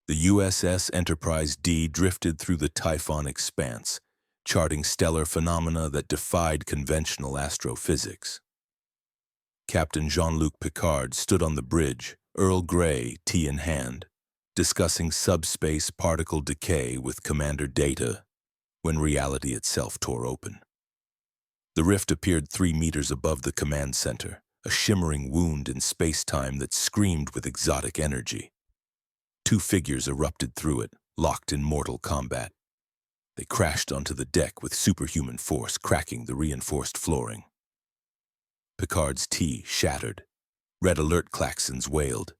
The USS Enterprise D drifted through the Typhon expanse, charting stellar phenomena that defied conventional astrophysics. Captain Jean-Luc Picard stood on the bridge, Earl Grey, tea in hand, discussing subspace particle decay with Commander Data when reality itself tore open. The rift appeared 3 meters above the command center, a shimmering wound in space-time that screamed with exotic energy. 2 figures erupted through it, locked in mortal combat. They crashed onto the deck with superhuman force, cracking the reinforced flooring. Picard's tea shattered. Red alert klaxons wailed.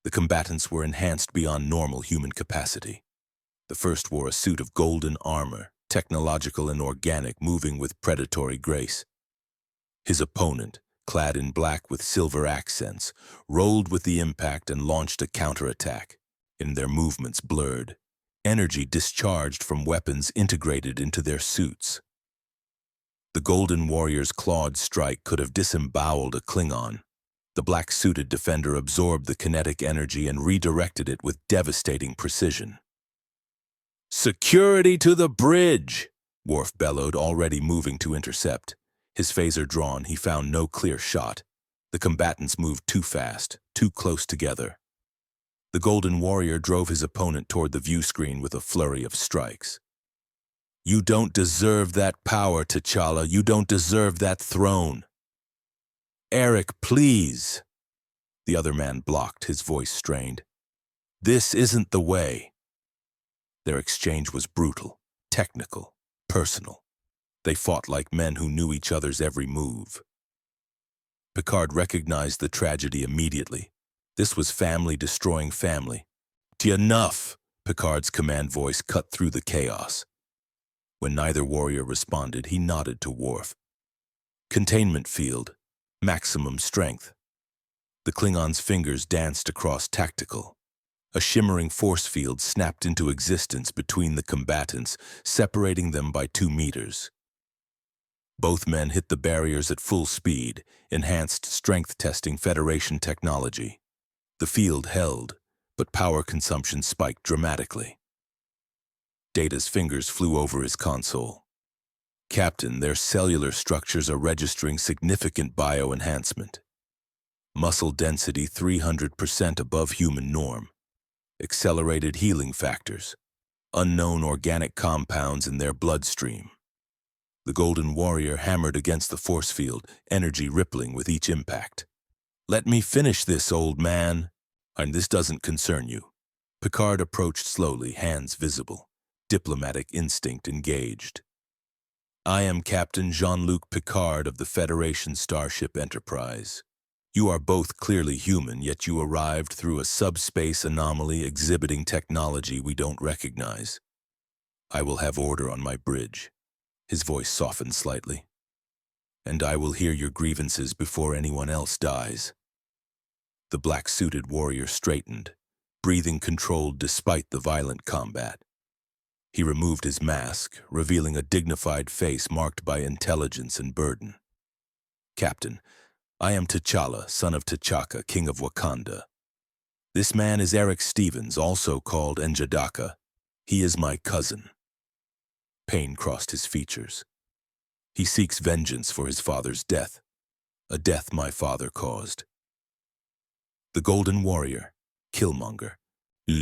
The combatants were enhanced beyond normal human capacity. The first wore a suit of golden armor, technological and organic, moving with predatory grace. His opponent, clad in black with silver accents, rolled with the impact and launched a counterattack. In their movements blurred, energy discharged from weapons integrated into their suits. The Golden Warrior's clawed strike could have disemboweled a Klingon. The black-suited defender absorbed the kinetic energy and redirected it with devastating precision. "Security to the bridge!" Worf bellowed, already moving to intercept. His phaser drawn, he found no clear shot. The combatants moved too fast, too close together. The Golden Warrior drove his opponent toward the view screen with a flurry of strikes. "You don't deserve that power, T'Challa. You don't deserve that throne." "Eric, please." The other man blocked, his voice strained. "This isn't the way." Their exchange was brutal, technical, personal. They fought like men who knew each other's every move. Picard recognized the tragedy immediately. This was family destroying family. "Enough!" Picard's command voice cut through the chaos. When neither warrior responded, he nodded to Worf. "Containment field. Maximum strength." The Klingon's fingers danced across tactical. A shimmering force field snapped into existence between the combatants, separating them by 2 meters. Both men hit the barriers at full speed, enhanced strength testing Federation technology. The field held, but power consumption spiked dramatically. Data's fingers flew over his console. "Captain, their cellular structures are registering significant bioenhancement. Muscle density 300% above human norm. Accelerated healing factors. Unknown organic compounds in their bloodstream." The Golden Warrior hammered against the force field, energy rippling with each impact. "Let me finish this, old man. And this doesn't concern you." Picard approached slowly, hands visible. Diplomatic instinct engaged. "I am Captain Jean-Luc Picard of the Federation Starship Enterprise. You are both clearly human, yet you arrived through a subspace anomaly exhibiting technology we don't recognize. I will have order on my bridge." His voice softened slightly. "And I will hear your grievances before anyone else dies." The black-suited warrior straightened, breathing controlled despite the violent combat. He removed his mask, revealing a dignified face marked by intelligence and burden. "Captain, I am T'Challa, son of T'Chaka, king of Wakanda. This man is Eric Stevens, also called N'Jadaka. He is my cousin." Pain crossed his features. "He seeks vengeance for his father's death, a death my father caused." The Golden Warrior, Killmonger,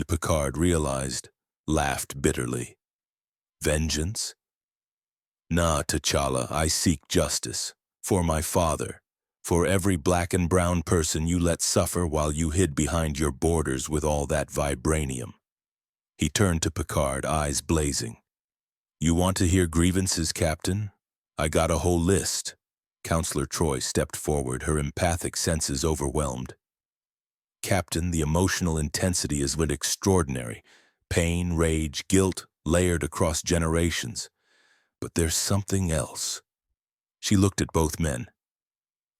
Picard realized, laughed bitterly. "Vengeance? Nah, T'Challa, I seek justice. For my father. For every black and brown person you let suffer while you hid behind your borders with all that vibranium." He turned to Picard, eyes blazing. "You want to hear grievances, Captain? I got a whole list." Counselor Troy stepped forward, her empathic senses overwhelmed. "Captain, the emotional intensity is extraordinary. Pain, rage, guilt, layered across generations. But there's something else." She looked at both men.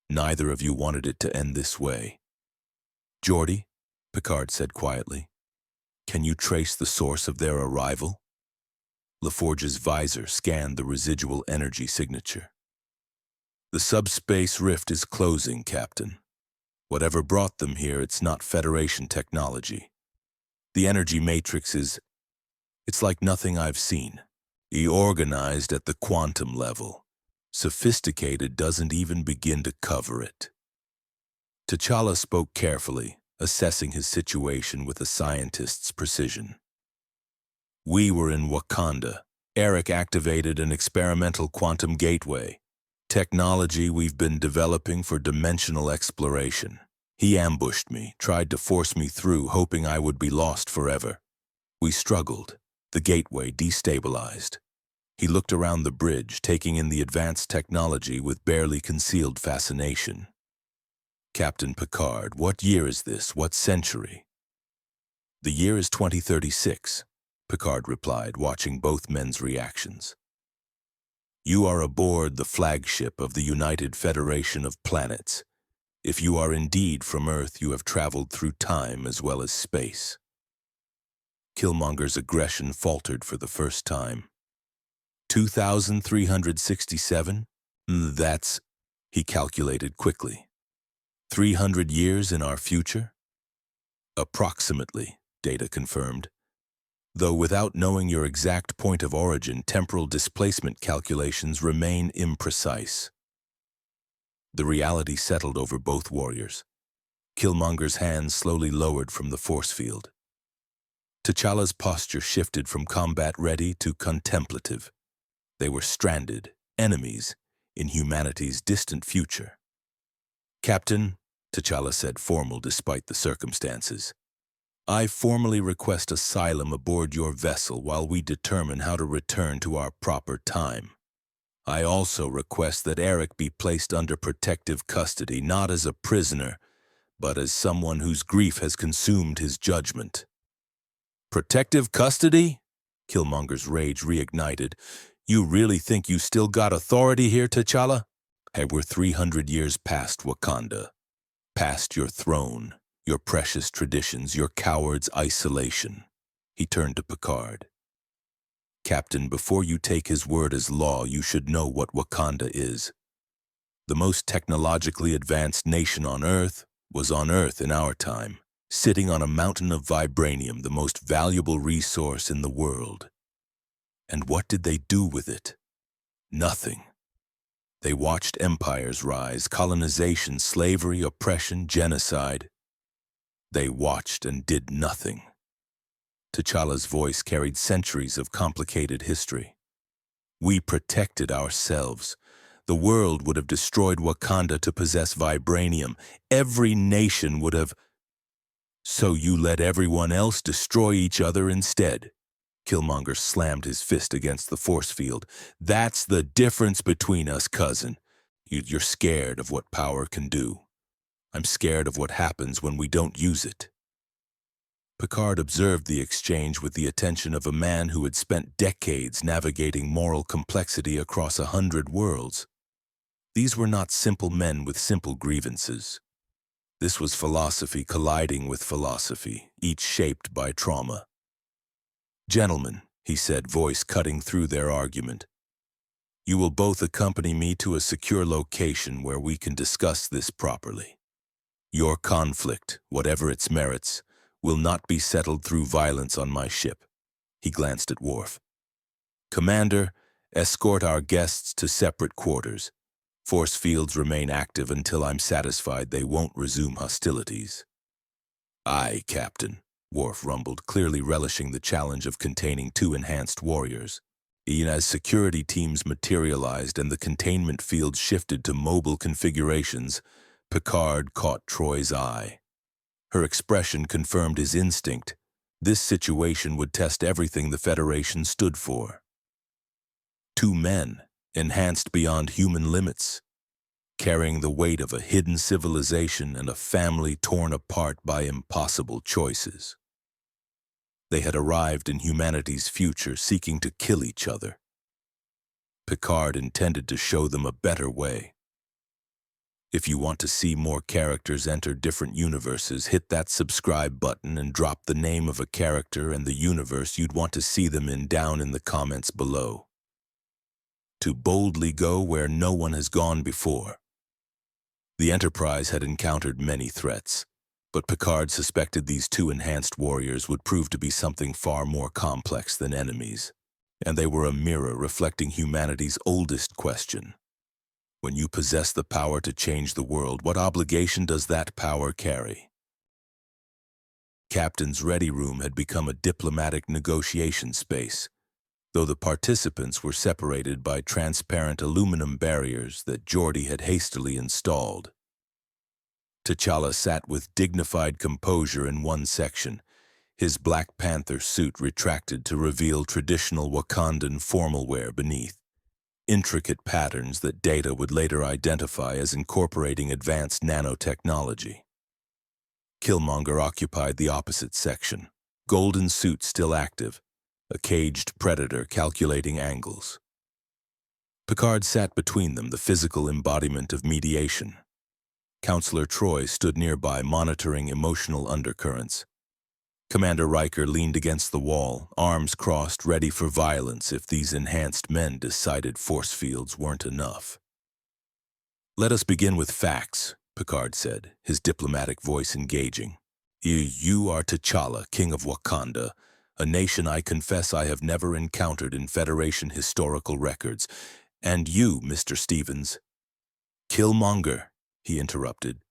"Neither of you wanted it to end this way." "Geordi," Picard said quietly, "can you trace the source of their arrival?" LaForge's visor scanned the residual energy signature. "The subspace rift is closing, Captain. Whatever brought them here, it's not Federation technology. The energy matrix it's like nothing I've seen. Organized at the quantum level. Sophisticated doesn't even begin to cover it. T'Challa spoke carefully, assessing his situation with a scientist's precision. We were in Wakanda. Eric activated an experimental quantum gateway, technology we've been developing for dimensional exploration. He ambushed me, tried to force me through, hoping I would be lost forever. We struggled. The gateway destabilized. He looked around the bridge, taking in the advanced technology with barely concealed fascination. Captain Picard, what year is this? What century? The year is 2036, Picard replied, watching both men's reactions. You are aboard the flagship of the United Federation of Planets. If you are indeed from Earth, you have traveled through time as well as space. Killmonger's aggression faltered for the first time. 2,367? That's, he calculated quickly. 300 years in our future? Approximately, Data confirmed. Though without knowing your exact point of origin, temporal displacement calculations remain imprecise. The reality settled over both warriors. Killmonger's hands slowly lowered from the force field. T'Challa's posture shifted from combat-ready to contemplative. They were stranded, enemies, in humanity's distant future. Captain, T'Challa said, formal despite the circumstances, I formally request asylum aboard your vessel while we determine how to return to our proper time. I also request that Eric be placed under protective custody, not as a prisoner, but as someone whose grief has consumed his judgment. Protective custody? Killmonger's rage reignited. You really think you still got authority here, T'Challa? Hey, we're 300 years past Wakanda. Past your throne, your precious traditions, your coward's isolation. He turned to Picard. Captain, before you take his word as law, you should know what Wakanda is. The most technologically advanced nation on Earth was on Earth in our time, sitting on a mountain of vibranium, the most valuable resource in the world. And what did they do with it? Nothing. They watched empires rise, colonization, slavery, oppression, genocide. They watched and did nothing. T'Challa's voice carried centuries of complicated history. We protected ourselves. The world would have destroyed Wakanda to possess vibranium. Every nation would have... So you let everyone else destroy each other instead. Killmonger slammed his fist against the force field. That's the difference between us, cousin. You're scared of what power can do. I'm scared of what happens when we don't use it. Picard observed the exchange with the attention of a man who had spent decades navigating moral complexity across 100 worlds. These were not simple men with simple grievances. This was philosophy colliding with philosophy, each shaped by trauma. Gentlemen, he said, voice cutting through their argument, you will both accompany me to a secure location where we can discuss this properly. Your conflict, whatever its merits, will not be settled through violence on my ship. He glanced at Worf. Commander, escort our guests to separate quarters. Force fields remain active until I'm satisfied they won't resume hostilities. Aye, Captain, Worf rumbled, clearly relishing the challenge of containing two enhanced warriors. Even as security teams materialized and the containment field shifted to mobile configurations, Picard caught Troy's eye. Her expression confirmed his instinct. This situation would test everything the Federation stood for. Two men, enhanced beyond human limits, carrying the weight of a hidden civilization and a family torn apart by impossible choices. They had arrived in humanity's future seeking to kill each other. Picard intended to show them a better way. If you want to see more characters enter different universes, hit that subscribe button and drop the name of a character and the universe you'd want to see them in down in the comments below. To boldly go where no one has gone before. The Enterprise had encountered many threats. But Picard suspected these two enhanced warriors would prove to be something far more complex than enemies, and they were a mirror reflecting humanity's oldest question. When you possess the power to change the world, what obligation does that power carry? Captain's ready room had become a diplomatic negotiation space, though the participants were separated by transparent aluminum barriers that Geordi had hastily installed. T'Challa sat with dignified composure in one section, his Black Panther suit retracted to reveal traditional Wakandan formal wear beneath, intricate patterns that Data would later identify as incorporating advanced nanotechnology. Killmonger occupied the opposite section, golden suit still active, a caged predator calculating angles. Picard sat between them, the physical embodiment of mediation. Counselor Troy stood nearby, monitoring emotional undercurrents. Commander Riker leaned against the wall, arms crossed, ready for violence if these enhanced men decided force fields weren't enough. "Let us begin with facts," Picard said, his diplomatic voice engaging. You are T'Challa, King of Wakanda, a nation I confess I have never encountered in Federation historical records. And you, Mr. Stevens." "Killmonger," he interrupted.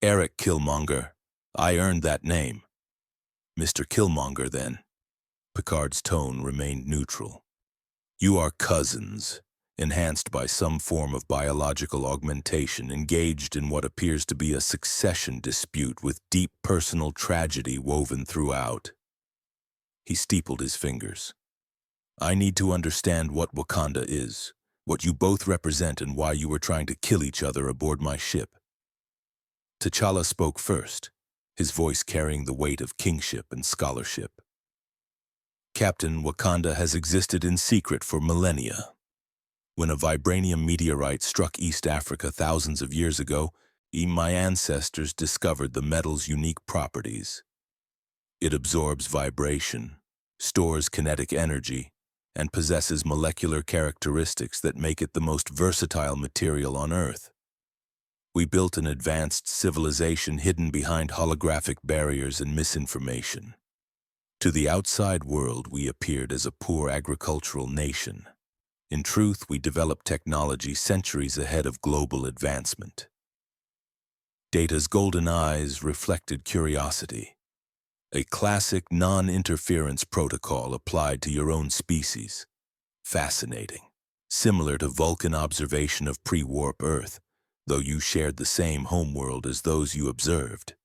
"Eric Killmonger. I earned that name." "Mr. Killmonger, then." Picard's tone remained neutral. "You are cousins, enhanced by some form of biological augmentation, engaged in what appears to be a succession dispute with deep personal tragedy woven throughout." He steepled his fingers. "I need to understand what Wakanda is, what you both represent, and why you were trying to kill each other aboard my ship." T'Challa spoke first, his voice carrying the weight of kingship and scholarship. "Captain, Wakanda has existed in secret for millennia. When a vibranium meteorite struck East Africa thousands of years ago, my ancestors discovered the metal's unique properties. It absorbs vibration, stores kinetic energy, and possesses molecular characteristics that make it the most versatile material on Earth. We built an advanced civilization hidden behind holographic barriers and misinformation. To the outside world, we appeared as a poor agricultural nation. In truth, we developed technology centuries ahead of global advancement." Data's golden eyes reflected curiosity. "A classic non-interference protocol applied to your own species. Fascinating. Similar to Vulcan observation of pre-warp Earth, though you shared the same homeworld as those you observed."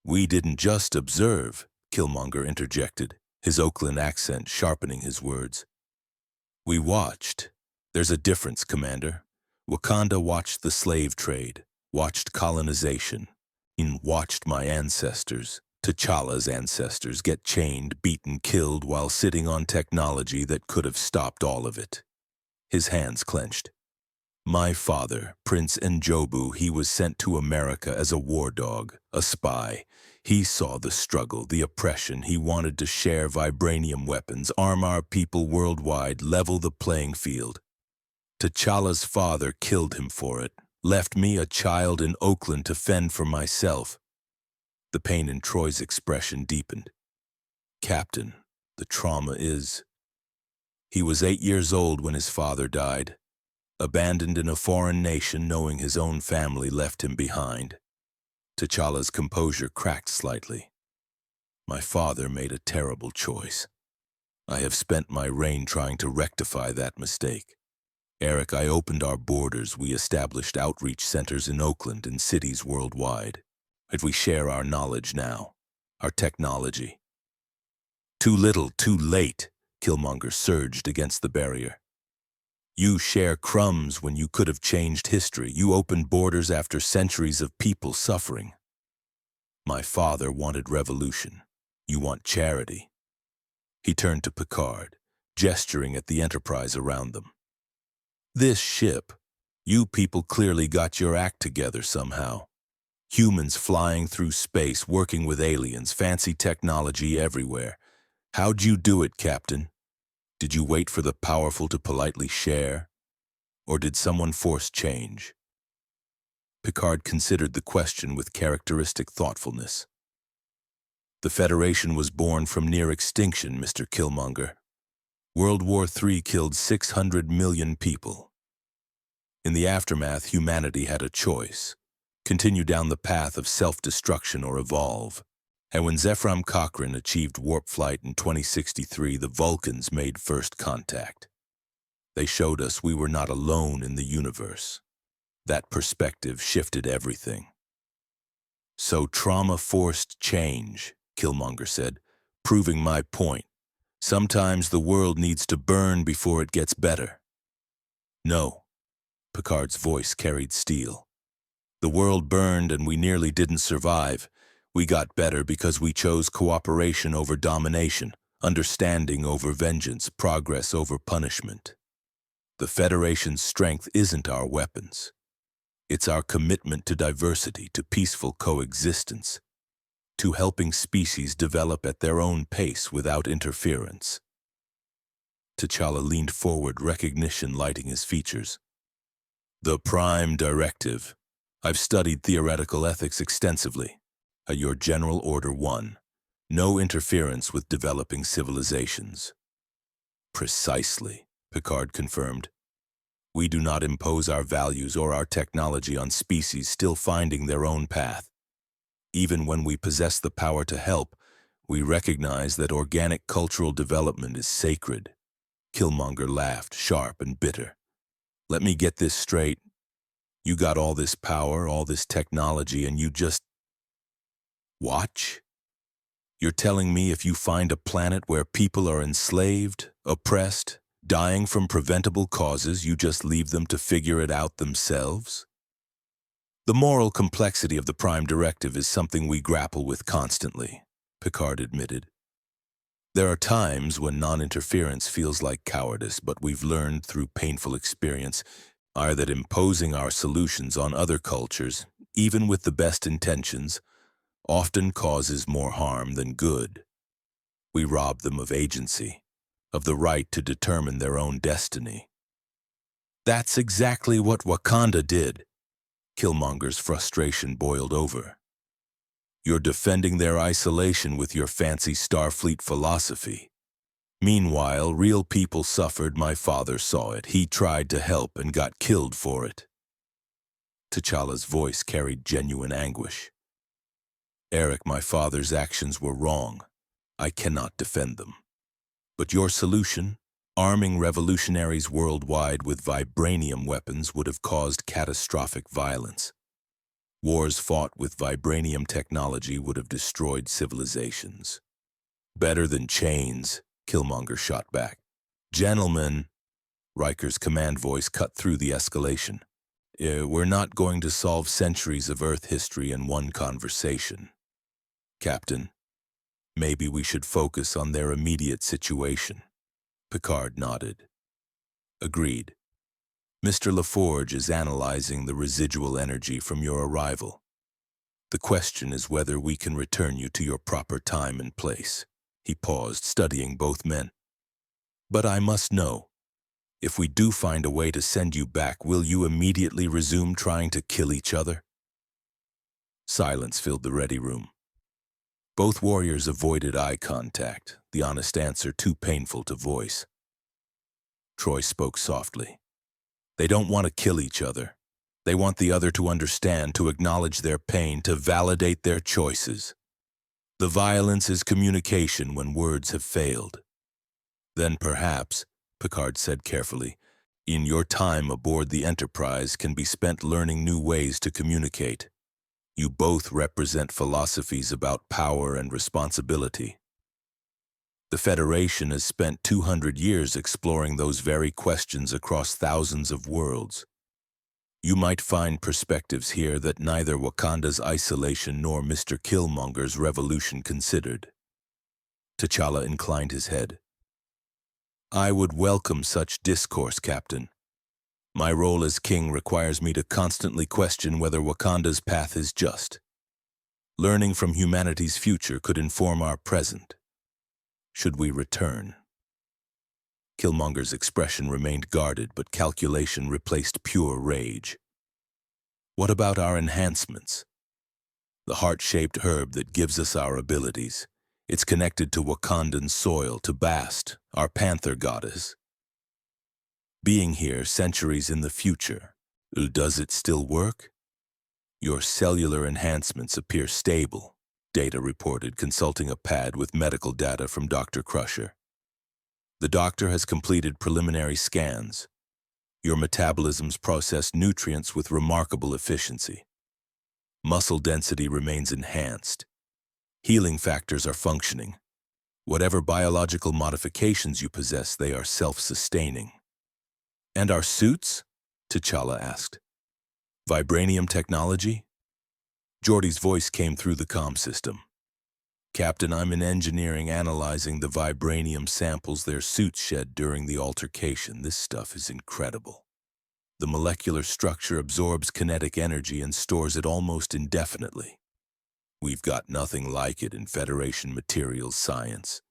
"We didn't just observe," Killmonger interjected, his Oakland accent sharpening his words. "We watched. There's a difference, Commander. Wakanda watched the slave trade, watched colonization, and watched my ancestors, T'Challa's ancestors, get chained, beaten, killed while sitting on technology that could have stopped all of it." His hands clenched. "My father, Prince Njobu, he was sent to America as a war dog, a spy. He saw the struggle, the oppression. He wanted to share vibranium weapons, arm our people worldwide, level the playing field. T'Challa's father killed him for it, left me a child in Oakland to fend for myself." The pain in Troy's expression deepened. "Captain, the trauma is..." "He was 8 years old when his father died, abandoned in a foreign nation, knowing his own family left him behind." T'Challa's composure cracked slightly. "My father made a terrible choice. I have spent my reign trying to rectify that mistake. Eric, I opened our borders. We established outreach centers in Oakland and cities worldwide. And we share our knowledge now, our technology." "Too little, too late," Killmonger surged against the barrier. "You share crumbs when you could have changed history. You opened borders after centuries of people suffering. My father wanted revolution. You want charity." He turned to Picard, gesturing at the Enterprise around them. "This ship, you people clearly got your act together somehow. Humans flying through space, working with aliens, fancy technology everywhere. How'd you do it, Captain? Did you wait for the powerful to politely share? Or did someone force change?" Picard considered the question with characteristic thoughtfulness. The Federation was born from near extinction, Mr. Killmonger. World War III killed 600 million people. In the aftermath, humanity had a choice: continue down the path of self-destruction or evolve. And when Zephram Cochrane achieved warp flight in 2063, the Vulcans made first contact. They showed us we were not alone in the universe. That perspective shifted everything. So trauma forced change, Killmonger said, proving my point. Sometimes the world needs to burn before it gets better. No, Picard's voice carried steel. The world burned and we nearly didn't survive. We got better because we chose cooperation over domination, understanding over vengeance, progress over punishment. The Federation's strength isn't our weapons. It's our commitment to diversity, to peaceful coexistence, to helping species develop at their own pace without interference. T'Challa leaned forward, recognition lighting his features. The Prime Directive. I've studied theoretical ethics extensively. Your General Order 1. No interference with developing civilizations. Precisely, Picard confirmed. We do not impose our values or our technology on species still finding their own path. Even when we possess the power to help, we recognize that organic cultural development is sacred. Killmonger laughed, sharp and bitter. Let me get this straight. You got all this power, all this technology, and you just watch? You're telling me if you find a planet where people are enslaved, oppressed, dying from preventable causes, you just leave them to figure it out themselves? The moral complexity of the Prime Directive is something we grapple with constantly, Picard admitted. There are times when non-interference feels like cowardice, but we've learned through painful experience that imposing our solutions on other cultures, even with the best intentions, often causes more harm than good. We rob them of agency, of the right to determine their own destiny. That's exactly what Wakanda did. Killmonger's frustration boiled over. You're defending their isolation with your fancy Starfleet philosophy. Meanwhile, real people suffered. My father saw it. He tried to help and got killed for it. T'Challa's voice carried genuine anguish. Eric, my father's actions were wrong. I cannot defend them. But your solution, arming revolutionaries worldwide with vibranium weapons, would have caused catastrophic violence. Wars fought with vibranium technology would have destroyed civilizations. Better than chains, Killmonger shot back. Gentlemen, Riker's command voice cut through the escalation. We're not going to solve centuries of Earth history in one conversation. Captain, maybe we should focus on their immediate situation. Picard nodded. Agreed. Mr. LaForge is analyzing the residual energy from your arrival. The question is whether we can return you to your proper time and place. He paused, studying both men. But I must know, if we do find a way to send you back, will you immediately resume trying to kill each other? Silence filled the ready room. Both warriors avoided eye contact, the honest answer too painful to voice. Troy spoke softly. They don't want to kill each other. They want the other to understand, to acknowledge their pain, to validate their choices. The violence is communication when words have failed. Then perhaps, Picard said carefully, in your time aboard the Enterprise can be spent learning new ways to communicate. You both represent philosophies about power and responsibility. The Federation has spent 200 years exploring those very questions across thousands of worlds. You might find perspectives here that neither Wakanda's isolation nor Mr. Killmonger's revolution considered. T'Challa inclined his head. I would welcome such discourse, Captain. My role as king requires me to constantly question whether Wakanda's path is just. Learning from humanity's future could inform our present. Should we return? Killmonger's expression remained guarded, but calculation replaced pure rage. What about our enhancements? The heart-shaped herb that gives us our abilities. It's connected to Wakandan soil, to Bast, our Panther goddess. Being here centuries in the future, does it still work? Your cellular enhancements appear stable, Data reported, consulting a pad with medical data from Dr. Crusher. The doctor has completed preliminary scans. Your metabolisms process nutrients with remarkable efficiency. Muscle density remains enhanced. Healing factors are functioning. Whatever biological modifications you possess, they are self-sustaining. And our suits? T'Challa asked. Vibranium technology? Geordi's voice came through the comm system. Captain, I'm in engineering analyzing the vibranium samples their suits shed during the altercation. This stuff is incredible. The molecular structure absorbs kinetic energy and stores it almost indefinitely. We've got nothing like it in Federation materials science.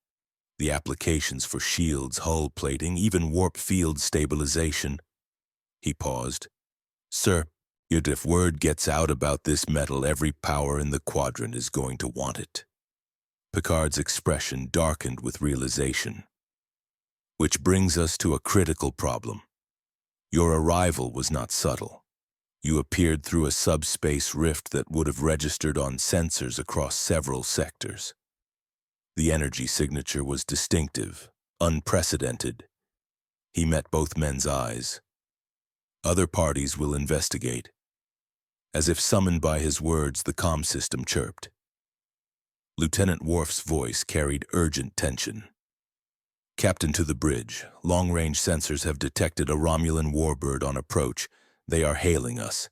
The applications for shields, hull plating, even warp field stabilization. He paused. Sir, if word gets out about this metal, every power in the quadrant is going to want it. Picard's expression darkened with realization. Which brings us to a critical problem. Your arrival was not subtle. You appeared through a subspace rift that would have registered on sensors across several sectors. The energy signature was distinctive, unprecedented. He met both men's eyes. Other parties will investigate. As if summoned by his words, the comm system chirped. Lieutenant Worf's voice carried urgent tension. Captain, to the bridge. Long-range sensors have detected a Romulan warbird on approach. They are hailing us.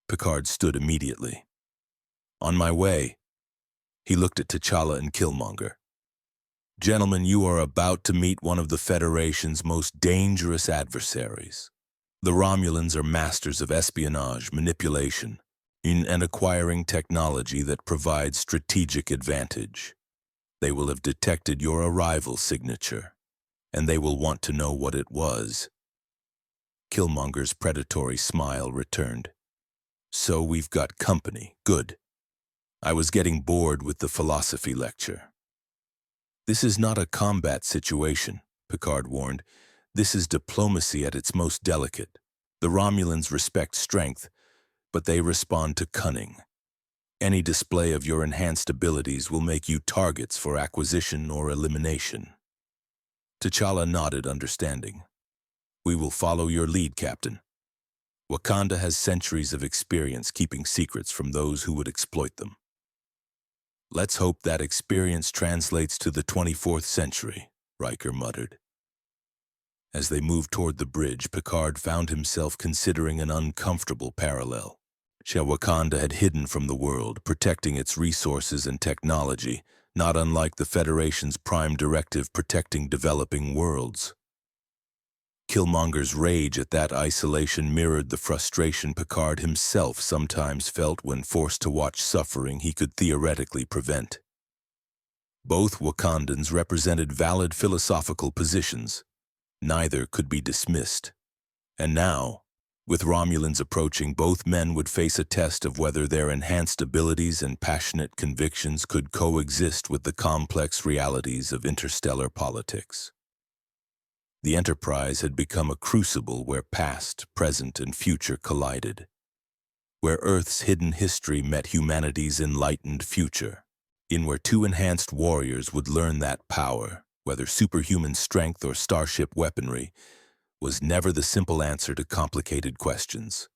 Picard stood immediately. On my way. He looked at T'Challa and Killmonger. Gentlemen, you are about to meet one of the Federation's most dangerous adversaries. The Romulans are masters of espionage, manipulation, and acquiring technology that provides strategic advantage. They will have detected your arrival signature, and they will want to know what it was. Killmonger's predatory smile returned. So we've got company. Good. I was getting bored with the philosophy lecture. This is not a combat situation, Picard warned. This is diplomacy at its most delicate. The Romulans respect strength, but they respond to cunning. Any display of your enhanced abilities will make you targets for acquisition or elimination. T'Challa nodded, understanding. We will follow your lead, Captain. Wakanda has centuries of experience keeping secrets from those who would exploit them. Let's hope that experience translates to the 24th century, Riker muttered. As they moved toward the bridge, Picard found himself considering an uncomfortable parallel. Wakanda had hidden from the world, protecting its resources and technology, not unlike the Federation's prime directive protecting developing worlds. Killmonger's rage at that isolation mirrored the frustration Picard himself sometimes felt when forced to watch suffering he could theoretically prevent. Both Wakandans represented valid philosophical positions. Neither could be dismissed. And now, with Romulans approaching, both men would face a test of whether their enhanced abilities and passionate convictions could coexist with the complex realities of interstellar politics. The Enterprise had become a crucible where past, present, and future collided, where Earth's hidden history met humanity's enlightened future, where two enhanced warriors would learn that power, whether superhuman strength or starship weaponry, was never the simple answer to complicated questions.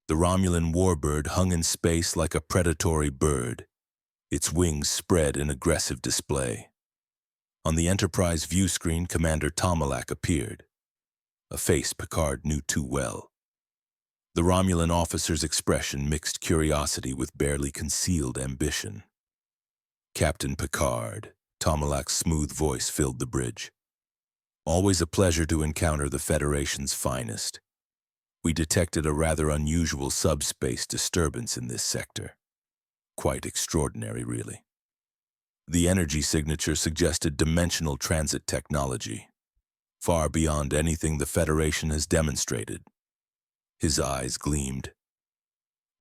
The Romulan warbird hung in space like a predatory bird, its wings spread in aggressive display. On the Enterprise view screen, Commander Tomalak appeared, a face Picard knew too well. The Romulan officer's expression mixed curiosity with barely concealed ambition. Captain Picard, Tomalak's smooth voice filled the bridge. Always a pleasure to encounter the Federation's finest. We detected a rather unusual subspace disturbance in this sector. Quite extraordinary, really. The energy signature suggested dimensional transit technology, far beyond anything the Federation has demonstrated. His eyes gleamed.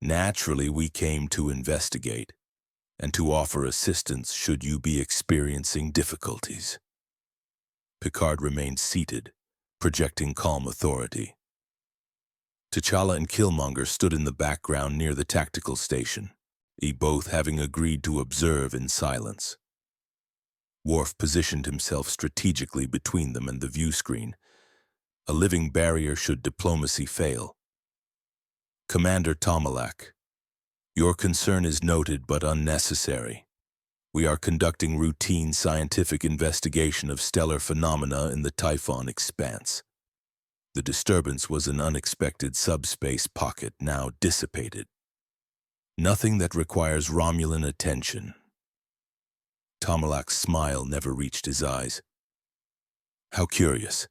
Naturally, we came to investigate and to offer assistance should you be experiencing difficulties. Picard remained seated, projecting calm authority. T'Challa and Killmonger stood in the background near the tactical station, both having agreed to observe in silence. Worf positioned himself strategically between them and the view screen, a living barrier should diplomacy fail. Commander Tomalak, your concern is noted but unnecessary. We are conducting routine scientific investigation of stellar phenomena in the Typhon expanse. The disturbance was an unexpected subspace pocket now dissipated. Nothing that requires Romulan attention. Tomalak's smile never reached his eyes. How curious.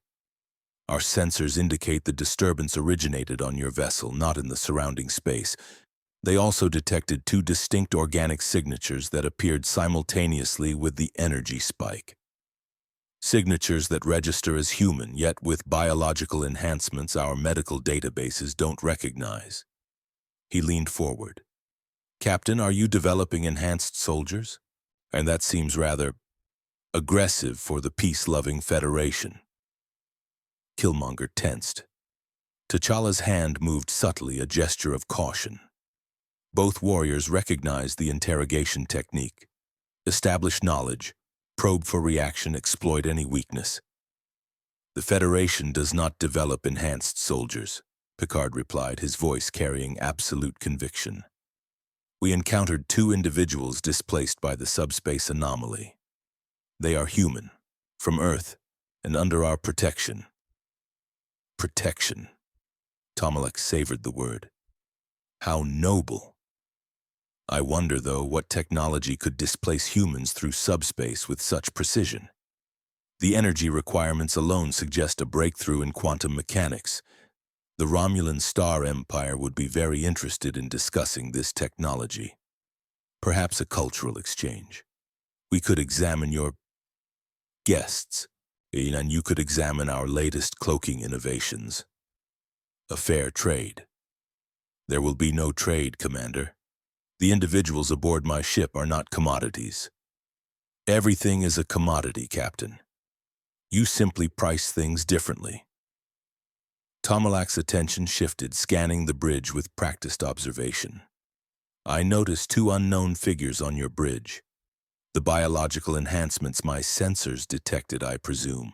Our sensors indicate the disturbance originated on your vessel, not in the surrounding space. They also detected 2 distinct organic signatures that appeared simultaneously with the energy spike. Signatures that register as human, yet with biological enhancements our medical databases don't recognize. He leaned forward. Captain, are you developing enhanced soldiers? And that seems rather aggressive for the peace-loving Federation. Killmonger tensed. T'Challa's hand moved subtly, a gesture of caution. Both warriors recognized the interrogation technique. Establish knowledge, probe for reaction, exploit any weakness. The Federation does not develop enhanced soldiers, Picard replied, his voice carrying absolute conviction. We encountered 2 individuals displaced by the subspace anomaly. They are human, from Earth, and under our protection. Protection. Tomalak savored the word. How noble. I wonder, though, what technology could displace humans through subspace with such precision. The energy requirements alone suggest a breakthrough in quantum mechanics. The Romulan Star Empire would be very interested in discussing this technology. Perhaps a cultural exchange. We could examine your guests, and you could examine our latest cloaking innovations. A fair trade. There will be no trade, Commander. The individuals aboard my ship are not commodities. Everything is a commodity, Captain. You simply price things differently. Tomalak's attention shifted, scanning the bridge with practiced observation. I noticed 2 unknown figures on your bridge. The biological enhancements my sensors detected, I presume.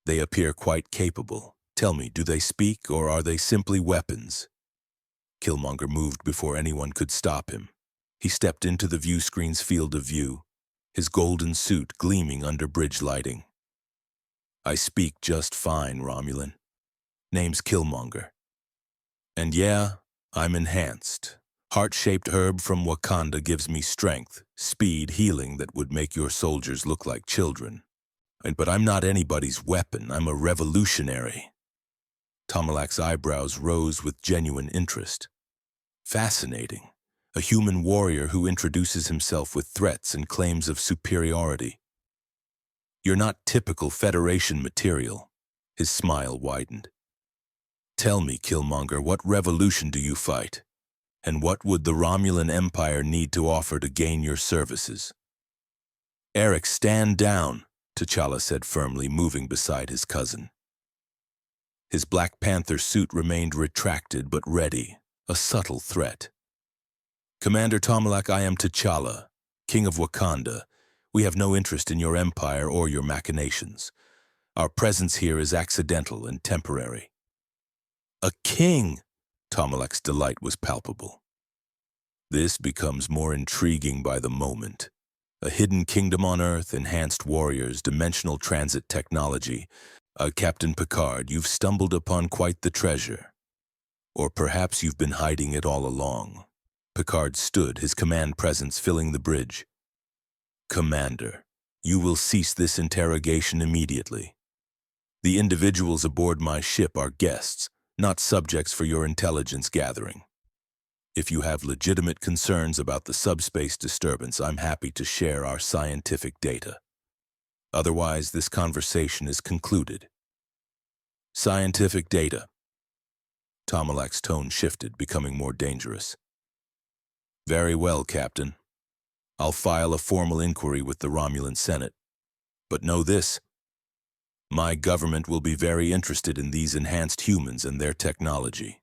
They appear quite capable. Tell me, do they speak or are they simply weapons? Killmonger moved before anyone could stop him. He stepped into the view screen's field of view, his golden suit gleaming under bridge lighting. I speak just fine, Romulan. Name's Killmonger. And yeah, I'm enhanced. Heart-shaped herb from Wakanda gives me strength, speed, healing that would make your soldiers look like children. But I'm not anybody's weapon. I'm a revolutionary. Tomalak's eyebrows rose with genuine interest. Fascinating. A human warrior who introduces himself with threats and claims of superiority. You're not typical Federation material. His smile widened. Tell me, Killmonger, what revolution do you fight? And what would the Romulan Empire need to offer to gain your services? Eric, stand down, T'Challa said firmly, moving beside his cousin. His Black Panther suit remained retracted but ready, a subtle threat. Commander Tomalak, I am T'Challa, King of Wakanda. We have no interest in your empire or your machinations. Our presence here is accidental and temporary. A king! Tomalak's delight was palpable. This becomes more intriguing by the moment. A hidden kingdom on Earth, enhanced warriors, dimensional transit technology. Captain Picard, you've stumbled upon quite the treasure. Or perhaps you've been hiding it all along. Picard stood, his command presence filling the bridge. Commander, you will cease this interrogation immediately. The individuals aboard my ship are guests, not subjects for your intelligence gathering. If you have legitimate concerns about the subspace disturbance, I'm happy to share our scientific data. Otherwise, this conversation is concluded. Scientific data. Tomalak's tone shifted, becoming more dangerous. Very well, Captain. I'll file a formal inquiry with the Romulan Senate. But know this. My government will be very interested in these enhanced humans and their technology.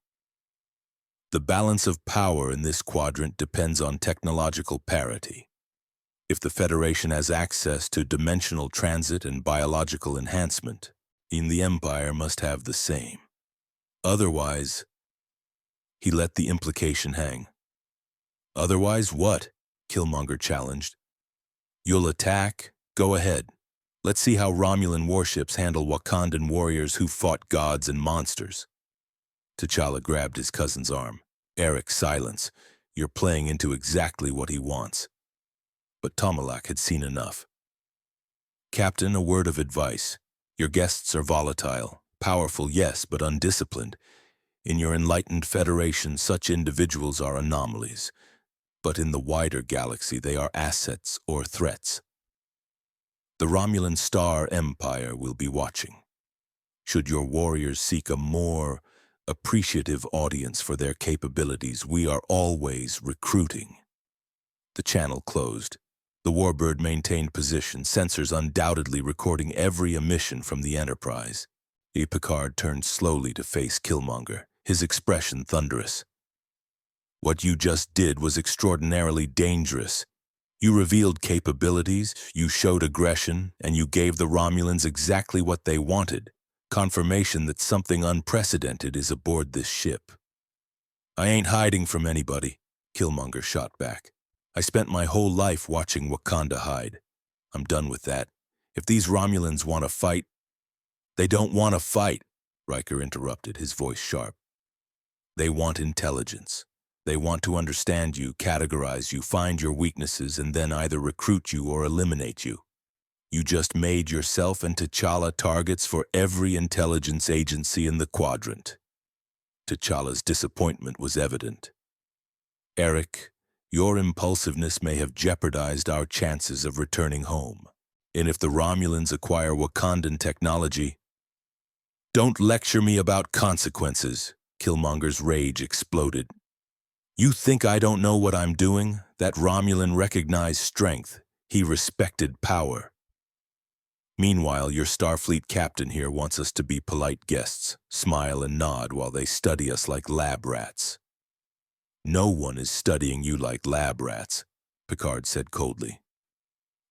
The balance of power in this quadrant depends on technological parity. If the Federation has access to dimensional transit and biological enhancement, then the Empire must have the same. Otherwise, he let the implication hang. Otherwise what? Killmonger challenged. You'll attack? Go ahead. Let's see how Romulan warships handle Wakandan warriors who fought gods and monsters. T'Challa grabbed his cousin's arm. Eric, silence. You're playing into exactly what he wants. But Tomalak had seen enough. Captain, a word of advice. Your guests are volatile. Powerful, yes, but undisciplined. In your enlightened Federation, such individuals are anomalies. But in the wider galaxy, they are assets or threats. The Romulan Star Empire will be watching. Should your warriors seek a more appreciative audience for their capabilities, we are always recruiting. The channel closed. The Warbird maintained position, sensors undoubtedly recording every emission from the Enterprise. Picard turned slowly to face Killmonger, his expression thunderous. What you just did was extraordinarily dangerous. You revealed capabilities, you showed aggression, and you gave the Romulans exactly what they wanted. Confirmation that something unprecedented is aboard this ship. I ain't hiding from anybody, Killmonger shot back. I spent my whole life watching Wakanda hide. I'm done with that. If these Romulans want to fight, they don't want to fight, Riker interrupted, his voice sharp. They want intelligence. They want to understand you, categorize you, find your weaknesses, and then either recruit you or eliminate you. You just made yourself and T'Challa targets for every intelligence agency in the quadrant. T'Challa's disappointment was evident. Eric, your impulsiveness may have jeopardized our chances of returning home. And if the Romulans acquire Wakandan technology... Don't lecture me about consequences, Killmonger's rage exploded. You think I don't know what I'm doing? That Romulan recognized strength. He respected power. Meanwhile, your Starfleet captain here wants us to be polite guests, smile and nod while they study us like lab rats. No one is studying you like lab rats, Picard said coldly.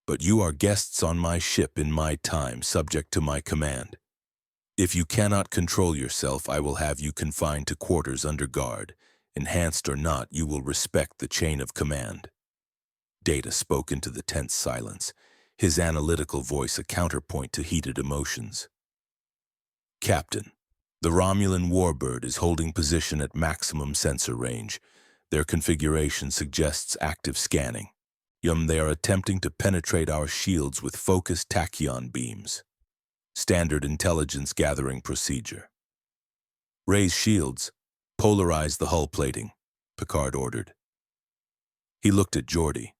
But you are guests on my ship in my time, subject to my command. If you cannot control yourself, I will have you confined to quarters under guard. Enhanced or not, you will respect the chain of command. Data spoke into the tense silence, his analytical voice a counterpoint to heated emotions. Captain, the Romulan Warbird is holding position at maximum sensor range. Their configuration suggests active scanning. They are attempting to penetrate our shields with focused tachyon beams. Standard intelligence gathering procedure. Raise shields. Polarize the hull plating, Picard ordered. He looked at Geordi.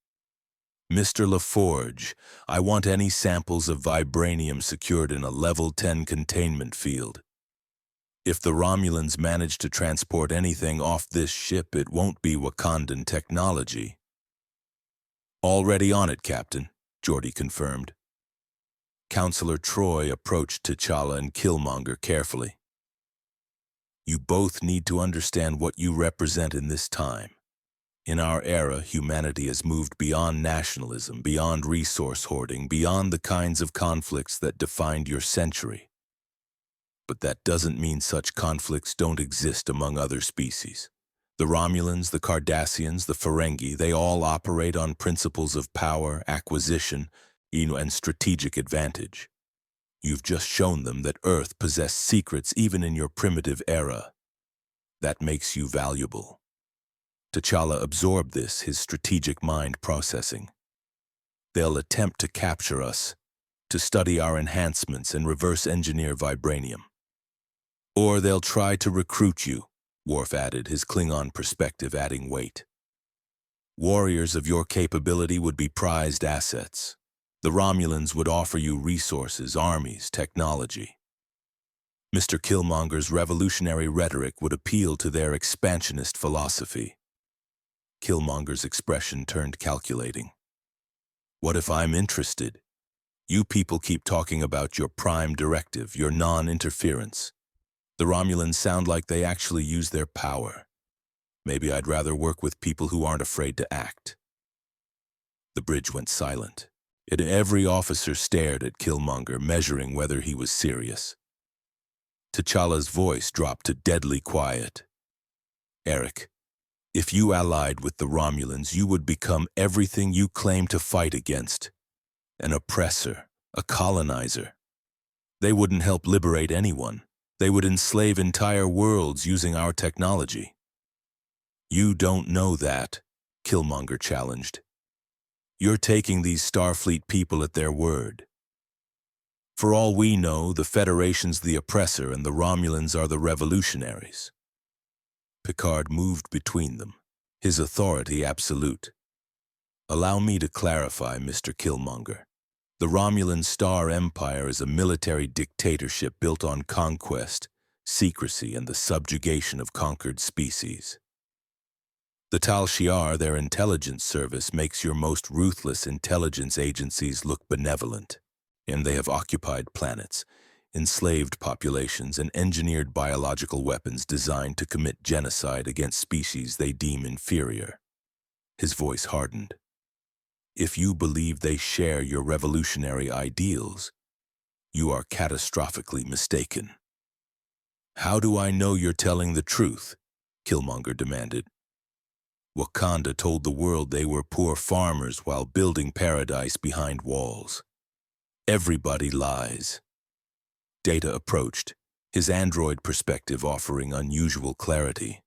Mr. LaForge, I want any samples of vibranium secured in a level 10 containment field. If the Romulans manage to transport anything off this ship, it won't be Wakandan technology. Already on it, Captain, Geordi confirmed. Counselor Troy approached T'Challa and Killmonger carefully. You both need to understand what you represent in this time. In our era, humanity has moved beyond nationalism, beyond resource hoarding, beyond the kinds of conflicts that defined your century. But that doesn't mean such conflicts don't exist among other species. The Romulans, the Cardassians, the Ferengi, they all operate on principles of power, acquisition, and strategic advantage. You've just shown them that Earth possessed secrets even in your primitive era. That makes you valuable. T'Challa absorbed this, his strategic mind processing. They'll attempt to capture us, to study our enhancements and reverse engineer vibranium. Or they'll try to recruit you, Worf added, his Klingon perspective adding weight. Warriors of your capability would be prized assets. The Romulans would offer you resources, armies, technology. Mr. Killmonger's revolutionary rhetoric would appeal to their expansionist philosophy. Killmonger's expression turned calculating. What if I'm interested? You people keep talking about your prime directive, your non-interference. The Romulans sound like they actually use their power. Maybe I'd rather work with people who aren't afraid to act. The bridge went silent. Every officer stared at Killmonger, measuring whether he was serious. T'Challa's voice dropped to deadly quiet. Eric, if you allied with the Romulans, you would become everything you claim to fight against. An oppressor, a colonizer. They wouldn't help liberate anyone. They would enslave entire worlds using our technology. You don't know that, Killmonger challenged. You're taking these Starfleet people at their word. For all we know, the Federation's the oppressor and the Romulans are the revolutionaries. Picard moved between them, his authority absolute. Allow me to clarify, Mr. Killmonger. The Romulan Star Empire is a military dictatorship built on conquest, secrecy, and the subjugation of conquered species. The Tal Shiar, their intelligence service, makes your most ruthless intelligence agencies look benevolent, and they have occupied planets, enslaved populations, and engineered biological weapons designed to commit genocide against species they deem inferior. His voice hardened. If you believe they share your revolutionary ideals, you are catastrophically mistaken. How do I know you're telling the truth? Killmonger demanded. Wakanda told the world they were poor farmers while building paradise behind walls. Everybody lies. Data approached, his android perspective offering unusual clarity.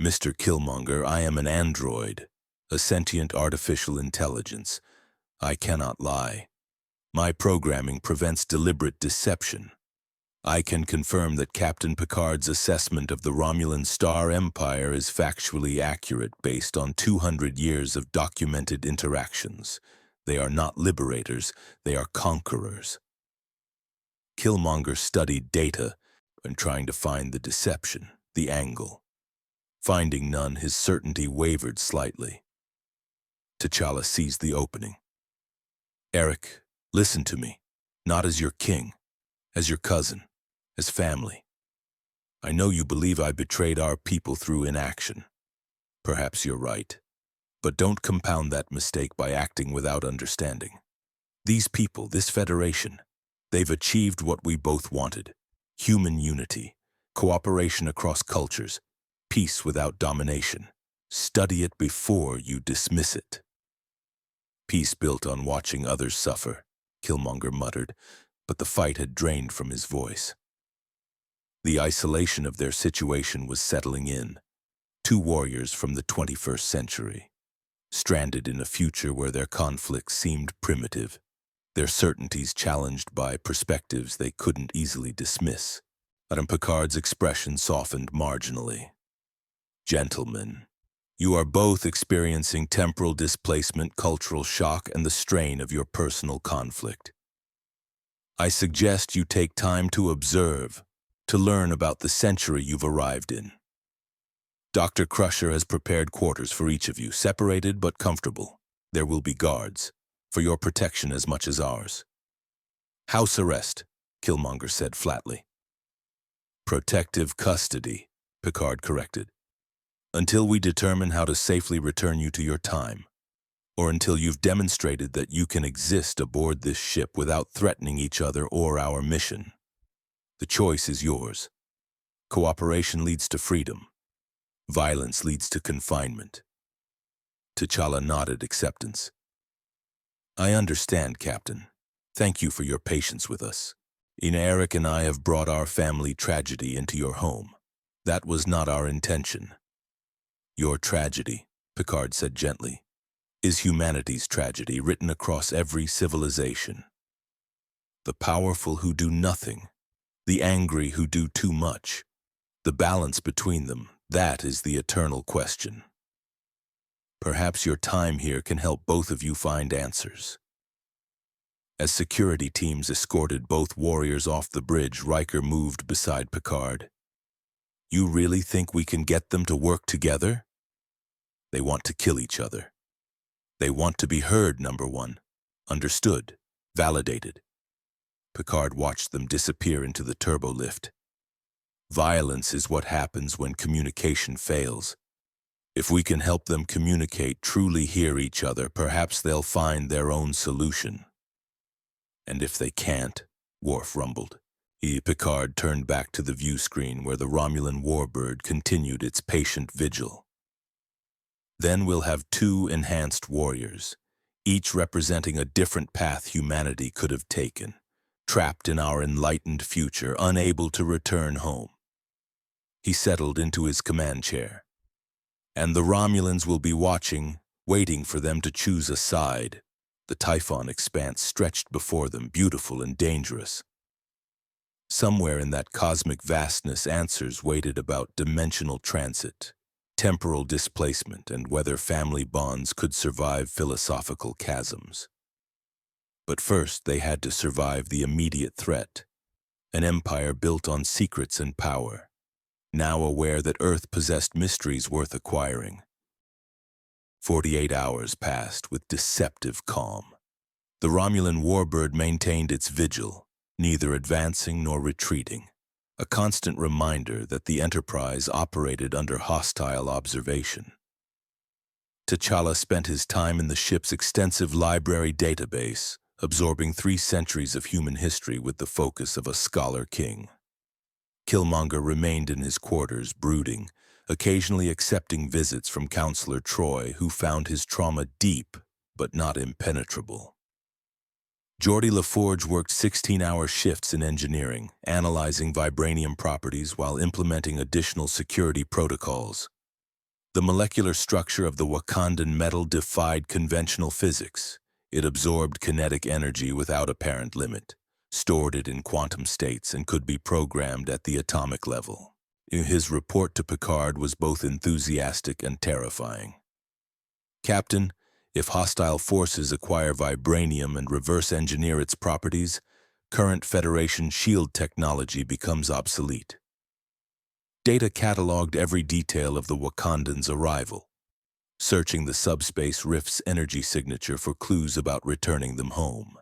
Mr. Killmonger, I am an android, a sentient artificial intelligence. I cannot lie. My programming prevents deliberate deception. I can confirm that Captain Picard's assessment of the Romulan Star Empire is factually accurate based on 200 years of documented interactions. They are not liberators, they are conquerors. Killmonger studied data and trying to find the deception, the angle. Finding none, his certainty wavered slightly. T'Challa seized the opening. Eric, listen to me, not as your king, as your cousin. As family. I know you believe I betrayed our people through inaction. Perhaps you're right. But don't compound that mistake by acting without understanding. These people, this Federation, they've achieved what we both wanted. Human unity, cooperation across cultures, peace without domination. Study it before you dismiss it. Peace built on watching others suffer, Killmonger muttered, but the fight had drained from his voice. The isolation of their situation was settling in. Two warriors from the 21st century, stranded in a future where their conflicts seemed primitive, their certainties challenged by perspectives they couldn't easily dismiss. Madame Picard's expression softened marginally. Gentlemen, you are both experiencing temporal displacement, cultural shock, and the strain of your personal conflict. I suggest you take time to observe, to learn about the century you've arrived in. Dr. Crusher has prepared quarters for each of you, separated but comfortable. There will be guards, for your protection as much as ours. House arrest, Killmonger said flatly. Protective custody, Picard corrected. Until we determine how to safely return you to your time, or until you've demonstrated that you can exist aboard this ship without threatening each other or our mission. The choice is yours. Cooperation leads to freedom. Violence leads to confinement. T'Challa nodded acceptance. I understand, Captain. Thank you for your patience with us. Eric and I have brought our family tragedy into your home. That was not our intention. Your tragedy, Picard said gently, is humanity's tragedy written across every civilization. The powerful who do nothing, the angry who do too much, the balance between them, that is the eternal question. Perhaps your time here can help both of you find answers. As security teams escorted both warriors off the bridge, Riker moved beside Picard. You really think we can get them to work together? They want to kill each other. They want to be heard, number one. Understood. Validated. Picard watched them disappear into the turbolift. Violence is what happens when communication fails. If we can help them communicate, truly hear each other, perhaps they'll find their own solution. And if they can't, Worf rumbled. Picard turned back to the view screen where the Romulan warbird continued its patient vigil. Then we'll have two enhanced warriors, each representing a different path humanity could have taken, trapped in our enlightened future, unable to return home. He settled into his command chair. And the Romulans will be watching, waiting for them to choose a side. The Typhon expanse stretched before them, beautiful and dangerous. Somewhere in that cosmic vastness, answers waited about dimensional transit, temporal displacement, and whether family bonds could survive philosophical chasms. But first, they had to survive the immediate threat, an empire built on secrets and power, now aware that Earth possessed mysteries worth acquiring. 48 hours passed with deceptive calm. The Romulan warbird maintained its vigil, neither advancing nor retreating, a constant reminder that the Enterprise operated under hostile observation. T'Challa spent his time in the ship's extensive library database, absorbing 3 centuries of human history with the focus of a scholar king. Killmonger remained in his quarters, brooding, occasionally accepting visits from Counselor Troy, who found his trauma deep but not impenetrable. Geordi LaForge worked 16-hour shifts in engineering, analyzing vibranium properties while implementing additional security protocols. The molecular structure of the Wakandan metal defied conventional physics. It absorbed kinetic energy without apparent limit, stored it in quantum states, and could be programmed at the atomic level. His report to Picard was both enthusiastic and terrifying. Captain, if hostile forces acquire vibranium and reverse engineer its properties, current Federation shield technology becomes obsolete. Data cataloged every detail of the Wakandans' arrival, searching the subspace rift's energy signature for clues about returning them home.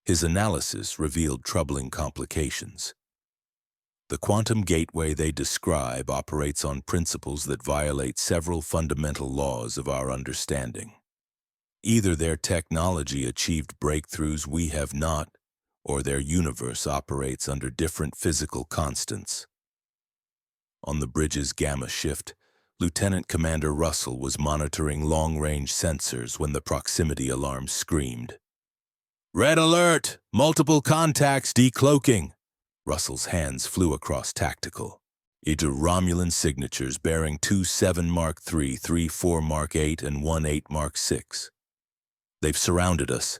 His analysis revealed troubling complications. The quantum gateway they describe operates on principles that violate several fundamental laws of our understanding. Either their technology achieved breakthroughs we have not, or their universe operates under different physical constants. On the bridge's gamma shift, Lieutenant Commander Russell was monitoring long-range sensors when the proximity alarm screamed. "Red alert! Multiple contacts decloaking!" Russell's hands flew across tactical. Into Romulan signatures bearing 27 Mark III, 34 Mark VIII, and 18 Mark VI. They've surrounded us.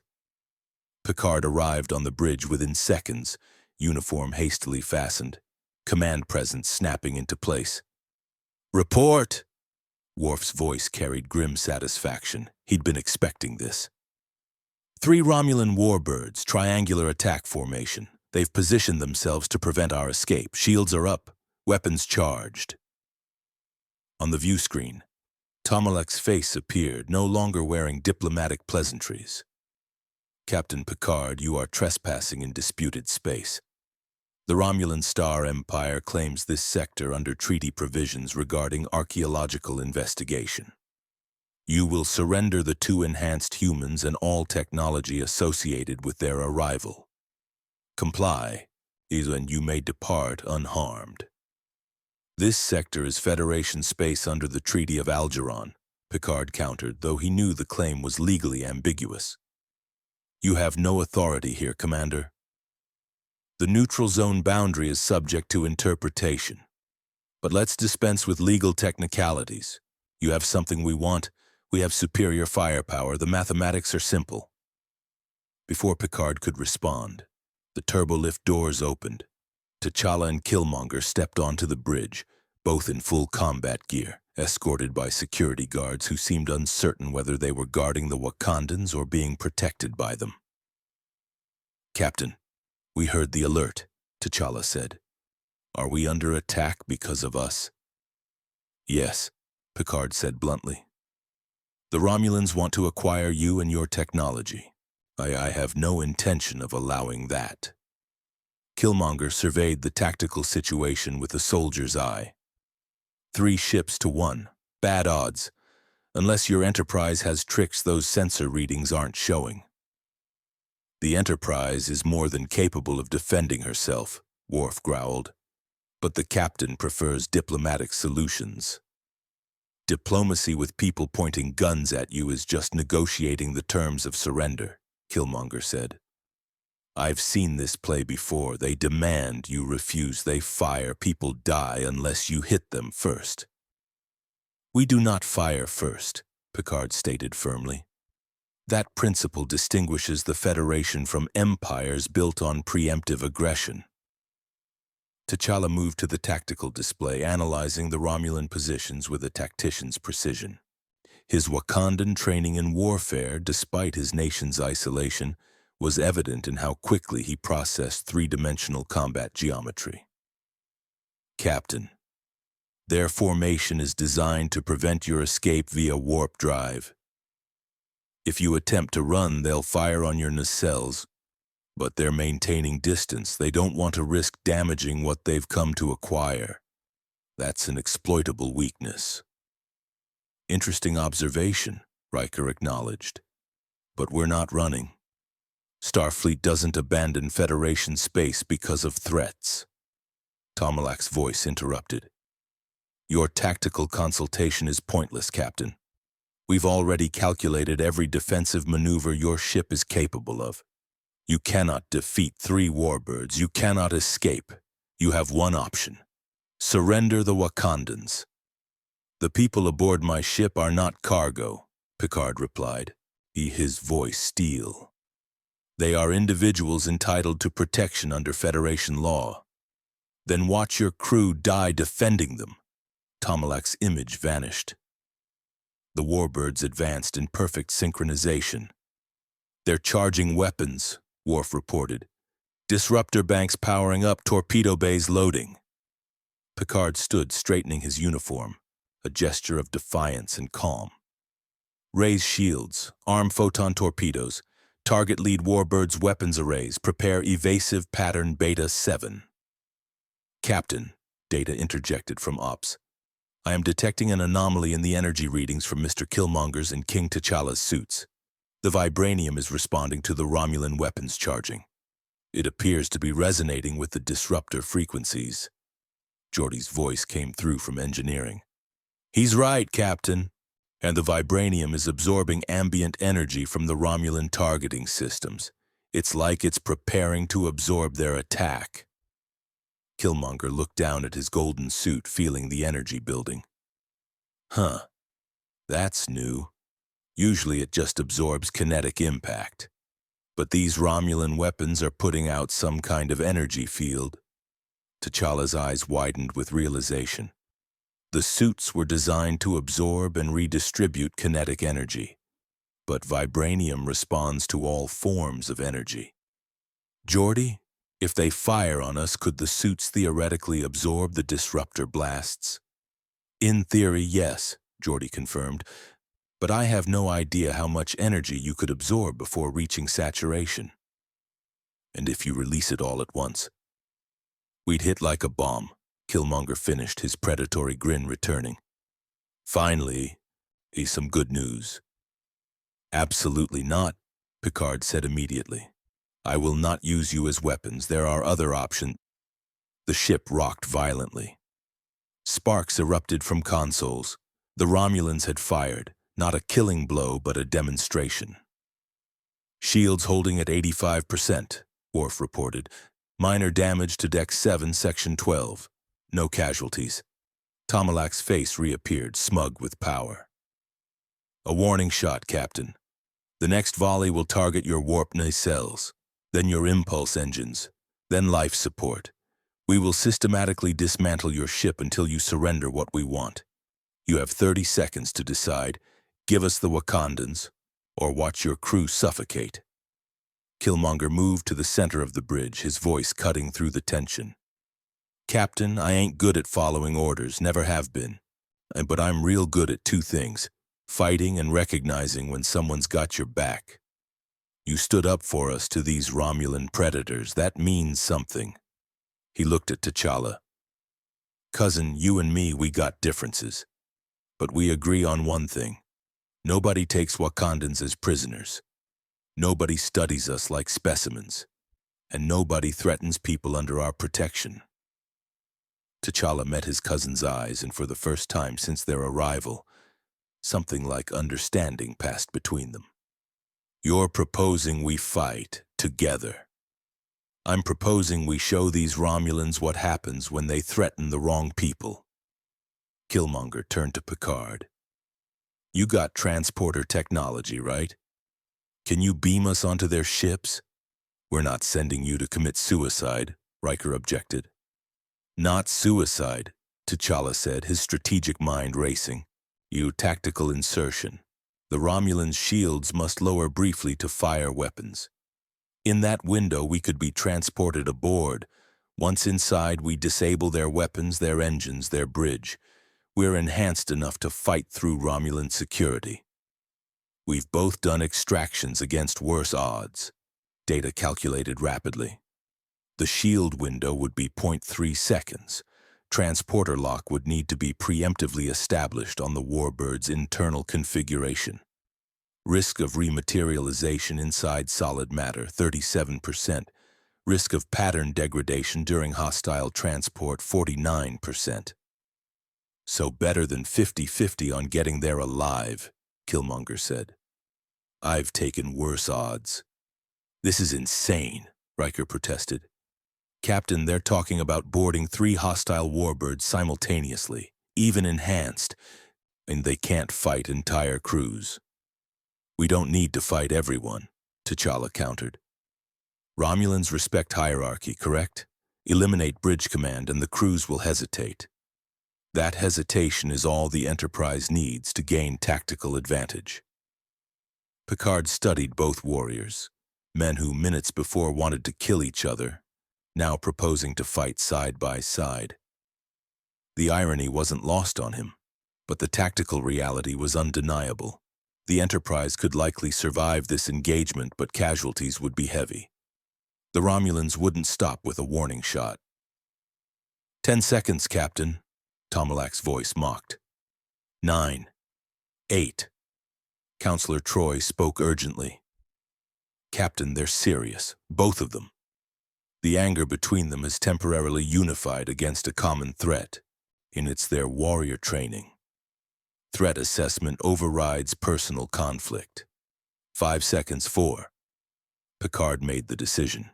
Picard arrived on the bridge within seconds, uniform hastily fastened, command presence snapping into place. "Report!" Worf's voice carried grim satisfaction. He'd been expecting this. 3 Romulan warbirds, triangular attack formation. They've positioned themselves to prevent our escape. Shields are up, weapons charged. On the view screen, Tomalek's face appeared, no longer wearing diplomatic pleasantries. "Captain Picard, you are trespassing in disputed space. The Romulan Star Empire claims this sector under treaty provisions regarding archaeological investigation. You will surrender the 2 enhanced humans and all technology associated with their arrival. Comply, and you may depart unharmed." "This sector is Federation space under the Treaty of Algeron," Picard countered, though he knew the claim was legally ambiguous. "You have no authority here, Commander. The neutral zone boundary is subject to interpretation. But let's dispense with legal technicalities. You have something we want. We have superior firepower. The mathematics are simple." Before Picard could respond, the turbolift doors opened. T'Challa and Killmonger stepped onto the bridge, both in full combat gear, escorted by security guards who seemed uncertain whether they were guarding the Wakandans or being protected by them. Captain, we heard the alert, T'Challa said. Are we under attack because of us? Yes, Picard said bluntly. The Romulans want to acquire you and your technology. I have no intention of allowing that. Killmonger surveyed the tactical situation with a soldier's eye. 3 ships to 1. Bad odds. Unless your Enterprise has tricks those sensor readings aren't showing. The Enterprise is more than capable of defending herself, Worf growled. But the captain prefers diplomatic solutions. Diplomacy with people pointing guns at you is just negotiating the terms of surrender, Killmonger said. I've seen this play before. They demand, you refuse, they fire, people die unless you hit them first. We do not fire first, Picard stated firmly. That principle distinguishes the Federation from empires built on preemptive aggression. T'Challa moved to the tactical display, analyzing the Romulan positions with a tactician's precision. His Wakandan training in warfare, despite his nation's isolation, was evident in how quickly he processed 3-dimensional combat geometry. Captain, their formation is designed to prevent your escape via warp drive. If you attempt to run, they'll fire on your nacelles, but they're maintaining distance. They don't want to risk damaging what they've come to acquire. That's an exploitable weakness. Interesting observation, Riker acknowledged. But we're not running. Starfleet doesn't abandon Federation space because of threats. Tomalak's voice interrupted. Your tactical consultation is pointless, Captain. We've already calculated every defensive maneuver your ship is capable of. You cannot defeat 3 warbirds. You cannot escape. You have one option. Surrender the Wakandans. The people aboard my ship are not cargo, Picard replied, his voice steel. They are individuals entitled to protection under Federation law. Then watch your crew die defending them. Tomalak's image vanished. The warbirds advanced in perfect synchronization. They're charging weapons, Worf reported. Disruptor banks powering up, torpedo bays loading. Picard stood, straightening his uniform, a gesture of defiance and calm. Raise shields, arm photon torpedoes, target lead warbirds' weapons arrays, prepare evasive pattern Beta 7. Captain, Data interjected from Ops. I am detecting an anomaly in the energy readings from Mr. Killmonger's and King T'Challa's suits. The vibranium is responding to the Romulan weapons charging. It appears to be resonating with the disruptor frequencies. Geordi's voice came through from engineering. He's right, Captain. And the vibranium is absorbing ambient energy from the Romulan targeting systems. It's like it's preparing to absorb their attack. Killmonger looked down at his golden suit, feeling the energy building. Huh. That's new. Usually it just absorbs kinetic impact. But these Romulan weapons are putting out some kind of energy field. T'Challa's eyes widened with realization. The suits were designed to absorb and redistribute kinetic energy. But vibranium responds to all forms of energy. Geordi, if they fire on us, could the suits theoretically absorb the disruptor blasts? In theory, yes, Geordi confirmed. But I have no idea how much energy you could absorb before reaching saturation. And if you release it all at once? We'd hit like a bomb, Killmonger finished, his predatory grin returning. Finally, some good news. Absolutely not, Picard said immediately. I will not use you as weapons. There are other options. The ship rocked violently. Sparks erupted from consoles. The Romulans had fired. Not a killing blow, but a demonstration. Shields holding at 85%, Worf reported. Minor damage to Deck 7, Section 12. No casualties. Tomalak's face reappeared, smug with power. A warning shot, Captain. The next volley will target your warp nacelles, then your impulse engines, then life support. We will systematically dismantle your ship until you surrender what we want. You have 30 seconds to decide. Give us the Wakandans, or watch your crew suffocate. Killmonger moved to the center of the bridge, his voice cutting through the tension. "Captain, I ain't good at following orders, never have been. But I'm real good at two things, fighting and recognizing when someone's got your back. You stood up for us to these Romulan predators. That means something." He looked at T'Challa. "Cousin, you and me, we got differences. But we agree on one thing. Nobody takes Wakandans as prisoners. Nobody studies us like specimens. And nobody threatens people under our protection." T'Challa met his cousin's eyes, and for the first time since their arrival, something like understanding passed between them. "You're proposing we fight together. I'm proposing we show these Romulans what happens when they threaten the wrong people." Killmonger turned to Picard. "You got transporter technology, right? Can you beam us onto their ships?" "We're not sending you to commit suicide," Riker objected. "Not suicide," T'Challa said, his strategic mind racing. "You tactical insertion. The Romulans' shields must lower briefly to fire weapons. In that window, we could be transported aboard. Once inside, we disable their weapons, their engines, their bridge. We're enhanced enough to fight through Romulan security. We've both done extractions against worse odds." Data calculated rapidly. The shield window would be 0.3 seconds. Transporter lock would need to be preemptively established on the Warbird's internal configuration. Risk of rematerialization inside solid matter, 37%. Risk of pattern degradation during hostile transport, 49%. "So better than 50-50 on getting there alive," Killmonger said. "I've taken worse odds." "This is insane," Riker protested. "Captain, they're talking about boarding 3 hostile warbirds simultaneously, even enhanced, and they can't fight entire crews." "We don't need to fight everyone," T'Challa countered. "Romulans respect hierarchy, correct? Eliminate bridge command and the crews will hesitate. That hesitation is all the Enterprise needs to gain tactical advantage." Picard studied both warriors, men who minutes before wanted to kill each other, now proposing to fight side by side. The irony wasn't lost on him, but the tactical reality was undeniable. The Enterprise could likely survive this engagement, but casualties would be heavy. The Romulans wouldn't stop with a warning shot. 10 seconds, Captain," Tomalak's voice mocked. 9, 8. Counselor Troy spoke urgently. "Captain, they're serious, both of them. The anger between them has temporarily unified against a common threat, and it's their warrior training. Threat assessment overrides personal conflict. 5 seconds, 4. Picard made the decision.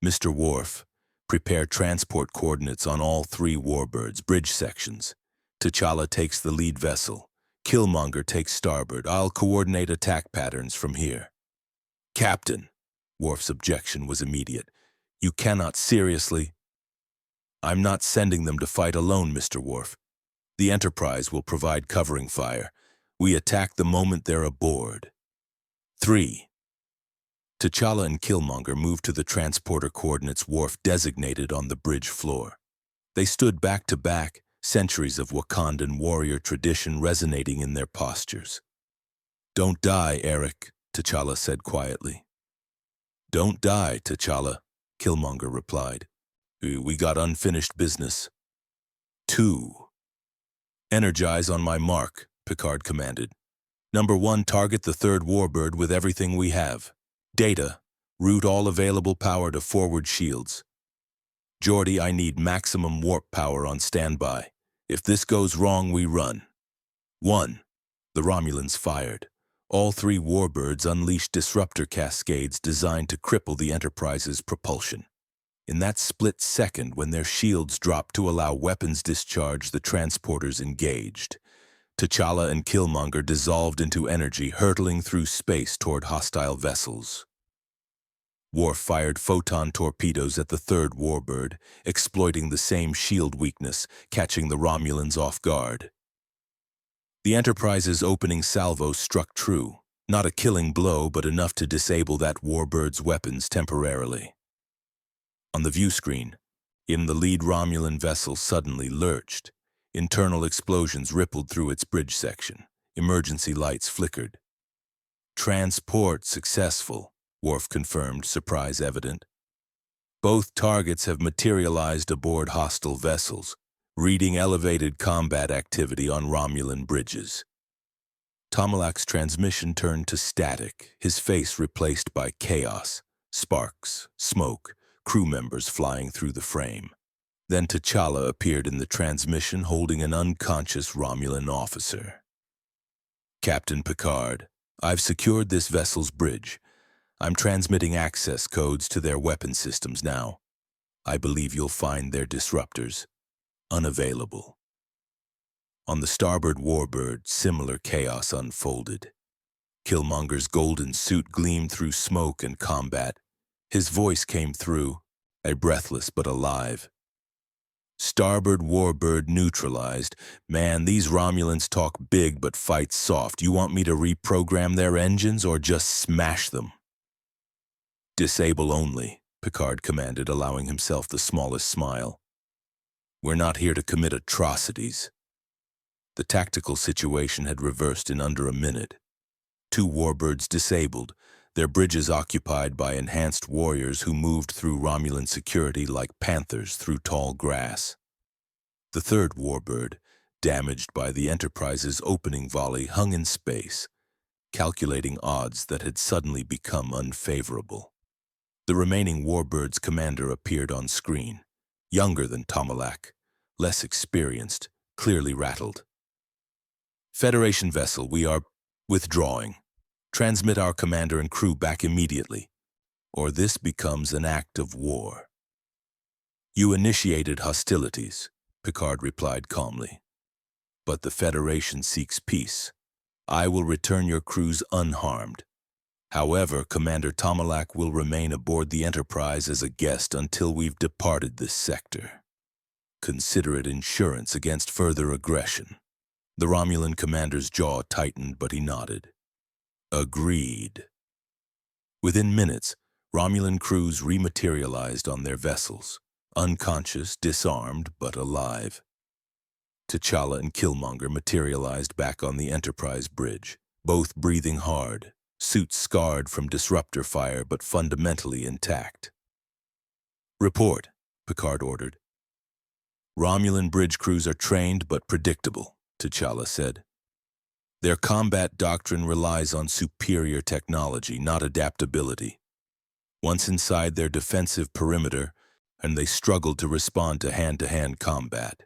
"Mr. Worf, prepare transport coordinates on all 3 warbirds, bridge sections. T'Challa takes the lead vessel. Killmonger takes starboard. I'll coordinate attack patterns from here." "Captain," Worf's objection was immediate. "You cannot seriously—" "I'm not sending them to fight alone, Mr. Worf. The Enterprise will provide covering fire. We attack the moment they're aboard." 3. T'Challa and Killmonger moved to the transporter coordinates Worf designated on the bridge floor. They stood back to back, centuries of Wakandan warrior tradition resonating in their postures. "Don't die, Eric," T'Challa said quietly. "Don't die, T'Challa," Killmonger replied. "We got unfinished business." 2. "Energize on my mark," Picard commanded. "Number 1, target the 3rd warbird with everything we have. Data, route all available power to forward shields. Geordi, I need maximum warp power on standby. If this goes wrong, we run." 1. The Romulans fired. All 3 warbirds unleashed disruptor cascades designed to cripple the Enterprise's propulsion. In that split second when their shields dropped to allow weapons discharge, the transporters engaged. T'Challa and Killmonger dissolved into energy, hurtling through space toward hostile vessels. Worf fired photon torpedoes at the 3rd warbird, exploiting the same shield weakness, catching the Romulans off guard. The Enterprise's opening salvo struck true. Not a killing blow, but enough to disable that warbird's weapons temporarily. On the view screen, the lead Romulan vessel suddenly lurched. Internal explosions rippled through its bridge section. Emergency lights flickered. Transport successful, Worf confirmed, surprise evident. Both targets have materialized aboard hostile vessels, reading elevated combat activity on Romulan bridges. Tomalak's transmission turned to static, his face replaced by chaos, sparks, smoke, crew members flying through the frame. Then T'Challa appeared in the transmission holding an unconscious Romulan officer. Captain Picard, I've secured this vessel's bridge. I'm transmitting access codes to their weapon systems now. I believe you'll find their disruptors unavailable. On the starboard warbird, similar chaos unfolded. Killmonger's golden suit gleamed through smoke and combat. His voice came through, a breathless but alive. Starboard warbird neutralized. Man, these Romulans talk big but fight soft. You want me to reprogram their engines or just smash them? Disable only, Picard commanded, allowing himself the smallest smile. We're not here to commit atrocities. The tactical situation had reversed in under a minute. 2 warbirds disabled, their bridges occupied by enhanced warriors who moved through Romulan security like panthers through tall grass. The 3rd warbird, damaged by the Enterprise's opening volley, hung in space, calculating odds that had suddenly become unfavorable. The remaining warbird's commander appeared on screen, younger than Tomalak, less experienced, clearly rattled. Federation vessel, we are withdrawing. Transmit our commander and crew back immediately, or this becomes an act of war. You initiated hostilities, Picard replied calmly. But the Federation seeks peace. I will return your crews unharmed. However, Commander Tomalak will remain aboard the Enterprise as a guest until we've departed this sector. Consider it insurance against further aggression. The Romulan commander's jaw tightened, but he nodded. Agreed. Within minutes, Romulan crews rematerialized on their vessels, unconscious, disarmed, but alive. T'Challa and Killmonger materialized back on the Enterprise bridge, both breathing hard, suits scarred from disruptor fire but fundamentally intact. Report, Picard ordered. Romulan bridge crews are trained but predictable, T'Challa said. Their combat doctrine relies on superior technology, not adaptability. Once inside their defensive perimeter, and they struggled to respond to hand-to-hand combat.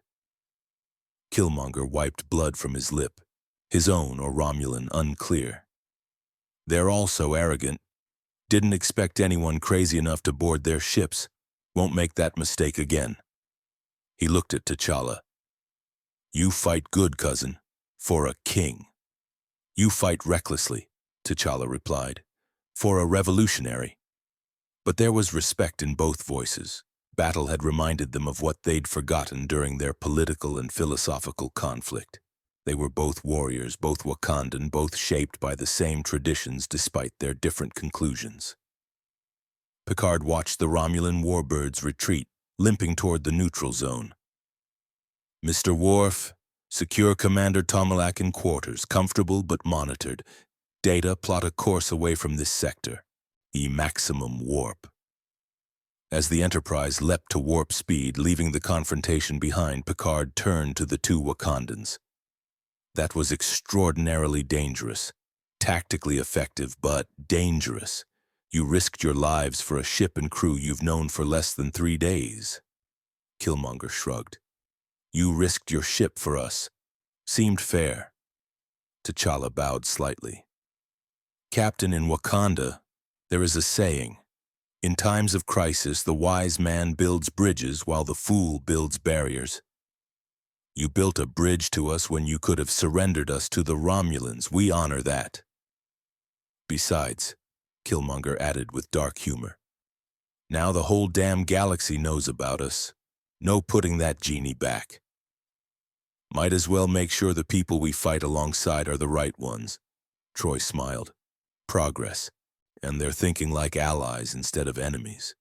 Killmonger wiped blood from his lip, his own or Romulan unclear. They're also arrogant. Didn't expect anyone crazy enough to board their ships. Won't make that mistake again. He looked at T'Challa. You fight good, cousin, for a king. You fight recklessly, T'Challa replied, for a revolutionary. But there was respect in both voices. Battle had reminded them of what they'd forgotten during their political and philosophical conflict. They were both warriors, both Wakandan, both shaped by the same traditions despite their different conclusions. Picard watched the Romulan warbirds retreat, limping toward the neutral zone. Mr. Worf, secure Commander Tomalak in quarters, comfortable but monitored. Data, plot a course away from this sector. Maximum warp. As the Enterprise leapt to warp speed, leaving the confrontation behind, Picard turned to the 2 Wakandans. That was extraordinarily dangerous. Tactically effective, but dangerous. You risked your lives for a ship and crew you've known for less than 3 days. Killmonger shrugged. You risked your ship for us. Seemed fair. T'Challa bowed slightly. Captain, in Wakanda, there is a saying. In times of crisis, the wise man builds bridges while the fool builds barriers. You built a bridge to us when you could have surrendered us to the Romulans. We honor that. Besides, Killmonger added with dark humor, now the whole damn galaxy knows about us. No putting that genie back. Might as well make sure the people we fight alongside are the right ones. Troy smiled. Progress, and they're thinking like allies instead of enemies.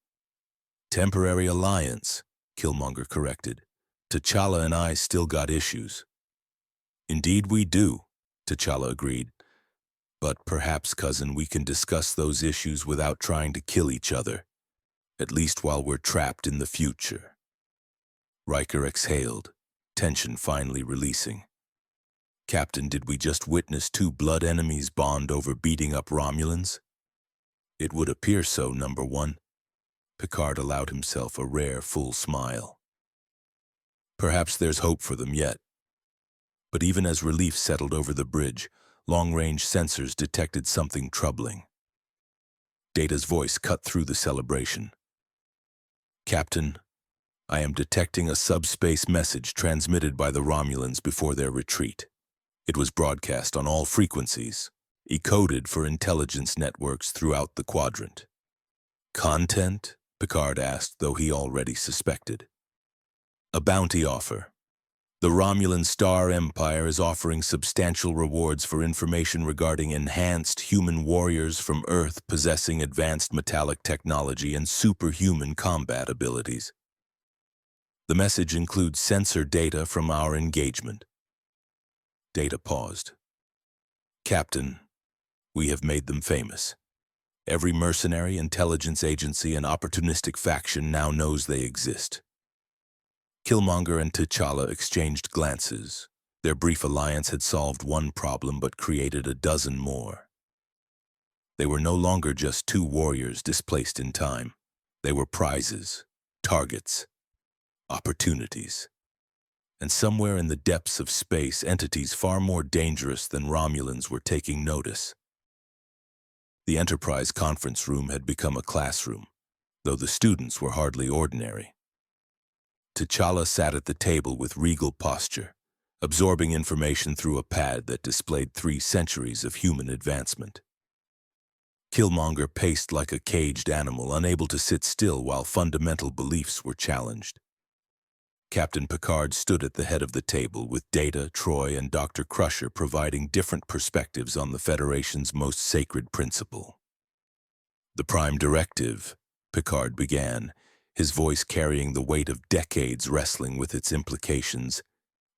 Temporary alliance, Killmonger corrected. T'Challa and I still got issues. Indeed we do, T'Challa agreed. But perhaps, cousin, we can discuss those issues without trying to kill each other, at least while we're trapped in the future. Riker exhaled, tension finally releasing. Captain, did we just witness two blood enemies bond over beating up Romulans? It would appear so, number one. Picard allowed himself a rare, full smile. Perhaps there's hope for them yet. But even as relief settled over the bridge, long-range sensors detected something troubling. Data's voice cut through the celebration. Captain, I am detecting a subspace message transmitted by the Romulans before their retreat. It was broadcast on all frequencies, encoded for intelligence networks throughout the quadrant. Content? Picard asked, though he already suspected. A bounty offer. The Romulan Star Empire is offering substantial rewards for information regarding enhanced human warriors from Earth possessing advanced metallic technology and superhuman combat abilities. The message includes sensor data from our engagement. Data paused. Captain, we have made them famous. Every mercenary, intelligence agency, and opportunistic faction now knows they exist. Killmonger and T'Challa exchanged glances. Their brief alliance had solved one problem but created a dozen more. They were no longer just two warriors displaced in time. They were prizes, targets, opportunities. And somewhere in the depths of space, entities far more dangerous than Romulans were taking notice. The Enterprise conference room had become a classroom, though the students were hardly ordinary. T'Challa sat at the table with regal posture, absorbing information through a pad that displayed 3 centuries of human advancement. Killmonger paced like a caged animal, unable to sit still while fundamental beliefs were challenged. Captain Picard stood at the head of the table with Data, Troy, and Dr. Crusher providing different perspectives on the Federation's most sacred principle. The Prime Directive, Picard began, his voice carrying the weight of decades wrestling with its implications,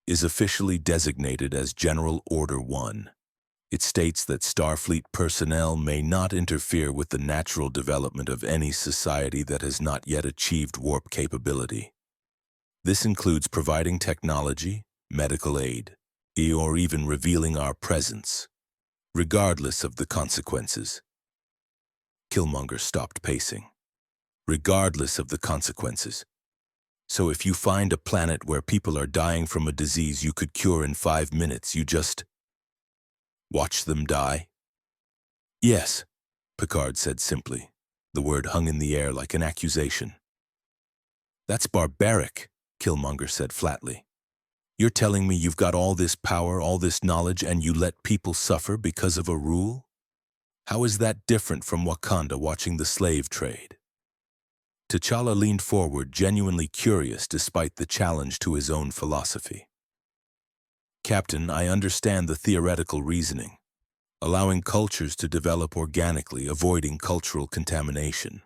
is officially designated as General Order 1. It states that Starfleet personnel may not interfere with the natural development of any society that has not yet achieved warp capability. This includes providing technology, medical aid, or even revealing our presence, regardless of the consequences. Killmonger stopped pacing. Regardless of the consequences. So if you find a planet where people are dying from a disease you could cure in 5 minutes, you just watch them die? Yes, Picard said simply. The word hung in the air like an accusation. That's barbaric, Killmonger said flatly. You're telling me you've got all this power, all this knowledge, and you let people suffer because of a rule? How is that different from Wakanda watching the slave trade? T'Challa leaned forward, genuinely curious despite the challenge to his own philosophy. Captain, I understand the theoretical reasoning, allowing cultures to develop organically, avoiding cultural contamination.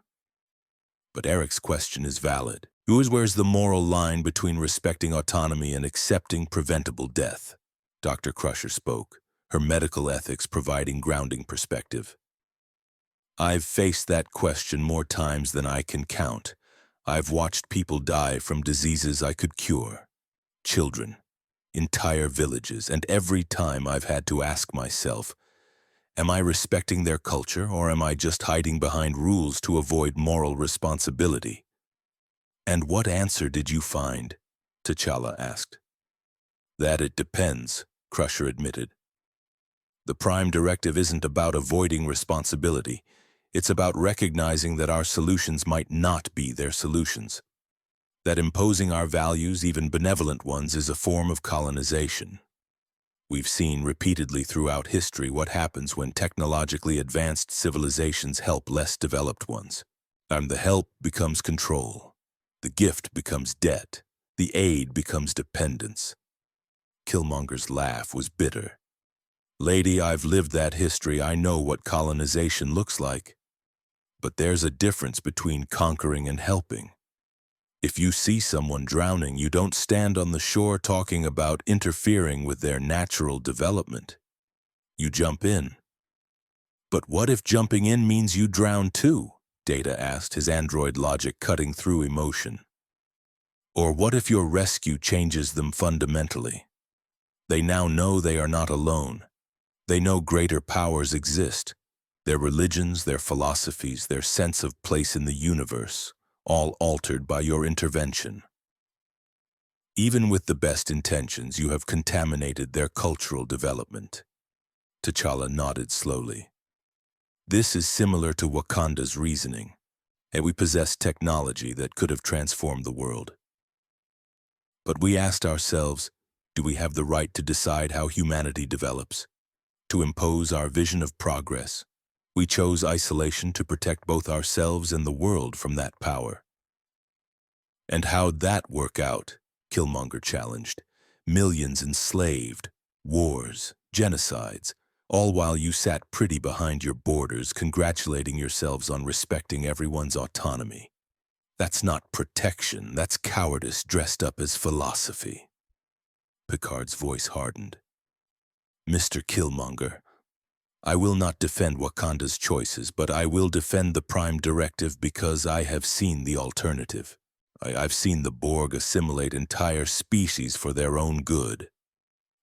But Eric's question is valid. Where's the moral line between respecting autonomy and accepting preventable death? Dr. Crusher spoke, her medical ethics providing grounding perspective. I've faced that question more times than I can count. I've watched people die from diseases I could cure. Children, entire villages, and every time I've had to ask myself, am I respecting their culture or am I just hiding behind rules to avoid moral responsibility? And what answer did you find? T'Challa asked. That it depends, Crusher admitted. The Prime Directive isn't about avoiding responsibility. It's about recognizing that our solutions might not be their solutions. That imposing our values, even benevolent ones, is a form of colonization. We've seen repeatedly throughout history what happens when technologically advanced civilizations help less developed ones. And the help becomes control. The gift becomes debt. The aid becomes dependence. Killmonger's laugh was bitter. Lady, I've lived that history. I know what colonization looks like. But there's a difference between conquering and helping. If you see someone drowning, you don't stand on the shore talking about interfering with their natural development. You jump in. But what if jumping in means you drown too? Data asked, his android logic cutting through emotion. Or what if your rescue changes them fundamentally? They now know they are not alone. They know greater powers exist. Their religions, their philosophies, their sense of place in the universe, all altered by your intervention. Even with the best intentions, you have contaminated their cultural development. T'Challa nodded slowly. This is similar to Wakanda's reasoning, and we possess technology that could have transformed the world. But we asked ourselves, do we have the right to decide how humanity develops? To impose our vision of progress? We chose isolation to protect both ourselves and the world from that power. And how'd that work out? Killmonger challenged. Millions enslaved, wars, genocides, all while you sat pretty behind your borders congratulating yourselves on respecting everyone's autonomy. That's not protection, that's cowardice dressed up as philosophy. Picard's voice hardened. Mr. Killmonger, I will not defend Wakanda's choices, but I will defend the Prime Directive because I have seen the alternative. I've seen the Borg assimilate entire species for their own good.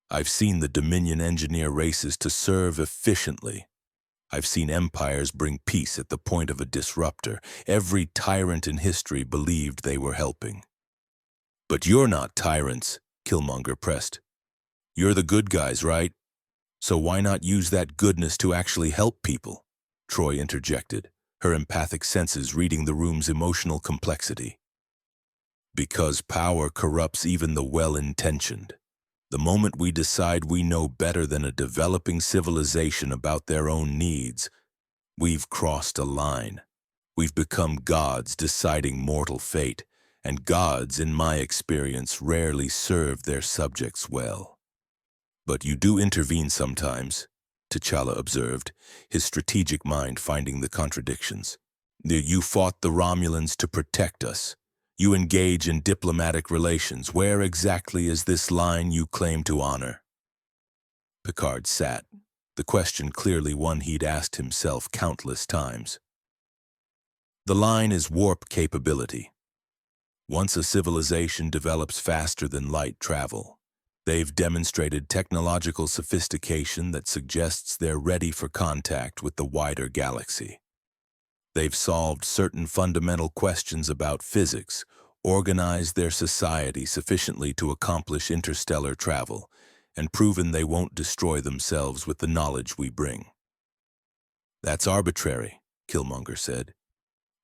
I've seen the Dominion engineer races to serve efficiently. I've seen empires bring peace at the point of a disruptor. Every tyrant in history believed they were helping. But you're not tyrants, Killmonger pressed. You're the good guys, right? So why not use that goodness to actually help people? Troy interjected, her empathic senses reading the room's emotional complexity. Because power corrupts even the well-intentioned. The moment we decide we know better than a developing civilization about their own needs, we've crossed a line. We've become gods deciding mortal fate, and gods, in my experience, rarely serve their subjects well. But you do intervene sometimes, T'Challa observed, his strategic mind finding the contradictions. You fought the Romulans to protect us. You engage in diplomatic relations. Where exactly is this line you claim to honor? Picard sat, the question clearly one he'd asked himself countless times. The line is warp capability. Once a civilization develops faster than light travel, they've demonstrated technological sophistication that suggests they're ready for contact with the wider galaxy. They've solved certain fundamental questions about physics, organized their society sufficiently to accomplish interstellar travel, and proven they won't destroy themselves with the knowledge we bring. That's arbitrary, Killmonger said.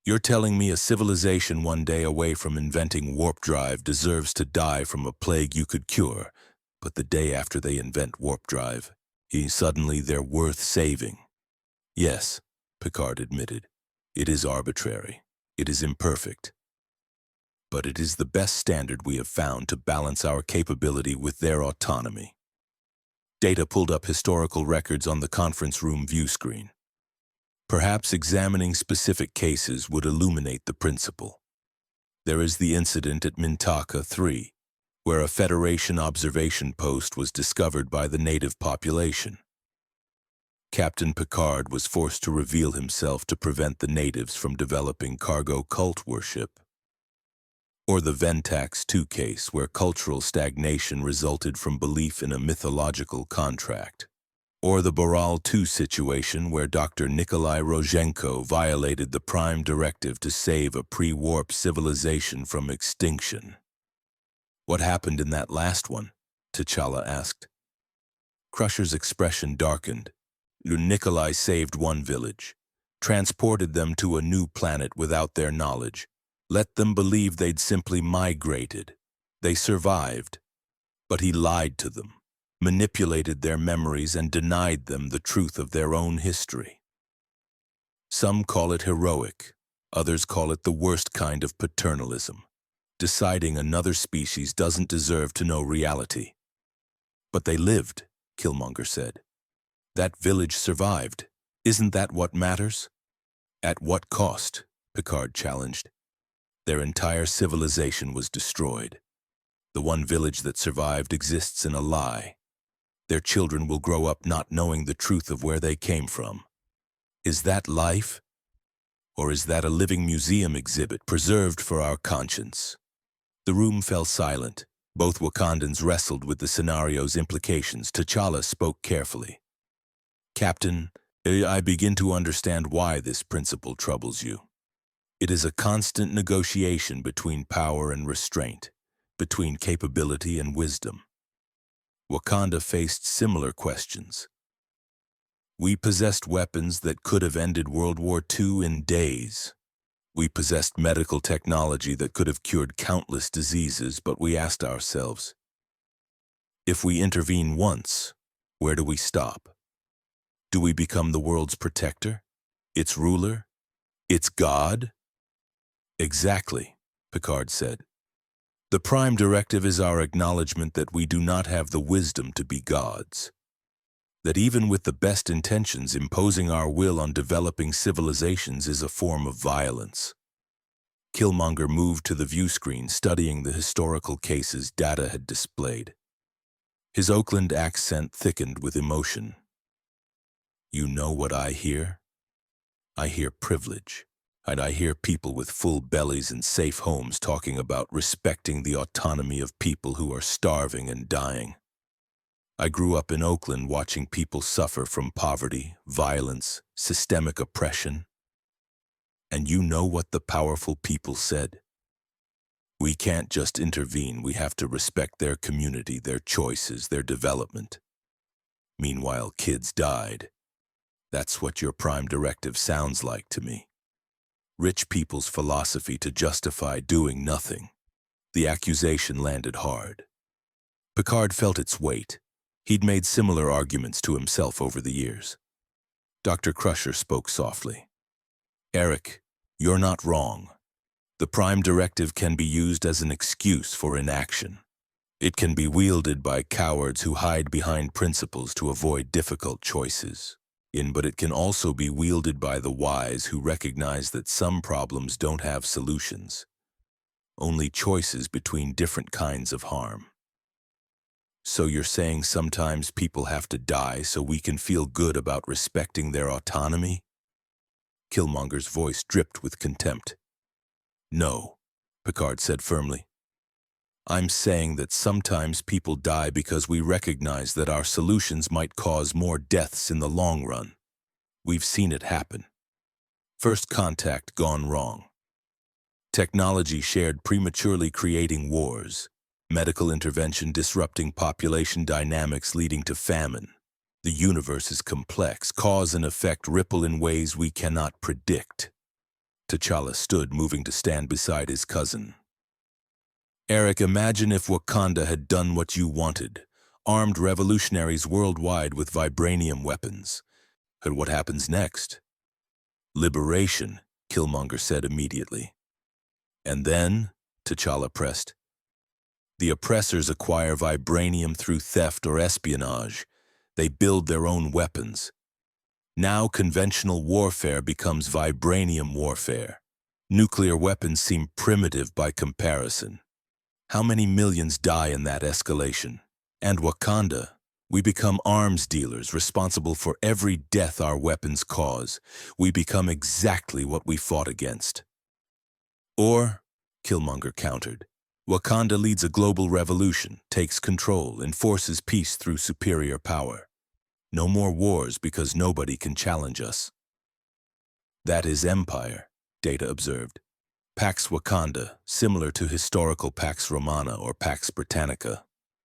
You're telling me a civilization one day away from inventing warp drive deserves to die from a plague you could cure, but the day after they invent warp drive, suddenly they're worth saving. Yes, Picard admitted. It is arbitrary. It is imperfect. But it is the best standard we have found to balance our capability with their autonomy. Data pulled up historical records on the conference room view screen. Perhaps examining specific cases would illuminate the principle. There is the incident at Mintaka 3, where a Federation observation post was discovered by the native population. Captain Picard was forced to reveal himself to prevent the natives from developing cargo cult worship. Or the Ventax 2 case, where cultural stagnation resulted from belief in a mythological contract. Or the Boral 2 situation, where Dr. Nikolai Rozhenko violated the Prime Directive to save a pre-warp civilization from extinction. What happened in that last one? T'Challa asked. Crusher's expression darkened. Nikolai saved one village, transported them to a new planet without their knowledge, let them believe they'd simply migrated. They survived, but he lied to them, manipulated their memories and denied them the truth of their own history. Some call it heroic, others call it the worst kind of paternalism, deciding another species doesn't deserve to know reality. But they lived, Killmonger said. That village survived. Isn't that what matters? At what cost? Picard challenged. Their entire civilization was destroyed. The one village that survived exists in a lie. Their children will grow up not knowing the truth of where they came from. Is that life? Or is that a living museum exhibit preserved for our conscience? The room fell silent. Both Wakandans wrestled with the scenario's implications. T'Challa spoke carefully. Captain, I begin to understand why this principle troubles you. It is a constant negotiation between power and restraint, between capability and wisdom. Wakanda faced similar questions. We possessed weapons that could have ended World War II in days. We possessed medical technology that could have cured countless diseases, but we asked ourselves, if we intervene once, where do we stop? Do we become the world's protector? Its ruler? Its god? Exactly, Picard said. The Prime Directive is our acknowledgement that we do not have the wisdom to be gods. That even with the best intentions, imposing our will on developing civilizations is a form of violence. Killmonger moved to the view screen, studying the historical cases Data had displayed. His Oakland accent thickened with emotion. You know what I hear? I hear privilege. And I hear people with full bellies and safe homes talking about respecting the autonomy of people who are starving and dying. I grew up in Oakland watching people suffer from poverty, violence, systemic oppression. And you know what the powerful people said? We can't just intervene, we have to respect their community, their choices, their development. Meanwhile, kids died. That's what your Prime Directive sounds like to me. Rich people's philosophy to justify doing nothing. The accusation landed hard. Picard felt its weight. He'd made similar arguments to himself over the years. Dr. Crusher spoke softly. Eric, you're not wrong. The Prime Directive can be used as an excuse for inaction. It can be wielded by cowards who hide behind principles to avoid difficult choices. But it can also be wielded by the wise who recognize that some problems don't have solutions, only choices between different kinds of harm. So you're saying sometimes people have to die so we can feel good about respecting their autonomy? Killmonger's voice dripped with contempt. No, Picard said firmly. I'm saying that sometimes people die because we recognize that our solutions might cause more deaths in the long run. We've seen it happen. First contact gone wrong. Technology shared prematurely creating wars. Medical intervention disrupting population dynamics leading to famine. The universe is complex. Cause and effect ripple in ways we cannot predict. T'Challa stood, moving to stand beside his cousin. Eric, imagine if Wakanda had done what you wanted, armed revolutionaries worldwide with vibranium weapons. And what happens next? Liberation, Killmonger said immediately. And then, T'Challa pressed, the oppressors acquire vibranium through theft or espionage. They build their own weapons. Now conventional warfare becomes vibranium warfare. Nuclear weapons seem primitive by comparison. How many millions die in that escalation? And Wakanda, we become arms dealers responsible for every death our weapons cause. We become exactly what we fought against. Or, Killmonger countered, Wakanda leads a global revolution, takes control, enforces peace through superior power. No more wars because nobody can challenge us. That is empire, Data observed. Pax Wakanda, similar to historical Pax Romana or Pax Britannica.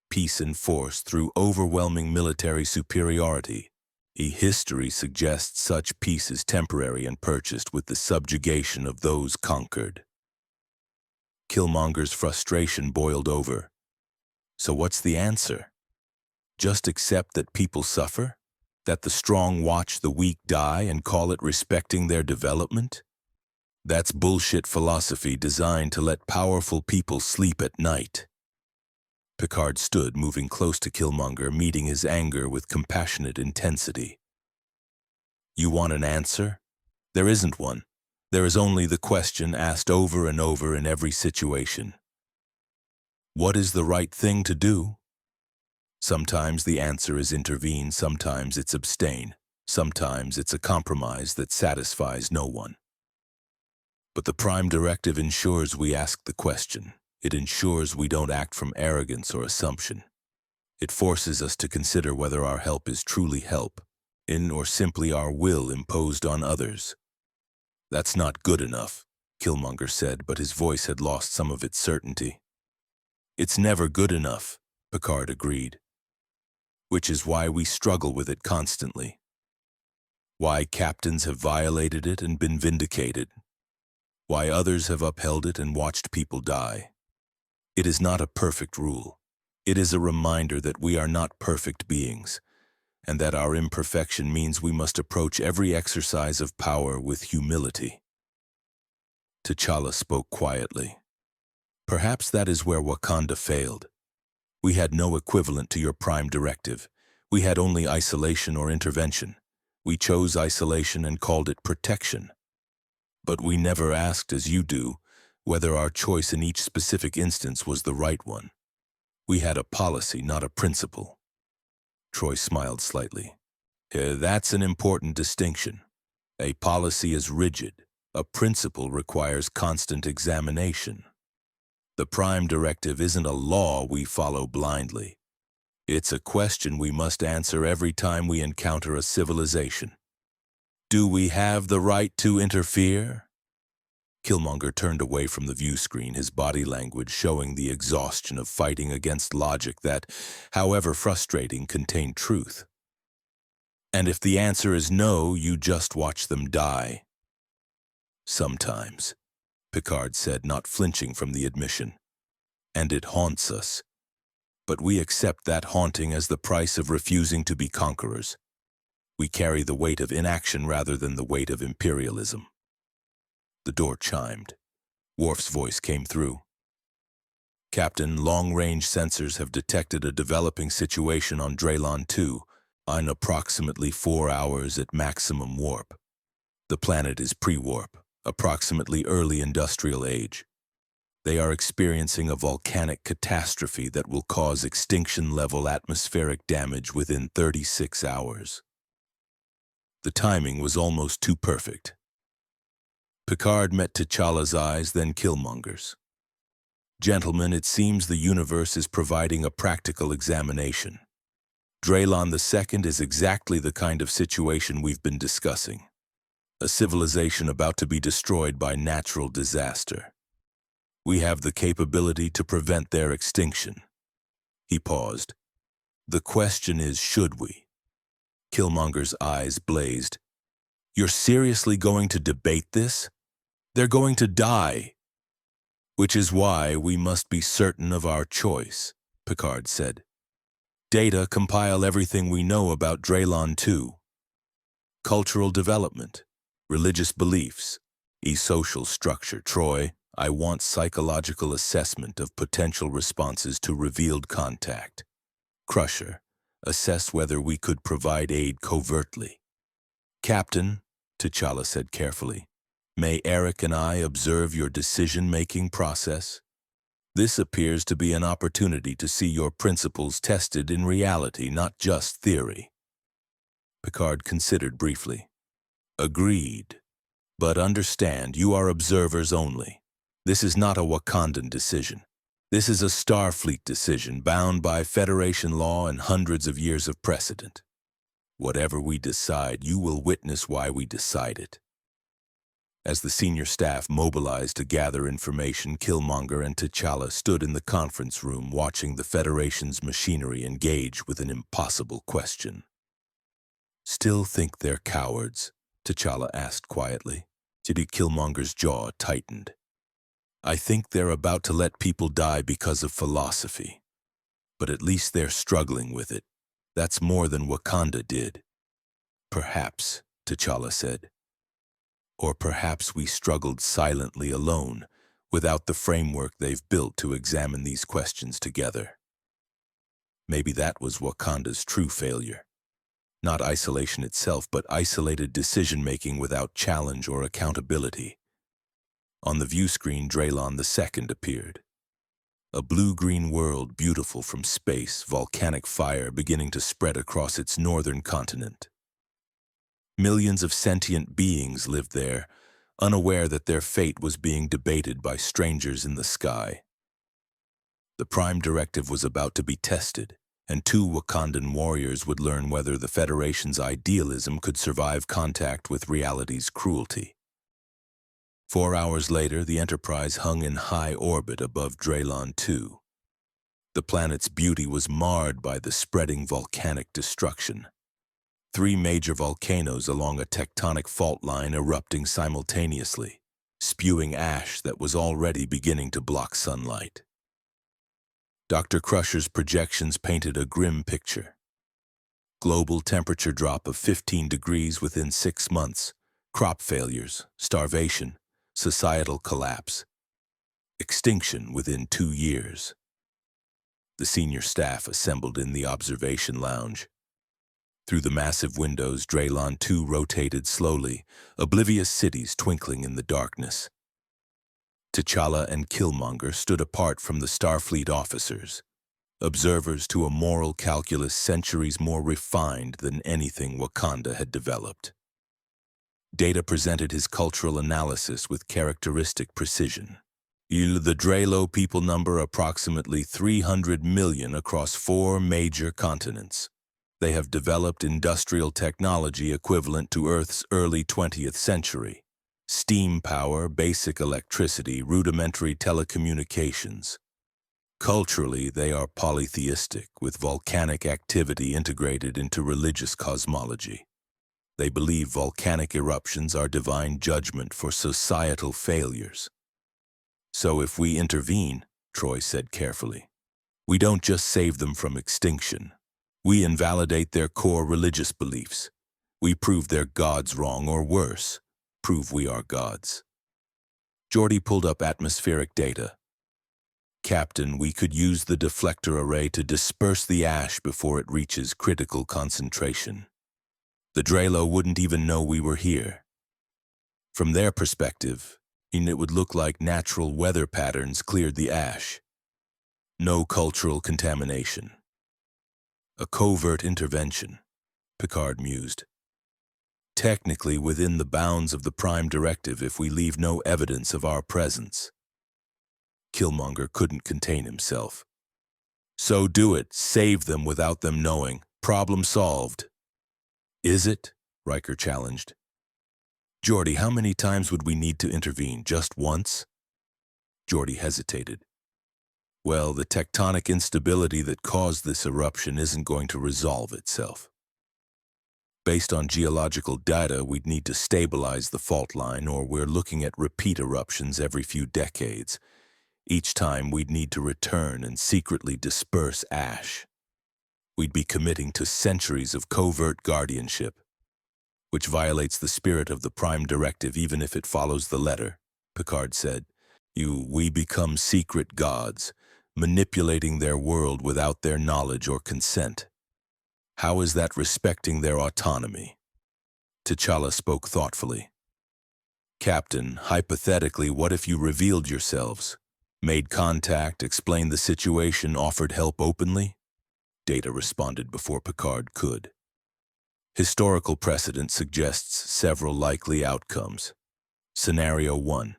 Peace enforced through overwhelming military superiority. History suggests such peace is temporary and purchased with the subjugation of those conquered. Killmonger's frustration boiled over. So what's the answer? Just accept that people suffer? That the strong watch the weak die and call it respecting their development? That's bullshit philosophy designed to let powerful people sleep at night. Picard stood, moving close to Killmonger, meeting his anger with compassionate intensity. You want an answer? There isn't one. There is only the question asked over and over in every situation. What is the right thing to do? Sometimes the answer is intervene, sometimes it's abstain, sometimes it's a compromise that satisfies no one. But the Prime Directive ensures we ask the question. It ensures we don't act from arrogance or assumption. It forces us to consider whether our help is truly help, or simply our will imposed on others. That's not good enough, Killmonger said, but his voice had lost some of its certainty. It's never good enough, Picard agreed. Which is why we struggle with it constantly. Why captains have violated it and been vindicated. Why others have upheld it and watched people die. It is not a perfect rule. It is a reminder that we are not perfect beings, and that our imperfection means we must approach every exercise of power with humility. T'Challa spoke quietly. Perhaps that is where Wakanda failed. We had no equivalent to your Prime Directive. We had only isolation or intervention. We chose isolation and called it protection. But we never asked, as you do, whether our choice in each specific instance was the right one. We had a policy, not a principle. Troy smiled slightly. That's an important distinction. A policy is rigid. A principle requires constant examination. The Prime Directive isn't a law we follow blindly. It's a question we must answer every time we encounter a civilization. Do we have the right to interfere? Killmonger turned away from the view screen, his body language showing the exhaustion of fighting against logic that, however frustrating, contained truth. And if the answer is no, you just watch them die. Sometimes, Picard said, not flinching from the admission. And it haunts us. But we accept that haunting as the price of refusing to be conquerors. We carry the weight of inaction rather than the weight of imperialism. The door chimed. Worf's voice came through. Captain, long-range sensors have detected a developing situation on Draylon 2 in approximately 4 hours at maximum warp. The planet is pre-warp, approximately early industrial age. They are experiencing a volcanic catastrophe that will cause extinction-level atmospheric damage within 36 hours. The timing was almost too perfect. Picard met T'Challa's eyes, then Killmonger's. Gentlemen, it seems the universe is providing a practical examination. Draylon II is exactly the kind of situation we've been discussing. A civilization about to be destroyed by natural disaster. We have the capability to prevent their extinction. He paused. The question is, should we? Killmonger's eyes blazed. You're seriously going to debate this? They're going to die. Which is why we must be certain of our choice, Picard said. Data compile everything we know about Draylon 2. Cultural development, religious beliefs, social structure. Troy, I want psychological assessment of potential responses to revealed contact. Crusher, assess whether we could provide aid covertly. Captain, T'Challa said carefully, may Eric and I observe your decision-making process? This appears to be an opportunity to see your principles tested in reality, not just theory. Picard considered briefly. Agreed. But understand, you are observers only. This is not a Wakandan decision. This is a Starfleet decision bound by Federation law and hundreds of years of precedent. Whatever we decide, you will witness why we decide it. As the senior staff mobilized to gather information, Killmonger and T'Challa stood in the conference room watching the Federation's machinery engage with an impossible question. Still think they're cowards? T'Challa asked quietly. Killmonger's jaw tightened. I think they're about to let people die because of philosophy. But at least they're struggling with it. That's more than Wakanda did. Perhaps, T'Challa said. Or perhaps we struggled silently alone, without the framework they've built to examine these questions together. Maybe that was Wakanda's true failure. Not isolation itself, but isolated decision-making without challenge or accountability. On the view screen, Draylon II appeared. A blue-green world beautiful from space, volcanic fire beginning to spread across its northern continent. Millions of sentient beings lived there, unaware that their fate was being debated by strangers in the sky. The Prime Directive was about to be tested, and two Wakandan warriors would learn whether the Federation's idealism could survive contact with reality's cruelty. 4 hours later, the Enterprise hung in high orbit above Draylon II. The planet's beauty was marred by the spreading volcanic destruction. 3 major volcanoes along a tectonic fault line erupting simultaneously, spewing ash that was already beginning to block sunlight. Dr. Crusher's projections painted a grim picture. Global temperature drop of 15 degrees within 6 months, crop failures, starvation, societal collapse, extinction within 2 years. The senior staff assembled in the observation lounge. Through the massive windows, Draylon II rotated slowly, oblivious cities twinkling in the darkness. T'Challa and Killmonger stood apart from the Starfleet officers, observers to a moral calculus centuries more refined than anything Wakanda had developed. Data presented his cultural analysis with characteristic precision. The Draylo people number approximately 300 million across 4 major continents. They have developed industrial technology equivalent to Earth's early 20th century. Steam power, basic electricity, rudimentary telecommunications. Culturally, they are polytheistic, with volcanic activity integrated into religious cosmology. They believe volcanic eruptions are divine judgment for societal failures. So if we intervene, Troy said carefully, we don't just save them from extinction. We invalidate their core religious beliefs. We prove their gods wrong, or worse, prove we are gods. Geordi pulled up atmospheric data. Captain, we could use the deflector array to disperse the ash before it reaches critical concentration. The Draylo wouldn't even know we were here. From their perspective, it would look like natural weather patterns cleared the ash. No cultural contamination. A covert intervention, Picard mused. Technically within the bounds of the Prime Directive if we leave no evidence of our presence. Killmonger couldn't contain himself. So do it. Save them without them knowing. Problem solved. Is it? Riker challenged. Geordi, how many times would we need to intervene? Just once? Geordi hesitated. Well, the tectonic instability that caused this eruption isn't going to resolve itself. Based on geological data, we'd need to stabilize the fault line, or we're looking at repeat eruptions every few decades. Each time, we'd need to return and secretly disperse ash. We'd be committing to centuries of covert guardianship, which violates the spirit of the Prime Directive even if it follows the letter, Picard said. We become secret gods, manipulating their world without their knowledge or consent. How is that respecting their autonomy? T'Challa spoke thoughtfully. Captain, hypothetically, what if you revealed yourselves? Made contact, explained the situation, offered help openly? Data responded before Picard could. Historical precedent suggests several likely outcomes. Scenario 1.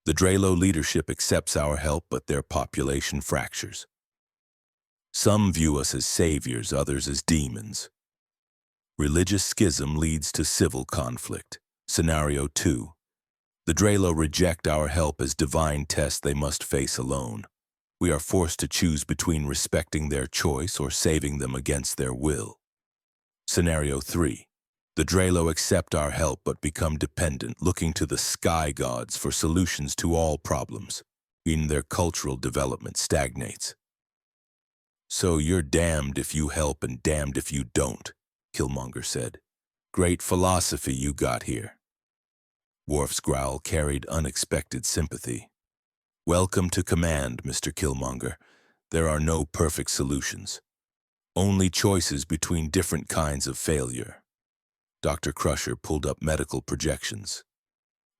The Draylo leadership accepts our help, but their population fractures. Some view us as saviors, others as demons. Religious schism leads to civil conflict. Scenario 2. The Draylo reject our help as divine tests they must face alone. We are forced to choose between respecting their choice or saving them against their will. Scenario 3. The Draylo accept our help but become dependent, looking to the sky gods for solutions to all problems. In their cultural development stagnates. So you're damned if you help and damned if you don't, Killmonger said. Great philosophy you got here. Worf's growl carried unexpected sympathy. Welcome to command, Mr. Killmonger. There are no perfect solutions. Only choices between different kinds of failure. Dr. Crusher pulled up medical projections.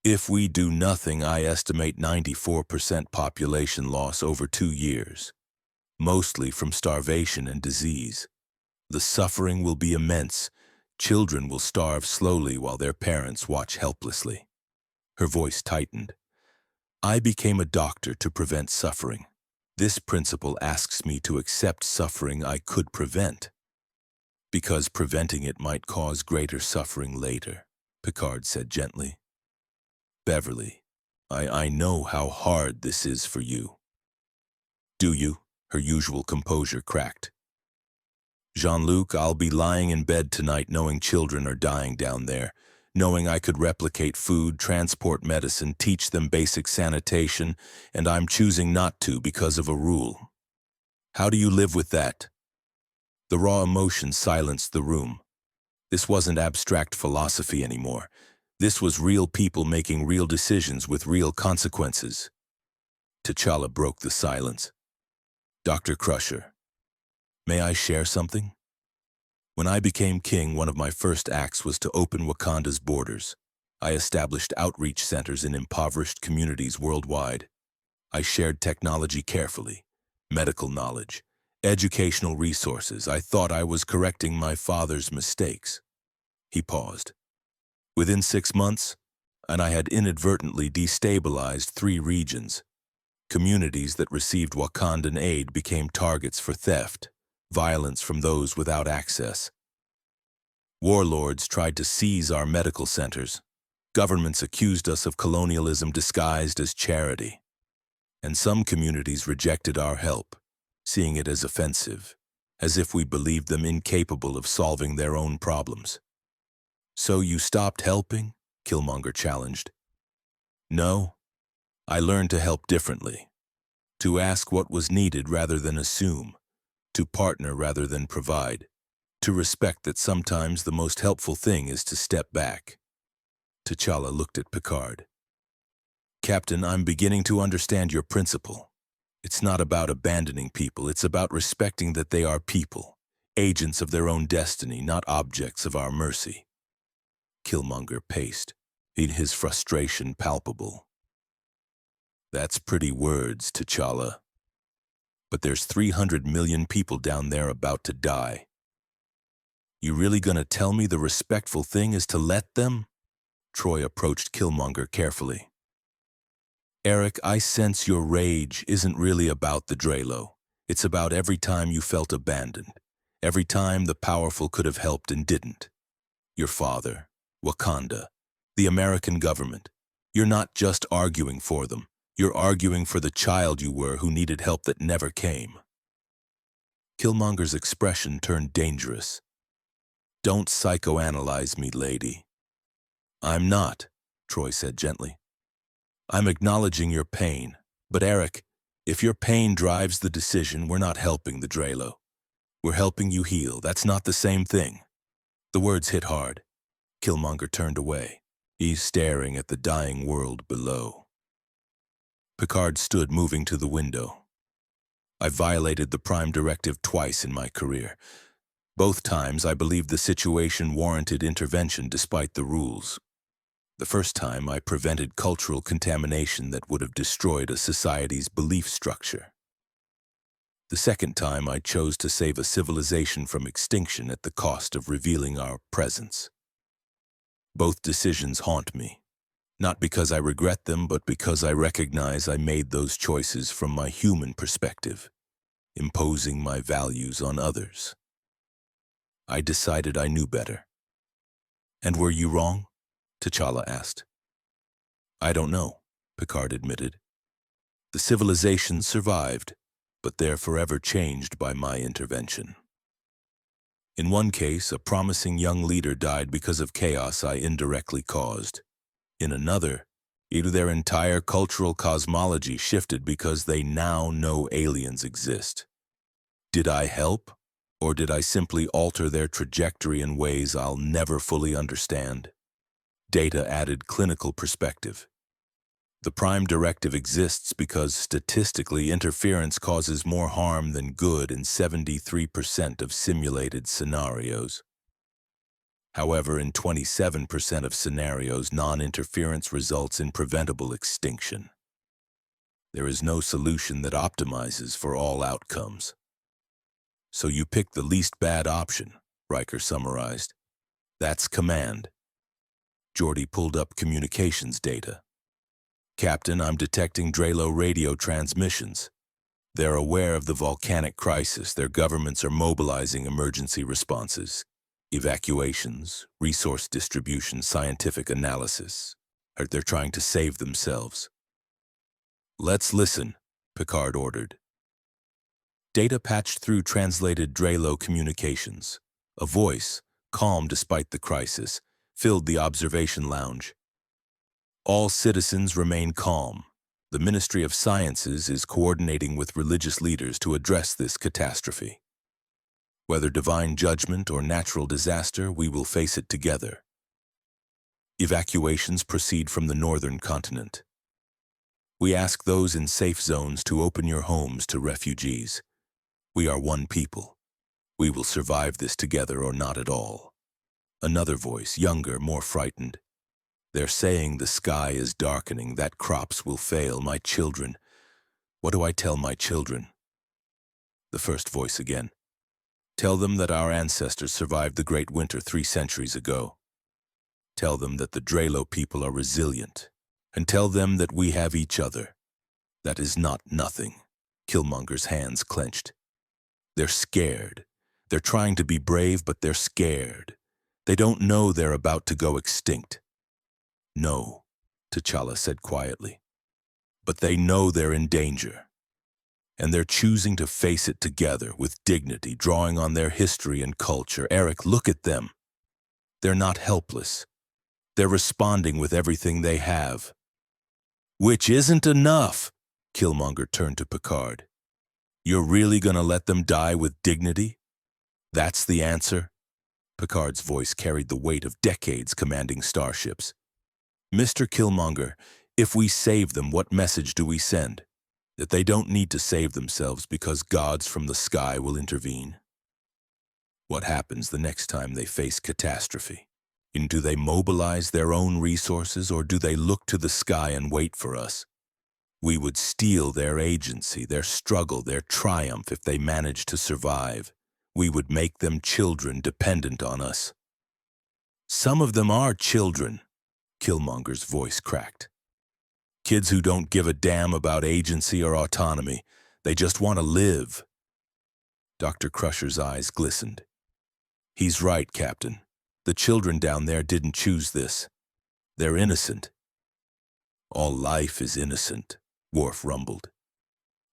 If we do nothing, I estimate 94% population loss over 2 years, mostly from starvation and disease. The suffering will be immense. Children will starve slowly while their parents watch helplessly. Her voice tightened. I became a doctor to prevent suffering. This principle asks me to accept suffering I could prevent, because preventing it might cause greater suffering later, Picard said gently. Beverly, I know how hard this is for you. Do you? Her usual composure cracked. Jean-Luc, I'll be lying in bed tonight knowing children are dying down there, knowing I could replicate food, transport medicine, teach them basic sanitation, and I'm choosing not to because of a rule. How do you live with that? The raw emotion silenced the room. This wasn't abstract philosophy anymore. This was real people making real decisions with real consequences. T'Challa broke the silence. Dr. Crusher, may I share something? When I became king, one of my first acts was to open Wakanda's borders. I established outreach centers in impoverished communities worldwide. I shared technology carefully, medical knowledge, educational resources. I thought I was correcting my father's mistakes. He paused. Within 6 months, and I had inadvertently destabilized 3 regions. Communities that received Wakandan aid became targets for theft, violence from those without access. Warlords tried to seize our medical centers. Governments accused us of colonialism disguised as charity. And some communities rejected our help, seeing it as offensive, as if we believed them incapable of solving their own problems. So you stopped helping? Killmonger challenged. No, I learned to help differently. To ask what was needed rather than assume. To partner rather than provide. To respect that sometimes the most helpful thing is to step back. T'Challa looked at Picard. Captain, I'm beginning to understand your principle. It's not about abandoning people, it's about respecting that they are people, agents of their own destiny, not objects of our mercy. Killmonger paced, his frustration palpable. That's pretty words, T'Challa. But there's 300 million people down there about to die. You really gonna tell me the respectful thing is to let them? Troy approached Killmonger carefully. Eric, I sense your rage isn't really about the Drelo. It's about every time you felt abandoned. Every time the powerful could have helped and didn't. Your father, Wakanda, the American government. You're not just arguing for them. You're arguing for the child you were who needed help that never came. Killmonger's expression turned dangerous. Don't psychoanalyze me, lady. I'm not, Troy said gently. I'm acknowledging your pain. But Eric, if your pain drives the decision, we're not helping the Drelo. We're helping you heal. That's not the same thing. The words hit hard. Killmonger turned away. He's staring at the dying world below. Picard stood, moving to the window. I violated the Prime Directive twice in my career. Both times I believed the situation warranted intervention despite the rules. The first time I prevented cultural contamination that would have destroyed a society's belief structure. The second time I chose to save a civilization from extinction at the cost of revealing our presence. Both decisions haunt me, not because I regret them, but because I recognize I made those choices from my human perspective, imposing my values on others. I decided I knew better. And were you wrong? T'Challa asked. I don't know, Picard admitted. The civilization survived, but they're forever changed by my intervention. In one case, a promising young leader died because of chaos I indirectly caused. In another, their entire cultural cosmology shifted because they now know aliens exist. Did I help, or did I simply alter their trajectory in ways I'll never fully understand? Data added clinical perspective. The Prime Directive exists because statistically interference causes more harm than good in 73% of simulated scenarios. However, in 27% of scenarios, non-interference results in preventable extinction. There is no solution that optimizes for all outcomes. So you pick the least bad option, Riker summarized. That's command. Geordi pulled up communications data. Captain, I'm detecting Drelo radio transmissions. They're aware of the volcanic crisis. Their governments are mobilizing emergency responses. Evacuations, resource distribution, scientific analysis. They're trying to save themselves. Let's listen, Picard ordered. Data patched through translated Drelo communications. A voice, calm despite the crisis, filled the observation lounge. All citizens remain calm. The Ministry of Sciences is coordinating with religious leaders to address this catastrophe. Whether divine judgment or natural disaster, we will face it together. Evacuations proceed from the northern continent. We ask those in safe zones to open your homes to refugees. We are one people. We will survive this together or not at all. Another voice, younger, more frightened. They're saying the sky is darkening, that crops will fail, my children. What do I tell my children? The first voice again. Tell them that our ancestors survived the Great Winter 3 centuries ago. Tell them that the Drelo people are resilient. And tell them that we have each other. That is not nothing. Killmonger's hands clenched. They're scared. They're trying to be brave, but they're scared. They don't know they're about to go extinct. No, T'Challa said quietly. But they know they're in danger. And they're choosing to face it together with dignity, drawing on their history and culture. Eric, look at them. They're not helpless. They're responding with everything they have. Which isn't enough, Killmonger turned to Picard. You're really gonna let them die with dignity? That's the answer? Picard's voice carried the weight of decades commanding starships. Mr. Killmonger, if we save them, what message do we send? That they don't need to save themselves because gods from the sky will intervene? What happens the next time they face catastrophe? And do they mobilize their own resources, or do they look to the sky and wait for us? We would steal their agency, their struggle, their triumph if they managed to survive. We would make them children dependent on us. Some of them are children, Killmonger's voice cracked. Kids who don't give a damn about agency or autonomy. They just want to live. Dr. Crusher's eyes glistened. He's right, Captain. The children down there didn't choose this. They're innocent. All life is innocent, Worf rumbled.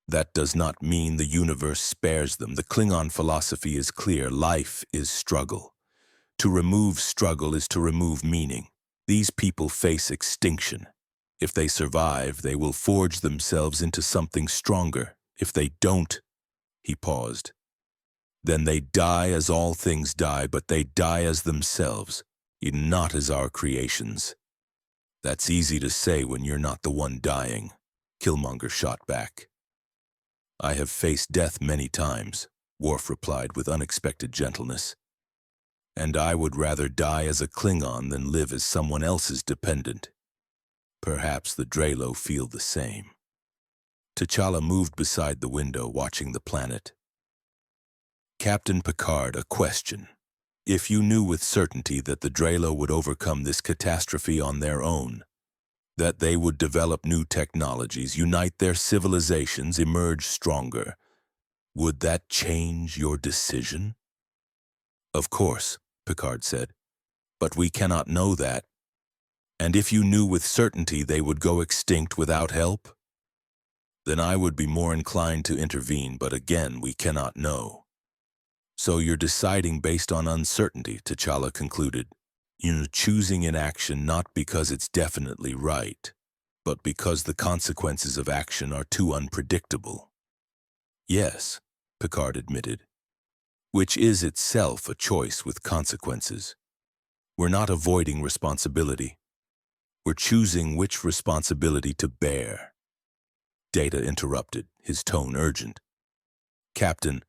That does not mean the universe spares them. The Klingon philosophy is clear. Life is struggle. To remove struggle is to remove meaning. These people face extinction. If they survive, they will forge themselves into something stronger. If they don't, he paused. Then they die as all things die, but they die as themselves, not as our creations. That's easy to say when you're not the one dying, Killmonger shot back. I have faced death many times, Worf replied with unexpected gentleness. And I would rather die as a Klingon than live as someone else's dependent. Perhaps the Drelo feel the same. T'Challa moved beside the window, watching the planet. Captain Picard, a question. If you knew with certainty that the Drelo would overcome this catastrophe on their own, that they would develop new technologies, unite their civilizations, emerge stronger, would that change your decision? Of course, Picard said, but we cannot know that. And if you knew with certainty they would go extinct without help, then I would be more inclined to intervene, but again, we cannot know. So you're deciding based on uncertainty, T'Challa concluded. You're choosing inaction not because it's definitely right, but because the consequences of action are too unpredictable. Yes, Picard admitted, which is itself a choice with consequences. We're not avoiding responsibility. We're choosing which responsibility to bear. Data interrupted, his tone urgent. Captain,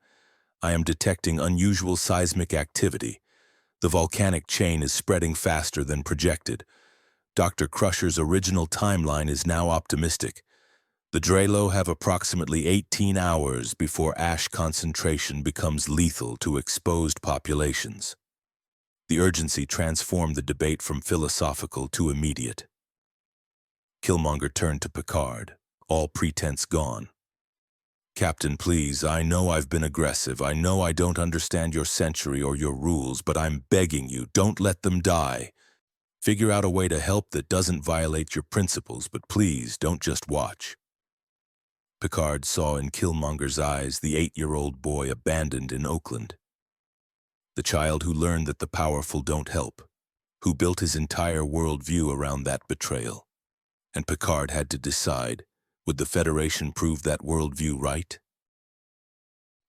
I am detecting unusual seismic activity. The volcanic chain is spreading faster than projected. Dr. Crusher's original timeline is now optimistic. The Drelo have approximately 18 hours before ash concentration becomes lethal to exposed populations. The urgency transformed the debate from philosophical to immediate. Killmonger turned to Picard, all pretense gone. Captain, please, I know I've been aggressive. I know I don't understand your century or your rules, but I'm begging you, don't let them die. Figure out a way to help that doesn't violate your principles, but please don't just watch. Picard saw in Killmonger's eyes the 8-year-old boy abandoned in Oakland. The child who learned that the powerful don't help, who built his entire worldview around that betrayal. And Picard had to decide, would the Federation prove that worldview right?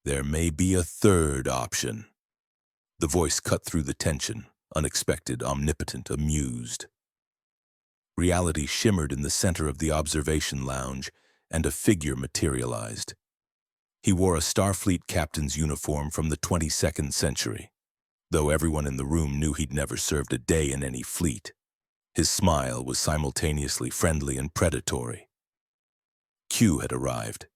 There may be a third option. The voice cut through the tension, unexpected, omnipotent, amused. Reality shimmered in the center of the observation lounge, and a figure materialized. He wore a Starfleet captain's uniform from the 22nd century, though everyone in the room knew he'd never served a day in any fleet. His smile was simultaneously friendly and predatory. Q had arrived.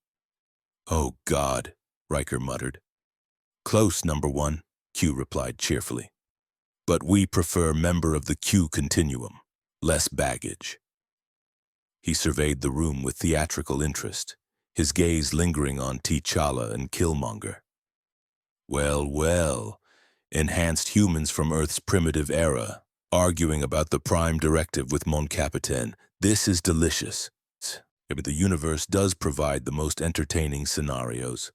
"Oh, God," Riker muttered. "Close, number one," Q replied cheerfully. "But we prefer member of the Q continuum. Less baggage." He surveyed the room with theatrical interest, his gaze lingering on T'Challa and Killmonger. Well, well, enhanced humans from Earth's primitive era, arguing about the Prime Directive with Mon Capitaine. This is delicious. But the universe does provide the most entertaining scenarios.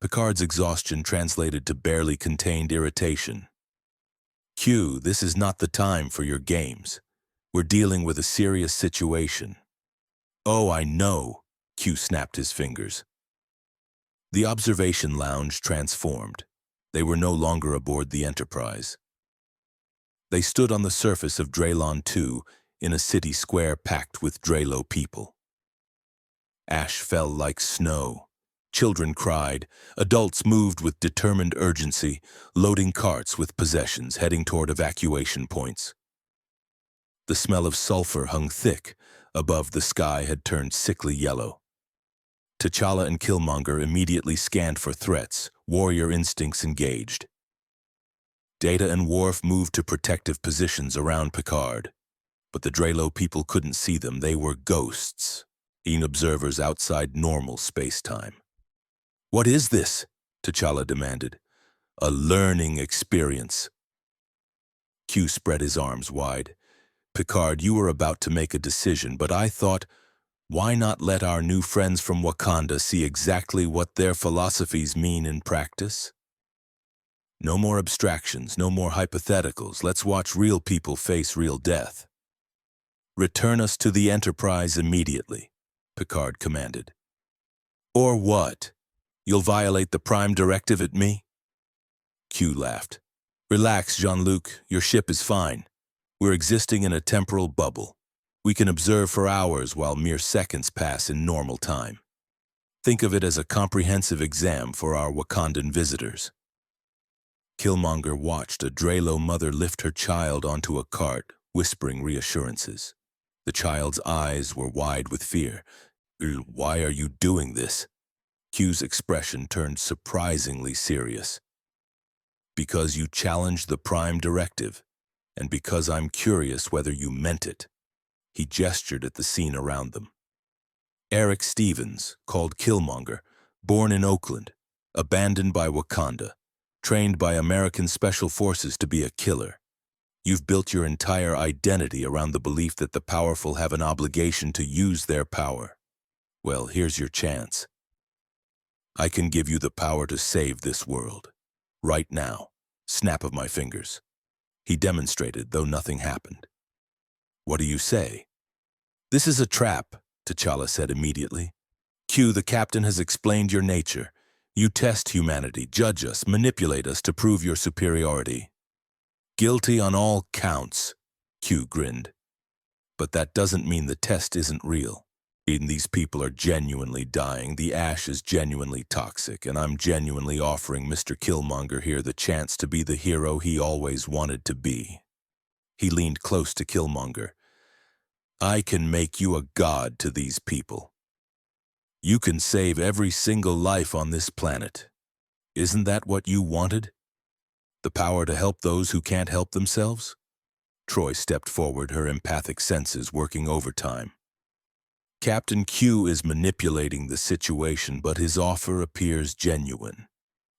Picard's exhaustion translated to barely contained irritation. "Q, this is not the time for your games. We're dealing with a serious situation." "Oh, I know," Q snapped his fingers. The observation lounge transformed. They were no longer aboard the Enterprise. They stood on the surface of Draylon 2 in a city square packed with Drelo people. Ash fell like snow. Children cried. Adults moved with determined urgency, loading carts with possessions, heading toward evacuation points. The smell of sulfur hung thick. Above, the sky had turned sickly yellow. T'Challa and Killmonger immediately scanned for threats, warrior instincts engaged. Data and Worf moved to protective positions around Picard. But the Drelo people couldn't see them. They were ghosts, being observers outside normal space-time. "What is this?" T'Challa demanded. "A learning experience." Q spread his arms wide. "Picard, you were about to make a decision, but I thought, why not let our new friends from Wakanda see exactly what their philosophies mean in practice? No more abstractions, no more hypotheticals. Let's watch real people face real death." "Return us to the Enterprise immediately," Picard commanded. "Or what? You'll violate the Prime Directive at me?" Q laughed. "Relax, Jean-Luc. Your ship is fine. We're existing in a temporal bubble. We can observe for hours while mere seconds pass in normal time. Think of it as a comprehensive exam for our Wakandan visitors." Killmonger watched a Drelo mother lift her child onto a cart, whispering reassurances. The child's eyes were wide with fear. "Why are you doing this?" Q's expression turned surprisingly serious. "Because you challenged the Prime Directive, and because I'm curious whether you meant it." He gestured at the scene around them. Eric Stevens, called Killmonger, born in Oakland, abandoned by Wakanda, trained by American Special Forces to be a killer. You've built your entire identity around the belief that the powerful have an obligation to use their power. Well, here's your chance. I can give you the power to save this world. Right now. Snap of my fingers. He demonstrated, though nothing happened. "What do you say?" "This is a trap," T'Challa said immediately. "Q, the captain has explained your nature. You test humanity, judge us, manipulate us to prove your superiority." "Guilty on all counts," Q grinned. but that doesn't mean the test isn't real. And these people are genuinely dying, the ash is genuinely toxic, and I'm genuinely offering Mr. Killmonger here the chance to be the hero he always wanted to be. He leaned close to Killmonger. I can make you a god to these people. You can save every single life on this planet. Isn't that what you wanted? The power to help those who can't help themselves? Troy stepped forward, her empathic senses working overtime. Captain Q is manipulating the situation, but his offer appears genuine.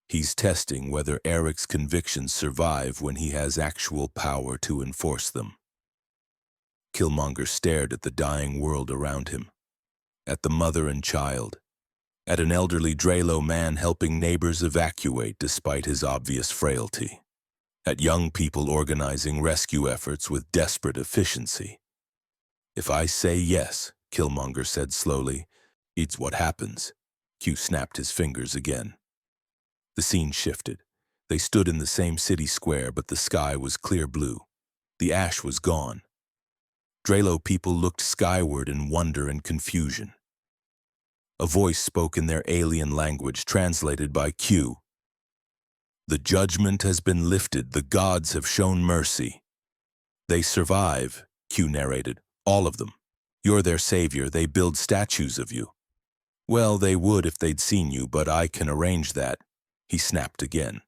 He's testing whether Eric's convictions survive when he has actual power to enforce them. Killmonger stared at the dying world around him, at the mother and child, at an elderly Drelo man helping neighbors evacuate despite his obvious frailty, at young people organizing rescue efforts with desperate efficiency. If I say yes, Killmonger said slowly, it's what happens. Q snapped his fingers again. The scene shifted. They stood in the same city square, but the sky was clear blue. The ash was gone. Drelo people looked skyward in wonder and confusion. A voice spoke in their alien language, translated by Q. The judgment has been lifted. The gods have shown mercy. They survive, Q narrated. All of them. You're their savior. They build statues of you. Well, they would if they'd seen you, but I can arrange that. He snapped again.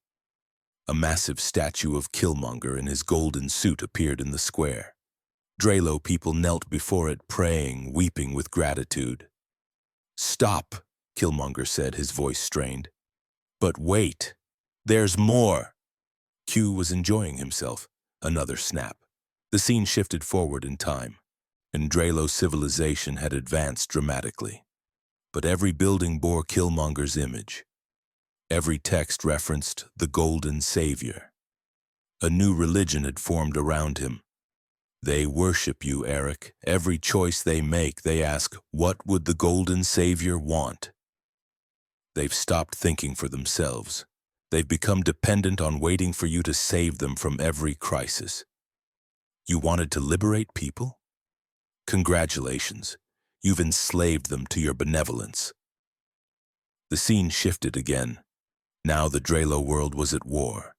A massive statue of Killmonger in his golden suit appeared in the square. Drelo people knelt before it, praying, weeping with gratitude. Stop, Killmonger said, his voice strained. But wait, there's more. Q was enjoying himself. Another snap. The scene shifted forward in time, and Drelo civilization had advanced dramatically. But every building bore Killmonger's image. Every text referenced the Golden Savior. A new religion had formed around him. They worship you, Eric. Every choice they make, they ask, what would the Golden Savior want? They've stopped thinking for themselves. They've become dependent on waiting for you to save them from every crisis. You wanted to liberate people? Congratulations. You've enslaved them to your benevolence. The scene shifted again. Now the Drelo world was at war.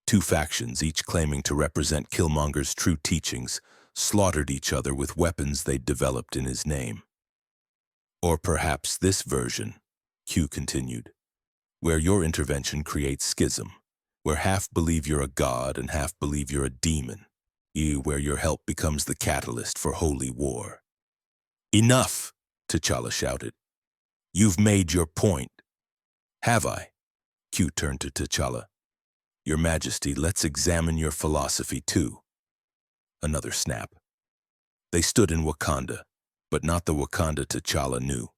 Two factions, each claiming to represent Killmonger's true teachings, slaughtered each other with weapons they'd developed in his name. Or perhaps this version, Q continued, where your intervention creates schism, where half believe you're a god and half believe you're a demon, where your help becomes the catalyst for holy war. Enough, T'Challa shouted. You've made your point. Have I? Q turned to T'Challa. Your Majesty, let's examine your philosophy too. Another snap. They stood in Wakanda, but not the Wakanda T'Challa knew.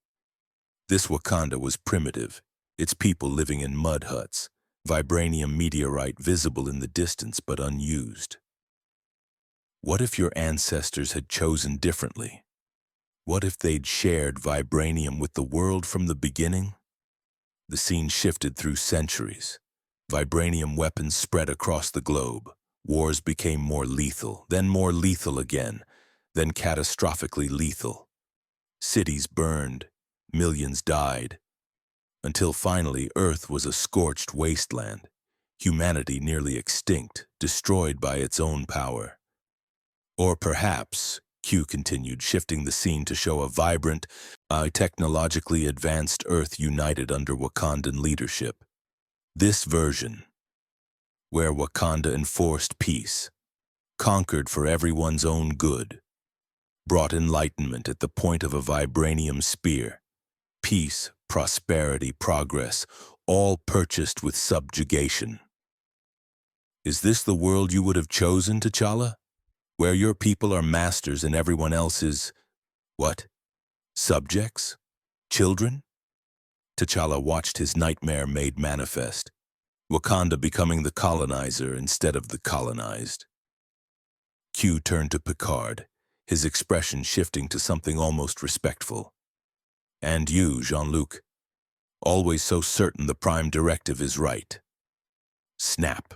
This Wakanda was primitive, its people living in mud huts, vibranium meteorite visible in the distance but unused. What if your ancestors had chosen differently? What if they'd shared vibranium with the world from the beginning? The scene shifted through centuries. Vibranium weapons spread across the globe. Wars became more lethal, then more lethal again, then catastrophically lethal. Cities burned, millions died, until finally Earth was a scorched wasteland, humanity nearly extinct, destroyed by its own power. Or perhaps, Q continued, shifting the scene to show a vibrant, technologically advanced Earth united under Wakandan leadership. This version, where Wakanda enforced peace, conquered for everyone's own good, brought enlightenment at the point of a vibranium spear, peace, prosperity, progress, all purchased with subjugation. Is this the world you would have chosen, T'Challa? Where your people are masters and everyone else is, what? Subjects? Children? T'Challa watched his nightmare made manifest, Wakanda becoming the colonizer instead of the colonized. Q turned to Picard, his expression shifting to something almost respectful. And you, Jean-Luc, always so certain the Prime Directive is right. Snap.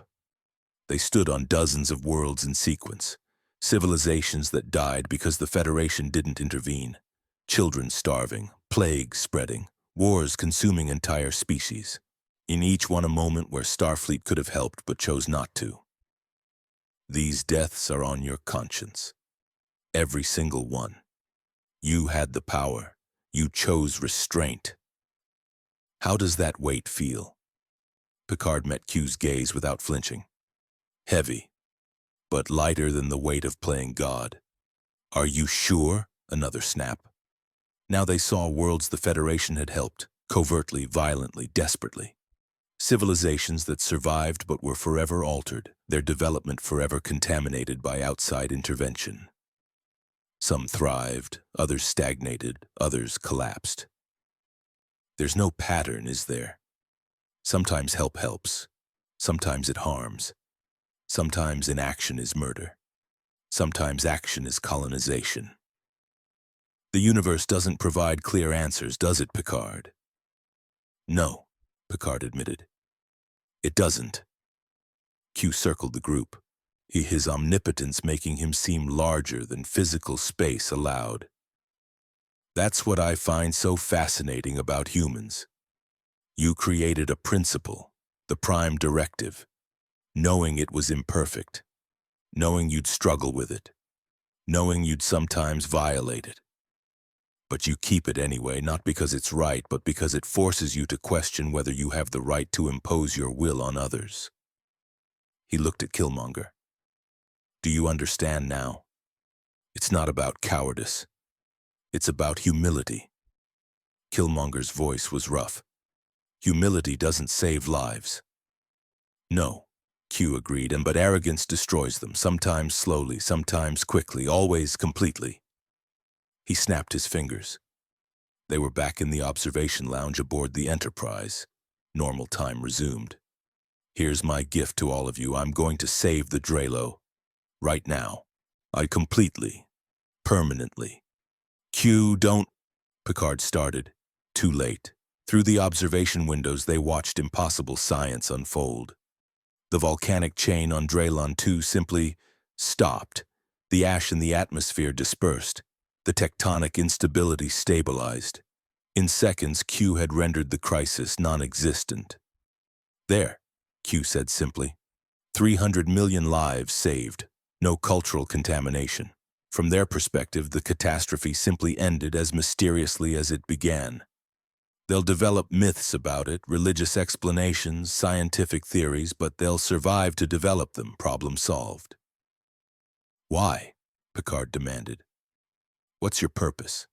They stood on dozens of worlds in sequence, Civilizations that died because the Federation didn't intervene. Children starving, plague spreading, wars consuming entire species. In each one a moment where Starfleet could have helped but chose not to. These deaths are on your conscience. Every single one. You had the power. You chose restraint. How does that weight feel? Picard met Q's gaze without flinching. Heavy, but lighter than the weight of playing God. Are you sure? Another snap. Now they saw worlds the Federation had helped, covertly, violently, desperately. Civilizations that survived but were forever altered, their development forever contaminated by outside intervention. Some thrived, others stagnated, others collapsed. There's no pattern, is there? Sometimes help helps. Sometimes it harms. Sometimes inaction is murder. Sometimes action is colonization. The universe doesn't provide clear answers, does it, Picard? No, Picard admitted. It doesn't. Q circled the group, his omnipotence making him seem larger than physical space allowed. That's what I find so fascinating about humans. You created a principle, the prime directive, knowing it was imperfect, knowing you'd struggle with it, knowing you'd sometimes violate it. But you keep it anyway, not because it's right, but because it forces you to question whether you have the right to impose your will on others. He looked at Killmonger. Do you understand now? It's not about cowardice. It's about humility. Killmonger's voice was rough. Humility doesn't save lives. No, Q agreed, but arrogance destroys them, sometimes slowly, sometimes quickly, always completely. He snapped his fingers. They were back in the observation lounge aboard the Enterprise. Normal time resumed. Here's my gift to all of you. I'm going to save the Drelo. Right now. I completely, permanently. Q, don't... Picard started. Too late. Through the observation windows, they watched impossible science unfold. The volcanic chain on Drelon 2 simply stopped. The ash in the atmosphere dispersed. The tectonic instability stabilized. In seconds, Q had rendered the crisis non-existent. There, Q said simply. 300 million lives saved. No cultural contamination. From their perspective, the catastrophe simply ended as mysteriously as it began. They'll develop myths about it, religious explanations, scientific theories, but they'll survive to develop them, problem solved. Why? Picard demanded. What's your purpose?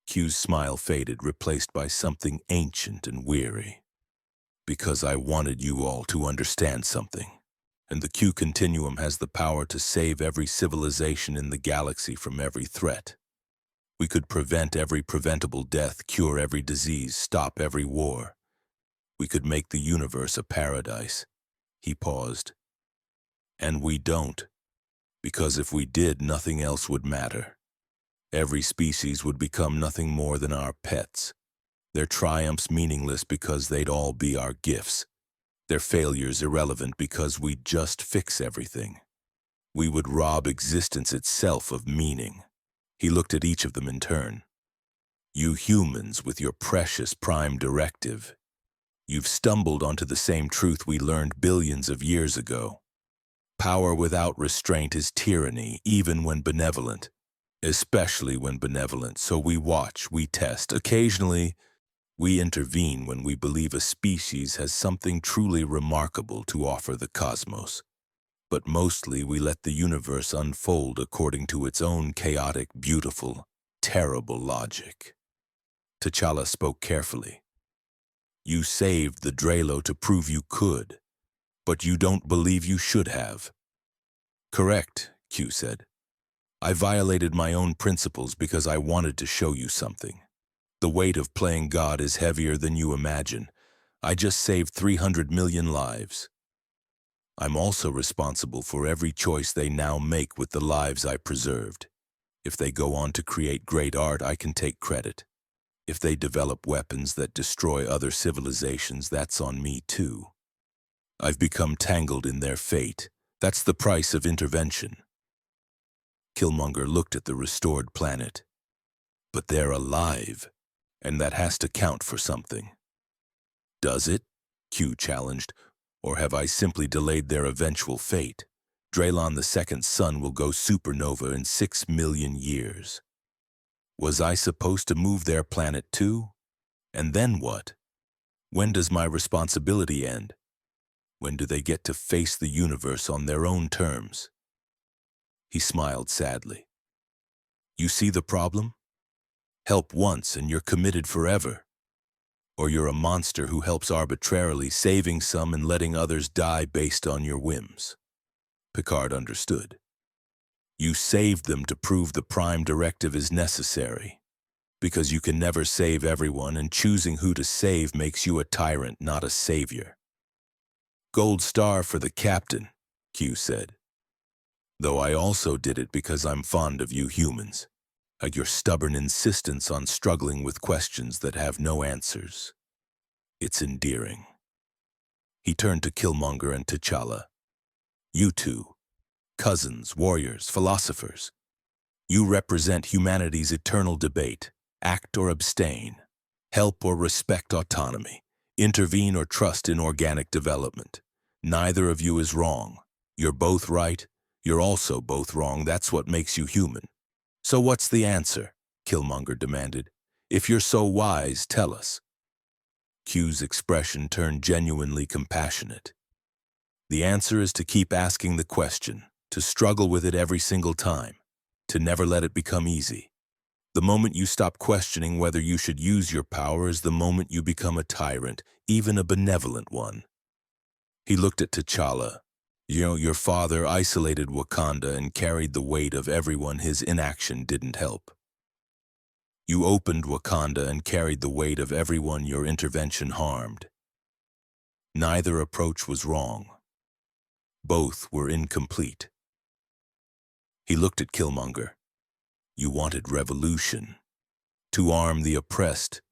Q's smile faded, replaced by something ancient and weary. Because I wanted you all to understand something. And the Q Continuum has the power to save every civilization in the galaxy from every threat. We could prevent every preventable death, cure every disease, stop every war. We could make the universe a paradise. He paused. And we don't. Because if we did, nothing else would matter. Every species would become nothing more than our pets. Their triumphs meaningless because they'd all be our gifts. Their failures irrelevant because we'd just fix everything. We would rob existence itself of meaning. He looked at each of them in turn. You humans with your precious prime directive. You've stumbled onto the same truth we learned billions of years ago. Power without restraint is tyranny, even when benevolent. Especially when benevolent, so we watch, we test. Occasionally, we intervene when we believe a species has something truly remarkable to offer the cosmos. But mostly we let the universe unfold according to its own chaotic, beautiful, terrible logic. T'Challa spoke carefully. You saved the Drelo to prove you could, but you don't believe you should have. Correct, Q said. I violated my own principles because I wanted to show you something. The weight of playing God is heavier than you imagine. I just saved 300 million lives. I'm also responsible for every choice they now make with the lives I preserved. If they go on to create great art, I can take credit. If they develop weapons that destroy other civilizations, that's on me too. I've become tangled in their fate. That's the price of intervention. Killmonger looked at the restored planet. But they're alive, and that has to count for something. Does it? Q challenged. Or have I simply delayed their eventual fate? Draylon II's sun will go supernova in 6 million years. Was I supposed to move their planet too? And then what? When does my responsibility end? When do they get to face the universe on their own terms? He smiled sadly. You see the problem? Help once and you're committed forever. Or you're a monster who helps arbitrarily, saving some and letting others die based on your whims. Picard understood. You saved them to prove the Prime Directive is necessary. Because you can never save everyone, and choosing who to save makes you a tyrant, not a savior. Gold star for the captain, Q said. Though I also did it because I'm fond of you humans. At your stubborn insistence on struggling with questions that have no answers. It's endearing. He turned to Killmonger and T'Challa. You two, cousins, warriors, philosophers. You represent humanity's eternal debate. Act or abstain. Help or respect autonomy. Intervene or trust in organic development. Neither of you is wrong. You're both right. You're also both wrong. That's what makes you human. So what's the answer? Killmonger demanded. If you're so wise, tell us. Q's expression turned genuinely compassionate. The answer is to keep asking the question, to struggle with it every single time, to never let it become easy. The moment you stop questioning whether you should use your power is the moment you become a tyrant, even a benevolent one. He looked at T'Challa. Your father isolated Wakanda and carried the weight of everyone his inaction didn't help. You opened Wakanda and carried the weight of everyone your intervention harmed. Neither approach was wrong. Both were incomplete. He looked at Killmonger. You wanted revolution, to arm the oppressed,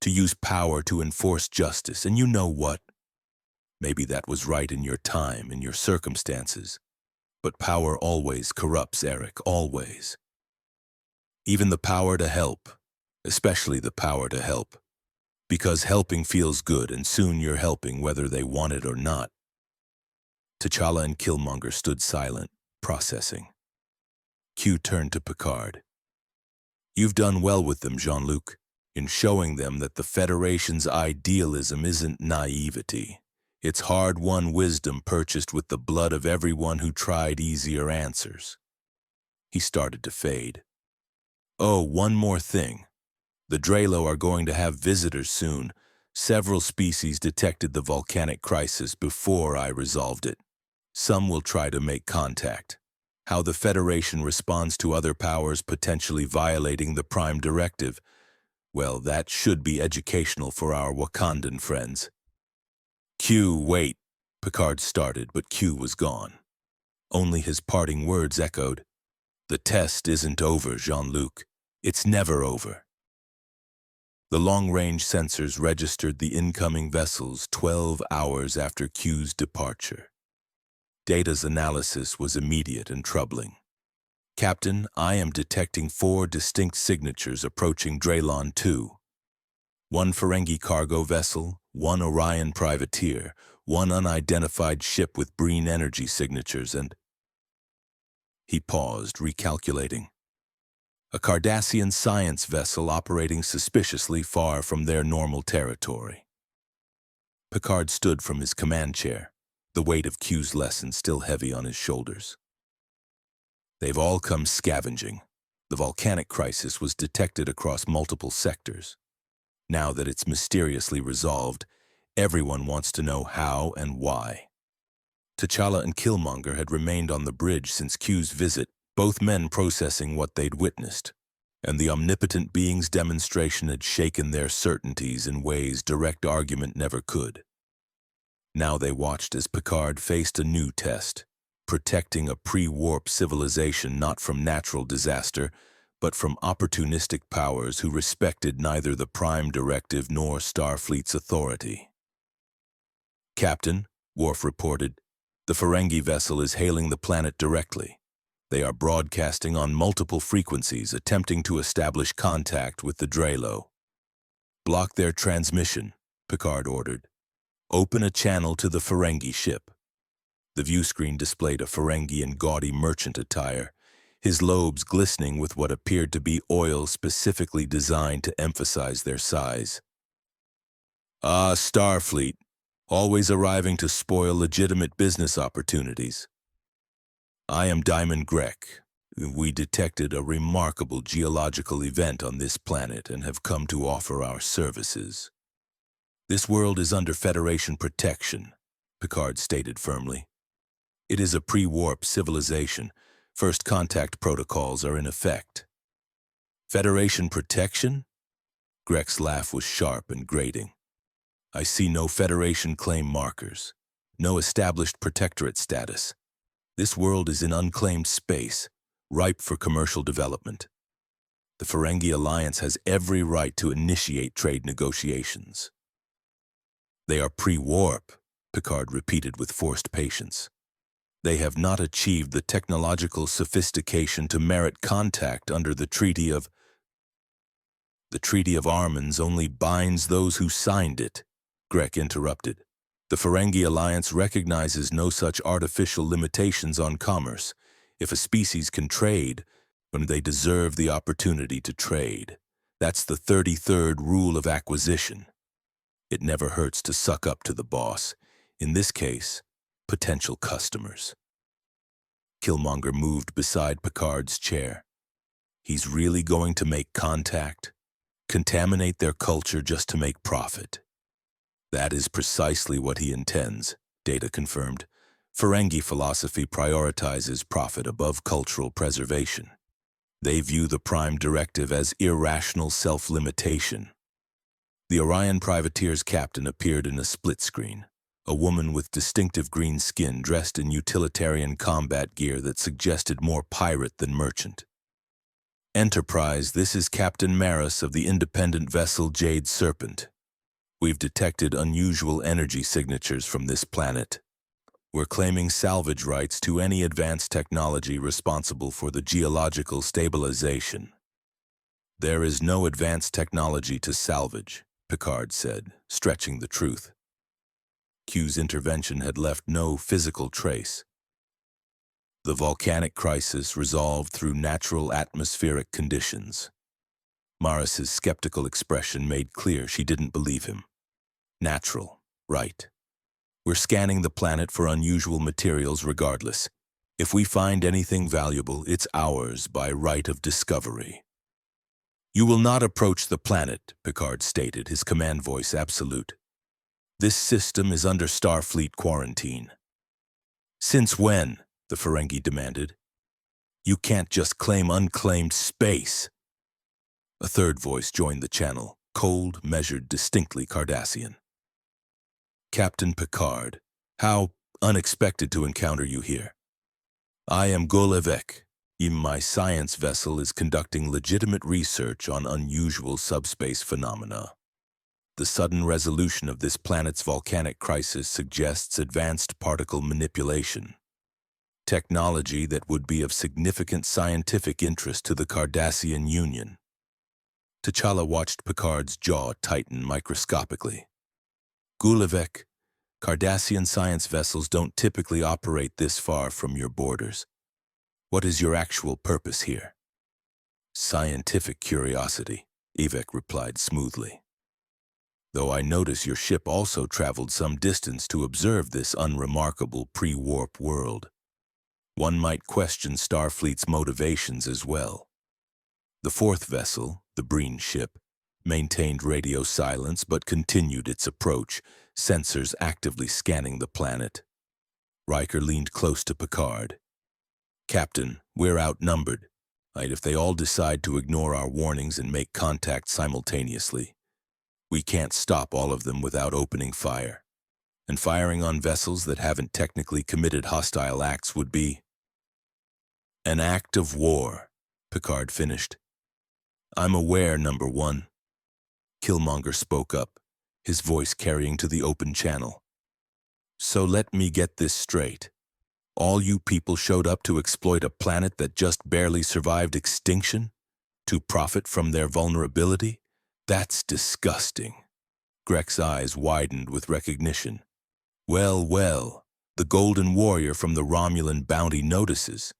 to use power to enforce justice, and you know what? Maybe that was right in your time, in your circumstances, but power always corrupts, Eric, always. Even the power to help, especially the power to help, because helping feels good and soon you're helping whether they want it or not. T'Challa and Killmonger stood silent, processing. Q turned to Picard. You've done well with them, Jean-Luc, in showing them that the Federation's idealism isn't naivety. It's hard-won wisdom purchased with the blood of everyone who tried easier answers. He started to fade. Oh, one more thing. The Drelo are going to have visitors soon. Several species detected the volcanic crisis before I resolved it. Some will try to make contact. How the Federation responds to other powers potentially violating the Prime Directive, well, that should be educational for our Wakandan friends. Q, wait, Picard started, but Q was gone. Only his parting words echoed. The test isn't over, Jean-Luc. It's never over. The long-range sensors registered the incoming vessels 12 hours after Q's departure. Data's analysis was immediate and troubling. Captain, I am detecting 4 distinct signatures approaching Draylon 2. 1 Ferengi cargo vessel, 1 Orion privateer, 1 unidentified ship with Breen energy signatures, and... He paused, recalculating. A Cardassian science vessel operating suspiciously far from their normal territory. Picard stood from his command chair, the weight of Q's lesson still heavy on his shoulders. They've all come scavenging. The volcanic crisis was detected across multiple sectors. Now that it's mysteriously resolved, everyone wants to know how and why. T'Challa and Killmonger had remained on the bridge since Q's visit, both men processing what they'd witnessed, and the omnipotent being's demonstration had shaken their certainties in ways direct argument never could. Now they watched as Picard faced a new test, protecting a pre-warp civilization not from natural disaster, but from opportunistic powers who respected neither the Prime Directive nor Starfleet's authority. Captain, Worf reported, the Ferengi vessel is hailing the planet directly. They are broadcasting on multiple frequencies, attempting to establish contact with the Drelo. Block their transmission, Picard ordered. Open a channel to the Ferengi ship. The view screen displayed a Ferengi in gaudy merchant attire, his lobes glistening with what appeared to be oil specifically designed to emphasize their size. Ah, Starfleet, always arriving to spoil legitimate business opportunities. I am Diamond Grek. We detected a remarkable geological event on this planet and have come to offer our services. This world is under Federation protection, Picard stated firmly. It is a pre-warp civilization. First contact protocols are in effect. Federation protection? Grek's laugh was sharp and grating. I see no Federation claim markers, no established protectorate status. This world is in unclaimed space, ripe for commercial development. The Ferengi Alliance has every right to initiate trade negotiations. They are pre-warp, Picard repeated with forced patience. They have not achieved the technological sophistication to merit contact under the Treaty of... The Treaty of Armans only binds those who signed it, Grek interrupted. The Ferengi Alliance recognizes no such artificial limitations on commerce. If a species can trade, then they deserve the opportunity to trade. That's the 33rd rule of acquisition. It never hurts to suck up to the boss. In this case, potential customers. Killmonger moved beside Picard's chair. He's really going to make contact? Contaminate their culture just to make profit? That is precisely what he intends, Data confirmed. Ferengi philosophy prioritizes profit above cultural preservation. They view the Prime Directive as irrational self-limitation. The Orion privateer's captain appeared in a split screen, a woman with distinctive green skin dressed in utilitarian combat gear that suggested more pirate than merchant. Enterprise, this is Captain Maris of the independent vessel Jade Serpent. We've detected unusual energy signatures from this planet. We're claiming salvage rights to any advanced technology responsible for the geological stabilization. There is no advanced technology to salvage, Picard said, stretching the truth. Q's intervention had left no physical trace. The volcanic crisis resolved through natural atmospheric conditions. Maris's skeptical expression made clear she didn't believe him. Natural, right. We're scanning the planet for unusual materials regardless. If we find anything valuable, it's ours by right of discovery. You will not approach the planet, Picard stated, his command voice absolute. This system is under Starfleet quarantine. Since when? The Ferengi demanded. You can't just claim unclaimed space. A third voice joined the channel, cold, measured, distinctly Cardassian. Captain Picard, how unexpected to encounter you here. I am Golevek. My science vessel is conducting legitimate research on unusual subspace phenomena. The sudden resolution of this planet's volcanic crisis suggests advanced particle manipulation, technology that would be of significant scientific interest to the Cardassian Union. T'Challa watched Picard's jaw tighten microscopically. Gulevek, Cardassian science vessels don't typically operate this far from your borders. What is your actual purpose here? Scientific curiosity, Evek replied smoothly. Though I notice your ship also traveled some distance to observe this unremarkable pre-warp world. One might question Starfleet's motivations as well. The fourth vessel, the Breen ship, maintained radio silence but continued its approach, sensors actively scanning the planet. Riker leaned close to Picard. Captain, we're outnumbered. If they all decide to ignore our warnings and make contact simultaneously, we can't stop all of them without opening fire. And firing on vessels that haven't technically committed hostile acts would be an act of war, Picard finished. I'm aware, number one. Killmonger spoke up, his voice carrying to the open channel. So let me get this straight. All you people showed up to exploit a planet that just barely survived extinction? To profit from their vulnerability? That's disgusting. Grek's eyes widened with recognition. Well, well, the Golden Warrior from the Romulan bounty notices.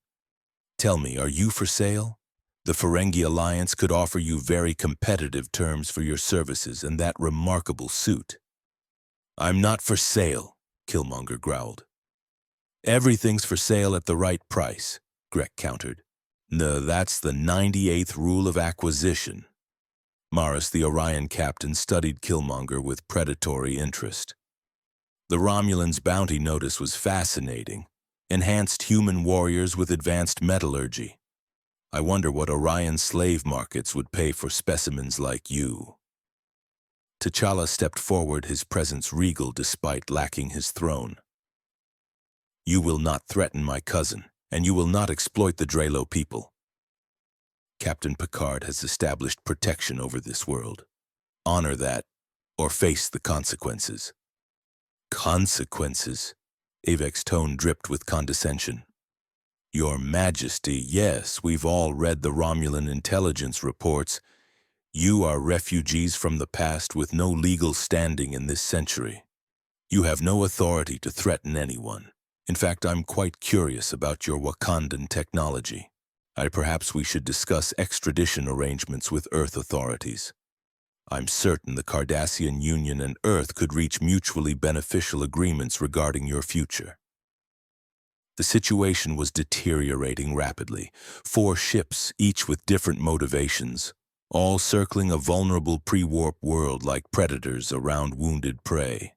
Tell me, are you for sale? The Ferengi Alliance could offer you very competitive terms for your services and that remarkable suit. I'm not for sale, Killmonger growled. Everything's for sale at the right price, Grek countered. No, that's the 98th rule of acquisition. Maris, the Orion captain, studied Killmonger with predatory interest. The Romulan's bounty notice was fascinating. Enhanced human warriors with advanced metallurgy. I wonder what Orion slave markets would pay for specimens like you. T'Challa stepped forward, his presence regal despite lacking his throne. You will not threaten my cousin, and you will not exploit the Drelo people. Captain Picard has established protection over this world. Honor that, or face the consequences. Consequences? Avek's tone dripped with condescension. Your Majesty, yes, we've all read the Romulan intelligence reports. You are refugees from the past with no legal standing in this century. You have no authority to threaten anyone. In fact, I'm quite curious about your Wakandan technology. Perhaps we should discuss extradition arrangements with Earth authorities. I'm certain the Cardassian Union and Earth could reach mutually beneficial agreements regarding your future. The situation was deteriorating rapidly. 4 ships, each with different motivations, all circling a vulnerable pre-warp world like predators around wounded prey.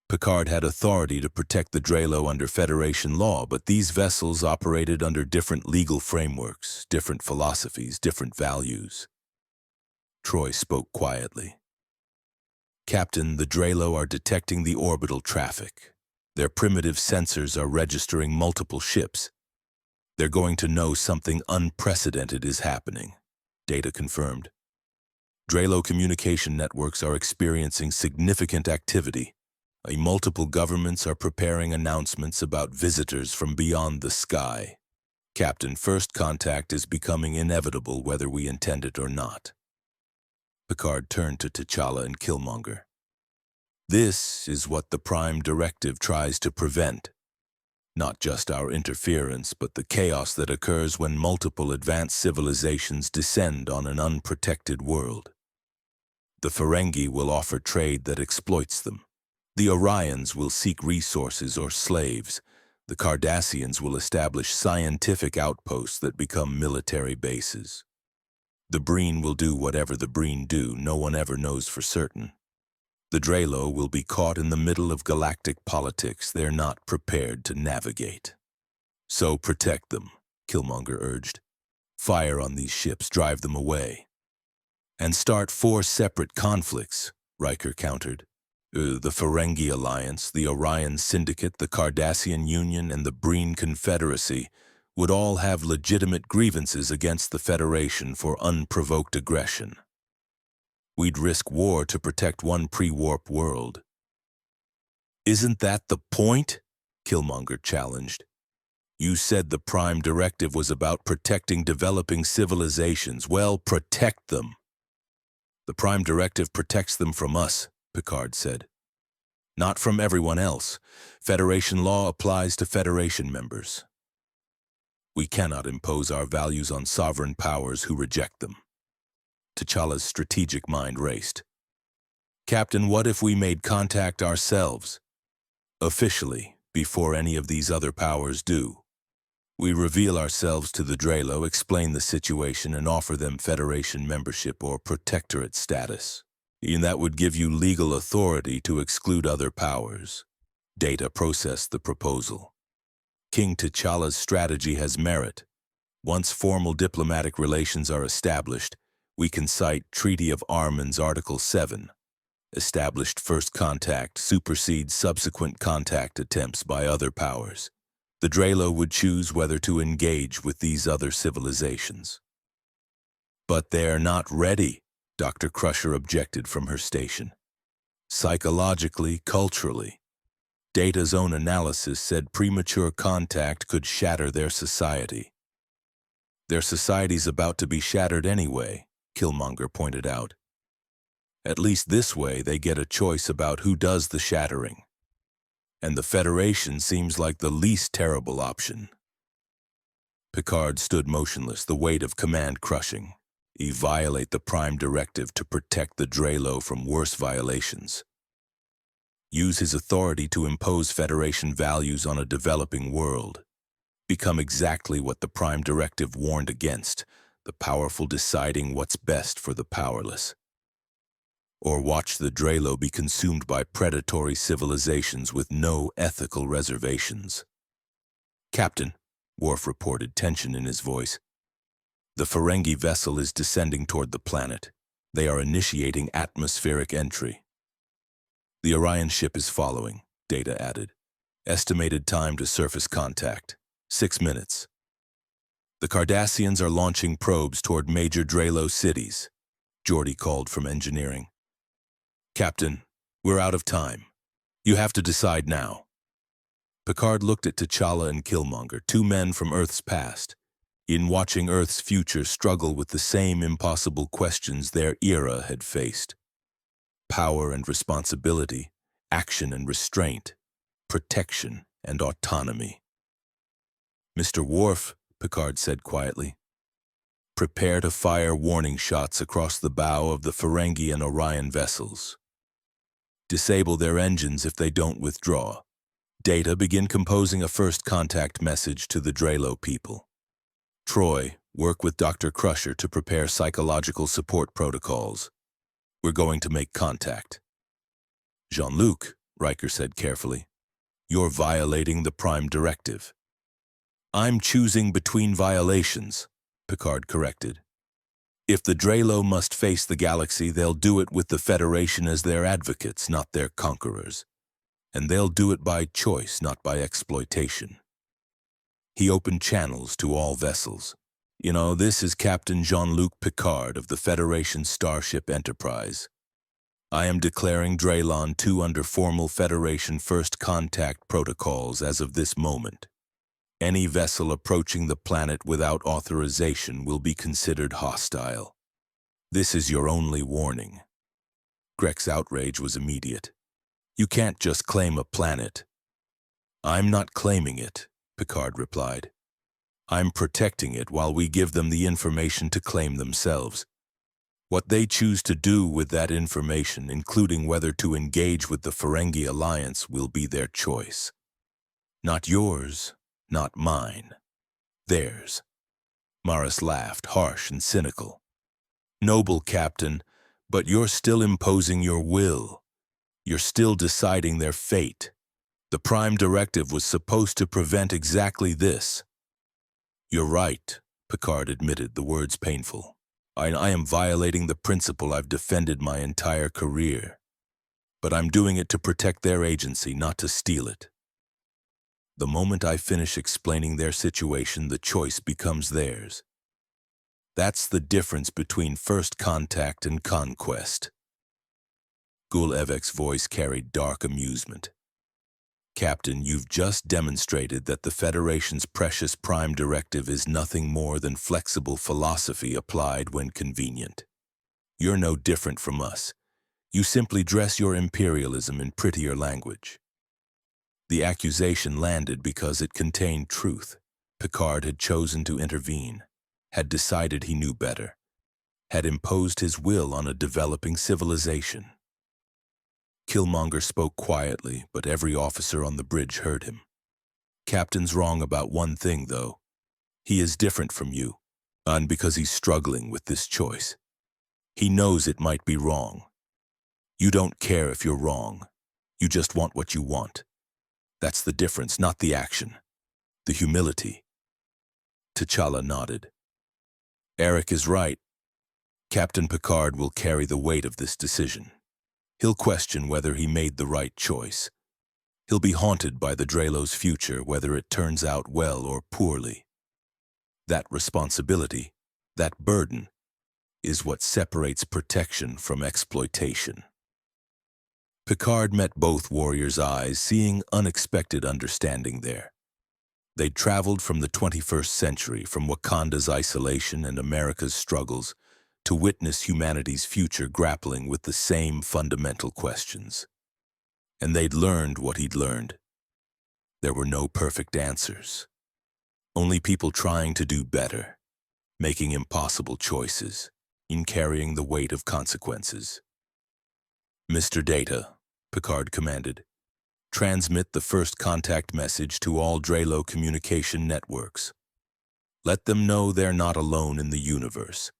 Picard had authority to protect the Drelo under Federation law, but these vessels operated under different legal frameworks, different philosophies, different values. Troy spoke quietly. Captain, the Drelo are detecting the orbital traffic. Their primitive sensors are registering multiple ships. They're going to know something unprecedented is happening. Data confirmed. Drelo communication networks are experiencing significant activity. Multiple governments are preparing announcements about visitors from beyond the sky. Captain, first contact is becoming inevitable whether we intend it or not. Picard turned to T'Challa and Killmonger. This is what the Prime Directive tries to prevent. Not just our interference, but the chaos that occurs when multiple advanced civilizations descend on an unprotected world. The Ferengi will offer trade that exploits them. The Orions will seek resources or slaves. The Cardassians will establish scientific outposts that become military bases. The Breen will do whatever the Breen do, no one ever knows for certain. The Drelo will be caught in the middle of galactic politics they're not prepared to navigate. So protect them, Killmonger urged. Fire on these ships, drive them away. And start 4 separate conflicts, Riker countered. The Ferengi Alliance, the Orion Syndicate, the Cardassian Union, and the Breen Confederacy would all have legitimate grievances against the Federation for unprovoked aggression. We'd risk war to protect one pre-warp world. Isn't that the point? Killmonger challenged. You said the Prime Directive was about protecting developing civilizations. Well, protect them. The Prime Directive protects them from us, Picard said. Not from everyone else. Federation law applies to Federation members. We cannot impose our values on sovereign powers who reject them. T'Challa's strategic mind raced. Captain, what if we made contact ourselves? Officially, before any of these other powers do. We reveal ourselves to the Drelo, explain the situation, and offer them Federation membership or protectorate status. And that would give you legal authority to exclude other powers. Data processed the proposal. King T'Challa's strategy has merit. Once formal diplomatic relations are established, we can cite Treaty of Armon's Article 7. Established first contact supersedes subsequent contact attempts by other powers. The Drelo would choose whether to engage with these other civilizations. But they're not ready, Dr. Crusher objected from her station. Psychologically, culturally. Data's own analysis said premature contact could shatter their society. Their society's about to be shattered anyway, Killmonger pointed out. At least this way they get a choice about who does the shattering. And the Federation seems like the least terrible option. Picard stood motionless, the weight of command crushing. He violate the Prime Directive to protect the Drelo from worse violations. Use his authority to impose Federation values on a developing world. Become exactly what the Prime Directive warned against, the powerful deciding what's best for the powerless. Or watch the Drelo be consumed by predatory civilizations with no ethical reservations. Captain, Worf reported, tension in his voice. The Ferengi vessel is descending toward the planet. They are initiating atmospheric entry. The Orion ship is following, Data added. Estimated time to surface contact, 6 minutes. The Cardassians are launching probes toward major Drelo cities, Geordi called from engineering. Captain, we're out of time. You have to decide now. Picard looked at T'Challa and Killmonger, 2 men from Earth's past, in watching Earth's future struggle with the same impossible questions their era had faced. Power and responsibility, action and restraint, protection and autonomy. Mr. Worf, Picard said quietly, prepare to fire warning shots across the bow of the Ferengi and Orion vessels. Disable their engines if they don't withdraw. Data, begin composing a first contact message to the Drelo people. Troy, work with Dr. Crusher to prepare psychological support protocols. We're going to make contact. Jean-Luc, Riker said carefully, you're violating the Prime Directive. I'm choosing between violations, Picard corrected. If the Drelo must face the galaxy, they'll do it with the Federation as their advocates, not their conquerors. And they'll do it by choice, not by exploitation. He opened channels to all vessels. You know, this is Captain Jean-Luc Picard of the Federation Starship Enterprise. I am declaring Draylon 2 under formal Federation first contact protocols as of this moment. Any vessel approaching the planet without authorization will be considered hostile. This is your only warning. Grek's outrage was immediate. You can't just claim a planet. I'm not claiming it, Picard replied. I'm protecting it while we give them the information to claim themselves. What they choose to do with that information, including whether to engage with the Ferengi Alliance, will be their choice. Not yours, not mine. Theirs. Maris laughed, harsh and cynical. Noble Captain, but you're still imposing your will. You're still deciding their fate. The Prime Directive was supposed to prevent exactly this. You're right, Picard admitted, the words painful. I am violating the principle I've defended my entire career. But I'm doing it to protect their agency, not to steal it. The moment I finish explaining their situation, the choice becomes theirs. That's the difference between first contact and conquest. Gul Evek's voice carried dark amusement. Captain, you've just demonstrated that the Federation's precious Prime Directive is nothing more than flexible philosophy applied when convenient. You're no different from us. You simply dress your imperialism in prettier language. The accusation landed because it contained truth. Picard had chosen to intervene, had decided he knew better, had imposed his will on a developing civilization. Killmonger spoke quietly, but every officer on the bridge heard him. Captain's wrong about one thing, though. He is different from you, and because he's struggling with this choice. He knows it might be wrong. You don't care if you're wrong. You just want what you want. That's the difference, not the action. The humility. T'Challa nodded. Eric is right. Captain Picard will carry the weight of this decision. He'll question whether he made the right choice. He'll be haunted by the Drelo's future, whether it turns out well or poorly. That responsibility, that burden, is what separates protection from exploitation. Picard met both warriors' eyes, seeing unexpected understanding there. They'd traveled from the 21st century, from Wakanda's isolation and America's struggles, to witness humanity's future grappling with the same fundamental questions. And they'd learned what he'd learned. There were no perfect answers. Only people trying to do better, making impossible choices, and carrying the weight of consequences. "Mr. Data," Picard commanded, "transmit the first contact message to all Drelo communication networks. Let them know they're not alone in the universe,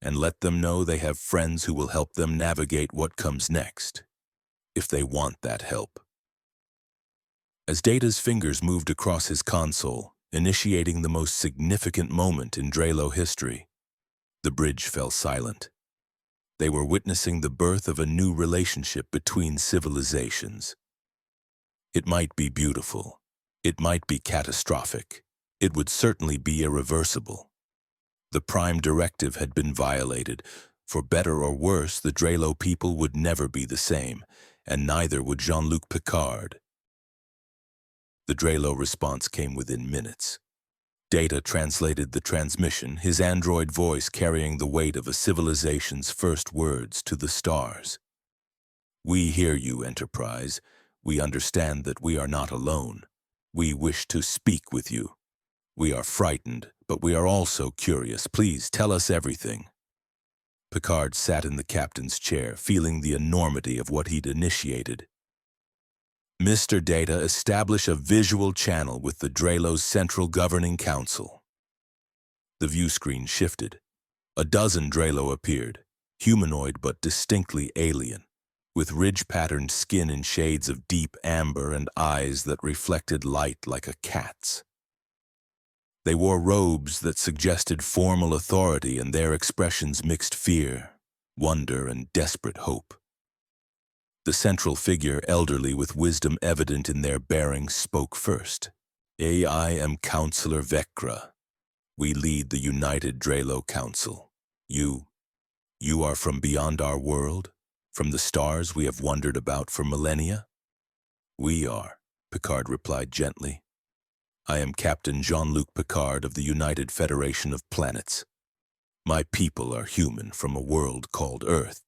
and let them know they have friends who will help them navigate what comes next, if they want that help." As Data's fingers moved across his console, initiating the most significant moment in Drelo history, the bridge fell silent. They were witnessing the birth of a new relationship between civilizations. It might be beautiful. It might be catastrophic. It would certainly be irreversible. The Prime Directive had been violated. For better or worse, the Drelo people would never be the same, and neither would Jean-Luc Picard. The Drelo response came within minutes. Data translated the transmission, his android voice carrying the weight of a civilization's first words to the stars. "We hear you, Enterprise. We understand that we are not alone. We wish to speak with you. We are frightened, but we are also curious. Please tell us everything." Picard sat in the captain's chair, feeling the enormity of what he'd initiated. "Mr. Data, establish a visual channel with the Drelo's Central Governing Council." The view screen shifted. A dozen Drelo appeared, humanoid but distinctly alien, with ridge-patterned skin in shades of deep amber and eyes that reflected light like a cat's. They wore robes that suggested formal authority, and their expressions mixed fear, wonder, and desperate hope. The central figure, elderly with wisdom evident in their bearing, spoke first. "I am Counselor Vecra. We lead the United Drelo Council. You are from beyond our world? From the stars we have wondered about for millennia?" "We are," Picard replied gently. "I am Captain Jean-Luc Picard of the United Federation of Planets. My people are human from a world called Earth.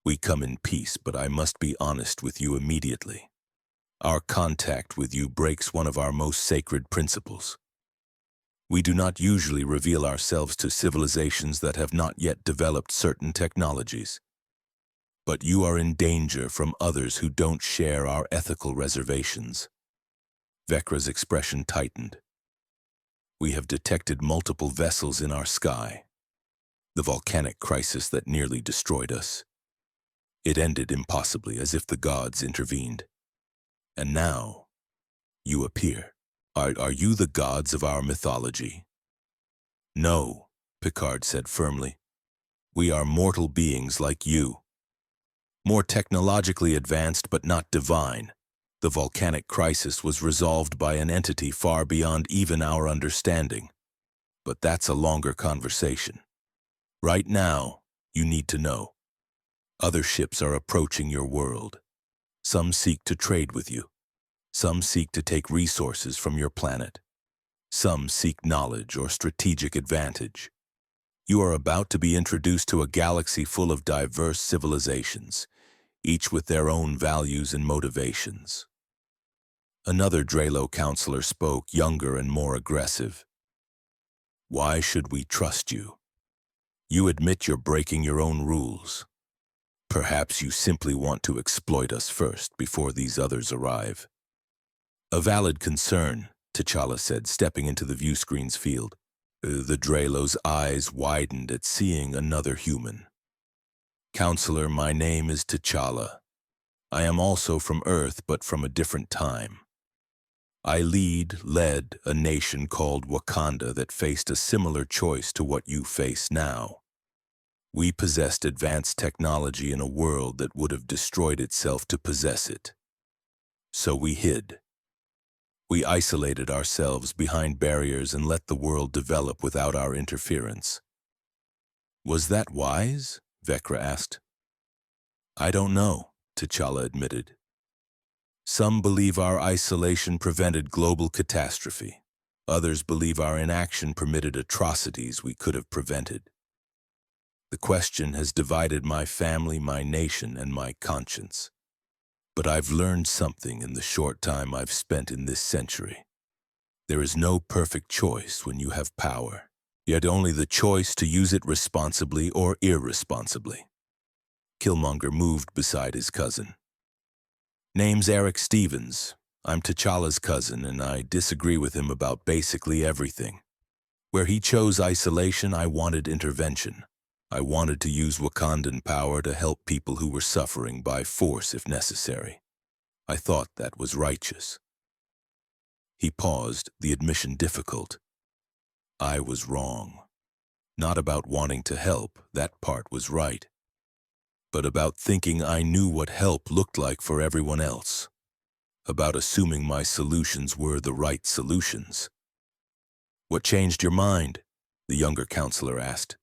We come in peace, but I must be honest with you immediately. Our contact with you breaks one of our most sacred principles. We do not usually reveal ourselves to civilizations that have not yet developed certain technologies. But you are in danger from others who don't share our ethical reservations." Vecra's expression tightened. "We have detected multiple vessels in our sky. The volcanic crisis that nearly destroyed us. It ended impossibly, as if the gods intervened. And now, you appear. Are you the gods of our mythology?" "No," Picard said firmly. "We are mortal beings like you. More technologically advanced, but not divine. The volcanic crisis was resolved by an entity far beyond even our understanding. But that's a longer conversation. Right now, you need to know. Other ships are approaching your world. Some seek to trade with you. Some seek to take resources from your planet. Some seek knowledge or strategic advantage. You are about to be introduced to a galaxy full of diverse civilizations, each with their own values and motivations." Another Drelo counselor spoke, younger and more aggressive. "Why should we trust you? You admit you're breaking your own rules. Perhaps you simply want to exploit us first before these others arrive." "A valid concern," T'Challa said, stepping into the view screen's field. The Drelo's eyes widened at seeing another human. "Counselor, my name is T'Challa. I am also from Earth, but from a different time. I led a nation called Wakanda that faced a similar choice to what you face now. We possessed advanced technology in a world that would have destroyed itself to possess it. So we hid. We isolated ourselves behind barriers and let the world develop without our interference." "Was that wise?" Vecra asked. "I don't know," T'Challa admitted. Some believe our isolation prevented global catastrophe. Others believe our inaction permitted atrocities we could have prevented. The question has divided my family, my nation, and my conscience. But I've learned something in the short time I've spent in this century. There is no perfect choice when you have power, yet only the choice to use it responsibly or irresponsibly. Killmonger moved beside his cousin. Name's Eric Stevens. I'm T'Challa's cousin, and I disagree with him about basically everything. Where he chose isolation, I wanted intervention. I wanted to use Wakandan power to help people who were suffering by force if necessary. I thought that was righteous. He paused, the admission difficult. I was wrong. Not about wanting to help, that part was right. But about thinking I knew what help looked like for everyone else. About assuming my solutions were the right solutions. What changed your mind? The younger counselor asked.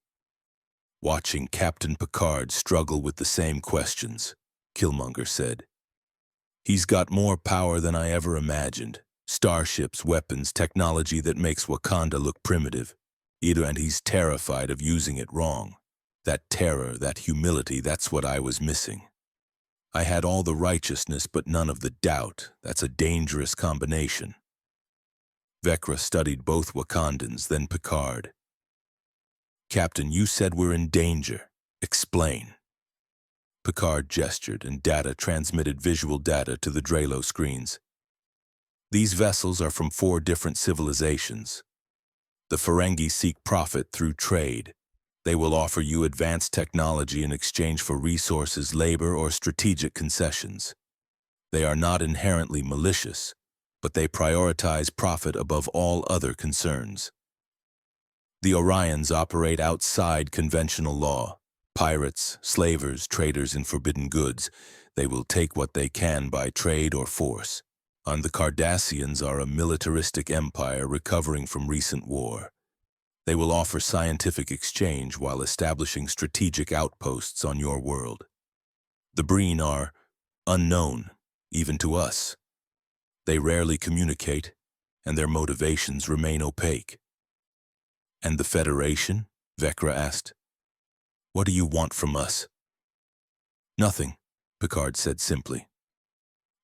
Watching Captain Picard struggle with the same questions, Killmonger said. He's got more power than I ever imagined. Starships, weapons, technology that makes Wakanda look primitive. And he's terrified of using it wrong. That terror, that humility, that's what I was missing. I had all the righteousness but none of the doubt. That's a dangerous combination. Vecra studied both Wakandans, then Picard. Captain, you said we're in danger. Explain. Picard gestured, and data transmitted visual data to the Drelo screens. These vessels are from 4 different civilizations. The Ferengi seek profit through trade. They will offer you advanced technology in exchange for resources, labor, or strategic concessions. They are not inherently malicious, but they prioritize profit above all other concerns. The Orions operate outside conventional law. Pirates, slavers, traders in forbidden goods. They will take what they can by trade or force. And the Cardassians are a militaristic empire recovering from recent war. They will offer scientific exchange while establishing strategic outposts on your world. The Breen are unknown, even to us. They rarely communicate, and their motivations remain opaque. And the Federation? Vecra asked. What do you want from us? Nothing, Picard said simply.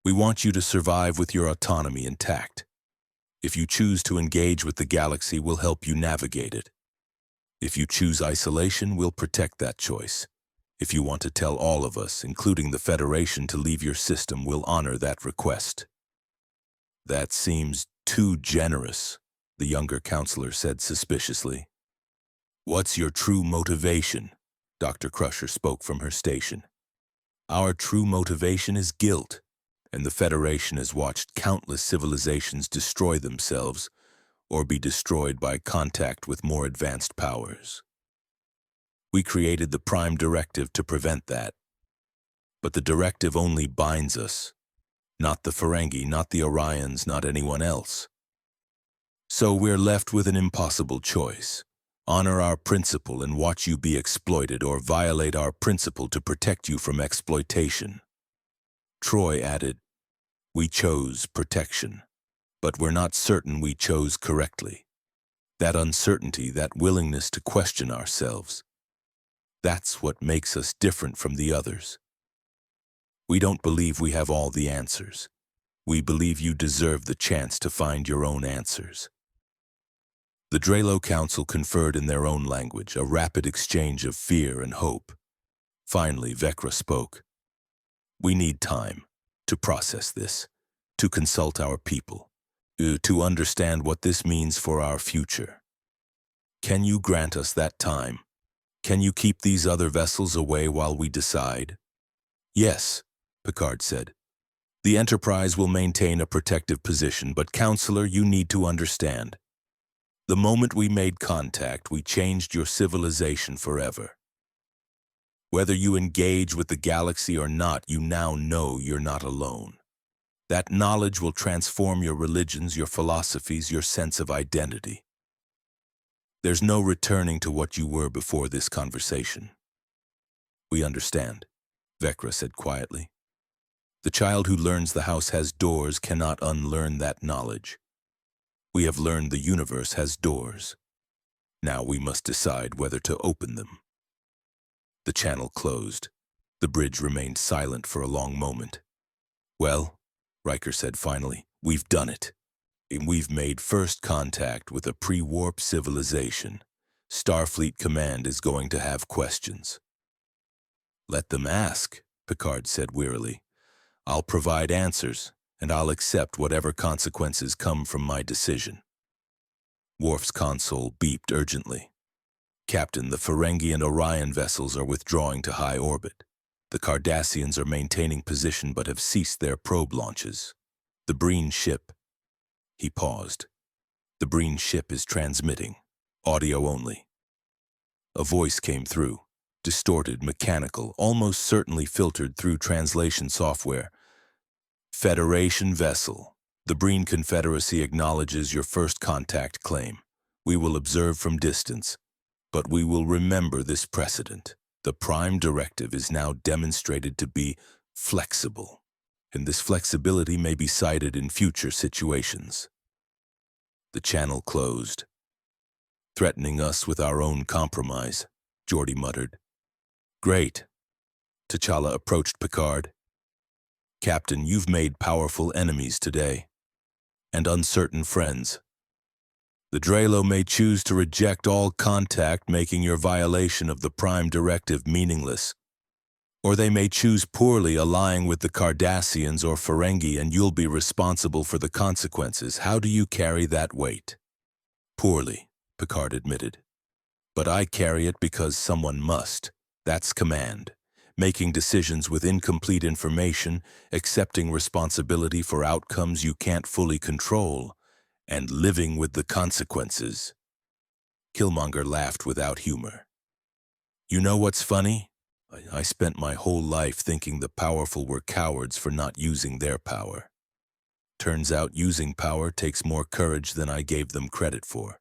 We want you to survive with your autonomy intact. If you choose to engage with the galaxy, we'll help you navigate it. If you choose isolation, we'll protect that choice. If you want to tell all of us, including the Federation, to leave your system, we'll honor that request. That seems too generous, the younger counselor said suspiciously. What's your true motivation? Dr. Crusher spoke from her station. Our true motivation is guilt, and the Federation has watched countless civilizations destroy themselves or be destroyed by contact with more advanced powers. We created the Prime Directive to prevent that. But the directive only binds us, not the Ferengi, not the Orions, not anyone else. So we're left with an impossible choice. Honor our principle and watch you be exploited, or violate our principle to protect you from exploitation. Troy added, we chose protection, but we're not certain we chose correctly. That uncertainty, that willingness to question ourselves, that's what makes us different from the others. We don't believe we have all the answers. We believe you deserve the chance to find your own answers. The Drelo Council conferred in their own language, a rapid exchange of fear and hope. Finally, Vecra spoke. We need time to process this, to consult our people, to understand what this means for our future. Can you grant us that time? Can you keep these other vessels away while we decide? Yes, Picard said. The Enterprise will maintain a protective position, but Counselor, you need to understand. The moment we made contact, we changed your civilization forever. Whether you engage with the galaxy or not, you now know you're not alone. That knowledge will transform your religions, your philosophies, your sense of identity. There's no returning to what you were before this conversation. We understand, Vecra said quietly. The child who learns the house has doors cannot unlearn that knowledge. We have learned the universe has doors. Now we must decide whether to open them. The channel closed. The bridge remained silent for a long moment. Well, Riker said finally, we've done it. We've made first contact with a pre-warp civilization. Starfleet Command is going to have questions. Let them ask, Picard said wearily. I'll provide answers, and I'll accept whatever consequences come from my decision. Worf's console beeped urgently. Captain, the Ferengi and Orion vessels are withdrawing to high orbit. The Cardassians are maintaining position but have ceased their probe launches. The Breen ship... He paused. The Breen ship is transmitting. Audio only. A voice came through, distorted, mechanical, almost certainly filtered through translation software. Federation vessel. The Breen Confederacy acknowledges your first contact claim. We will observe from distance, but we will remember this precedent. The Prime Directive is now demonstrated to be flexible, and this flexibility may be cited in future situations. The channel closed. Threatening us with our own compromise, Geordi muttered. Great. T'Challa approached Picard. Captain, you've made powerful enemies today, and uncertain friends. The Drelo may choose to reject all contact, making your violation of the Prime Directive meaningless. Or they may choose poorly, allying with the Cardassians or Ferengi, and you'll be responsible for the consequences. How do you carry that weight? Poorly, Picard admitted. But I carry it because someone must. That's command. Making decisions with incomplete information, accepting responsibility for outcomes you can't fully control, and living with the consequences. Killmonger laughed without humor. You know what's funny? I spent my whole life thinking the powerful were cowards for not using their power. Turns out using power takes more courage than I gave them credit for.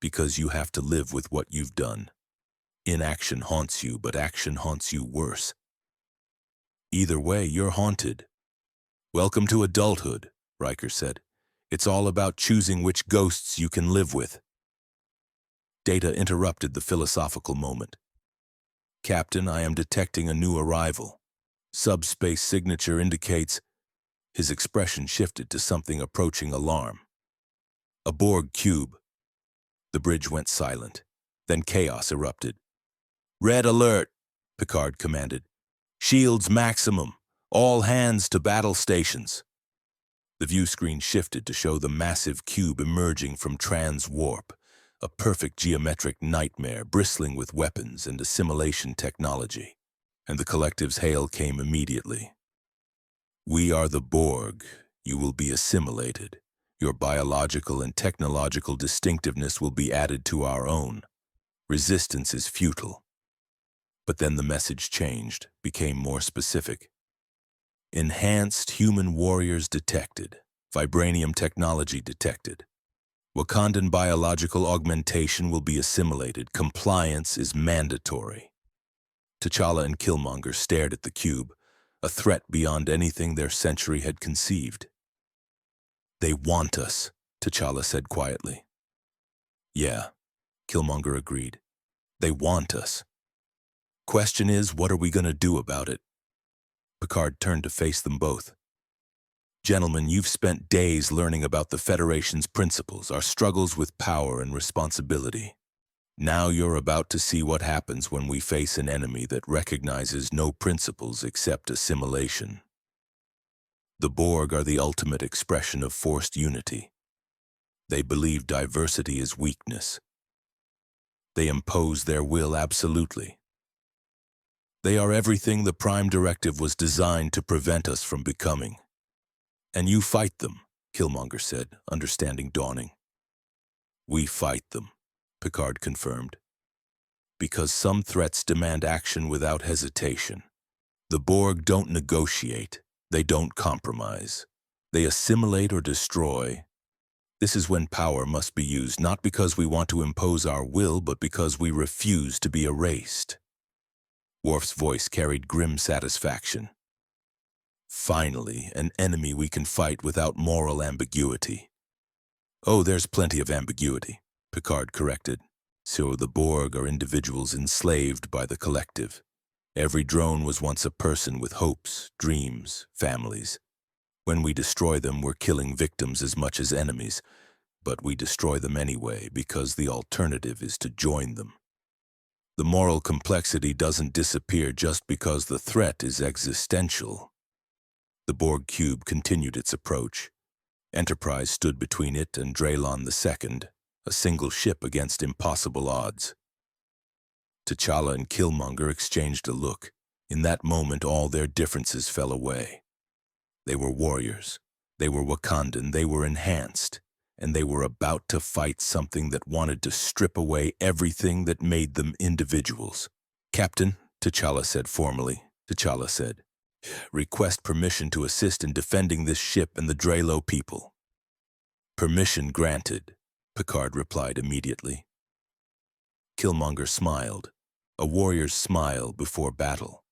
Because you have to live with what you've done. Inaction haunts you, but action haunts you worse. Either way, you're haunted. Welcome to adulthood, Riker said. It's all about choosing which ghosts you can live with. Data interrupted the philosophical moment. Captain, I am detecting a new arrival. Subspace signature indicates... His expression shifted to something approaching alarm. A Borg cube. The bridge went silent. Then chaos erupted. Red alert, Picard commanded. Shields maximum. All hands to battle stations. The view screen shifted to show the massive cube emerging from trans-warp, a perfect geometric nightmare bristling with weapons and assimilation technology. And the collective's hail came immediately. We are the Borg. You will be assimilated. Your biological and technological distinctiveness will be added to our own. Resistance is futile. But then the message changed, became more specific. Enhanced human warriors detected. Vibranium technology detected. Wakandan biological augmentation will be assimilated. Compliance is mandatory. T'Challa and Killmonger stared at the cube, a threat beyond anything their century had conceived. They want us, T'Challa said quietly. Yeah, Killmonger agreed. They want us. Question is, what are we going to do about it? Picard turned to face them both. Gentlemen, you've spent days learning about the Federation's principles, our struggles with power and responsibility. Now you're about to see what happens when we face an enemy that recognizes no principles except assimilation. The Borg are the ultimate expression of forced unity. They believe diversity is weakness. They impose their will absolutely. They are everything the Prime Directive was designed to prevent us from becoming. And you fight them, Killmonger said, understanding dawning. We fight them, Picard confirmed. Because some threats demand action without hesitation. The Borg don't negotiate. They don't compromise. They assimilate or destroy. This is when power must be used, not because we want to impose our will, but because we refuse to be erased. Worf's voice carried grim satisfaction. Finally, an enemy we can fight without moral ambiguity. Oh, there's plenty of ambiguity, Picard corrected. So the Borg are individuals enslaved by the collective. Every drone was once a person with hopes, dreams, families. When we destroy them, we're killing victims as much as enemies, but we destroy them anyway because the alternative is to join them. The moral complexity doesn't disappear just because the threat is existential. The Borg cube continued its approach. Enterprise stood between it and Draylon II, a single ship against impossible odds. T'Challa and Killmonger exchanged a look. In that moment, all their differences fell away. They were warriors. They were Wakandan. They were enhanced. And they were about to fight something that wanted to strip away everything that made them individuals. Captain, T'Challa said formally. T'Challa said, request permission to assist in defending this ship and the Drelo people. Permission granted, Picard replied immediately. Killmonger smiled, a warrior's smile before battle.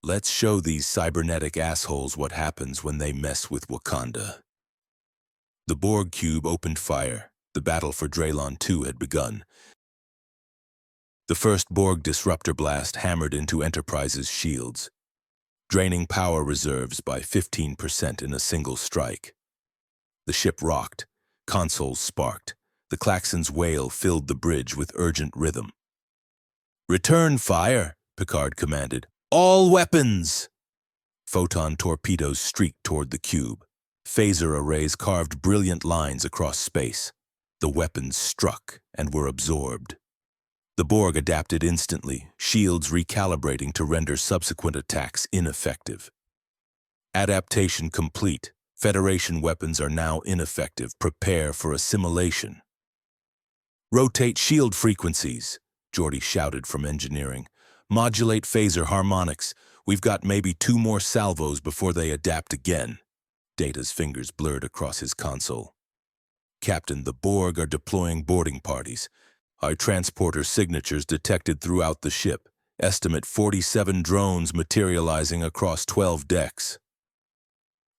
Let's show these cybernetic assholes what happens when they mess with Wakanda. The Borg cube opened fire. The battle for Draylon II had begun. The first Borg disruptor blast hammered into Enterprise's shields, draining power reserves by 15% in a single strike. The ship rocked, consoles sparked, the klaxon's wail filled the bridge with urgent rhythm. Return fire, Picard commanded. All weapons! Photon torpedoes streaked toward the cube. Phaser arrays carved brilliant lines across space. The weapons struck and were absorbed. The Borg adapted instantly, shields recalibrating to render subsequent attacks ineffective. Adaptation complete. Federation weapons are now ineffective. Prepare for assimilation. Rotate shield frequencies, Geordi shouted from engineering. Modulate phaser harmonics. We've got maybe 2 more salvos before they adapt again. Data's fingers blurred across his console. Captain, the Borg are deploying boarding parties. Our transporter signatures detected throughout the ship. Estimate 47 drones materializing across 12 decks.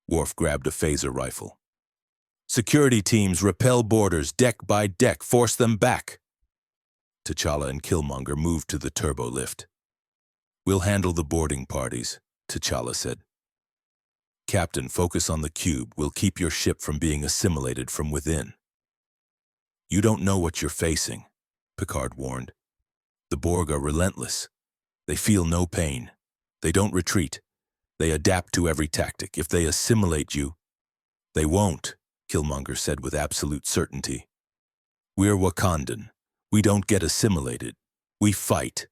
Worf grabbed a phaser rifle. Security teams repel boarders deck by deck. Force them back. T'Challa and Killmonger moved to the turbo lift. We'll handle the boarding parties, T'Challa said. Captain, focus on the cube. We'll keep your ship from being assimilated from within. You don't know what you're facing, Picard warned. The Borg are relentless. They feel no pain. They don't retreat. They adapt to every tactic. If they assimilate you, they won't, Killmonger said with absolute certainty. We're Wakandan. We don't get assimilated. We fight.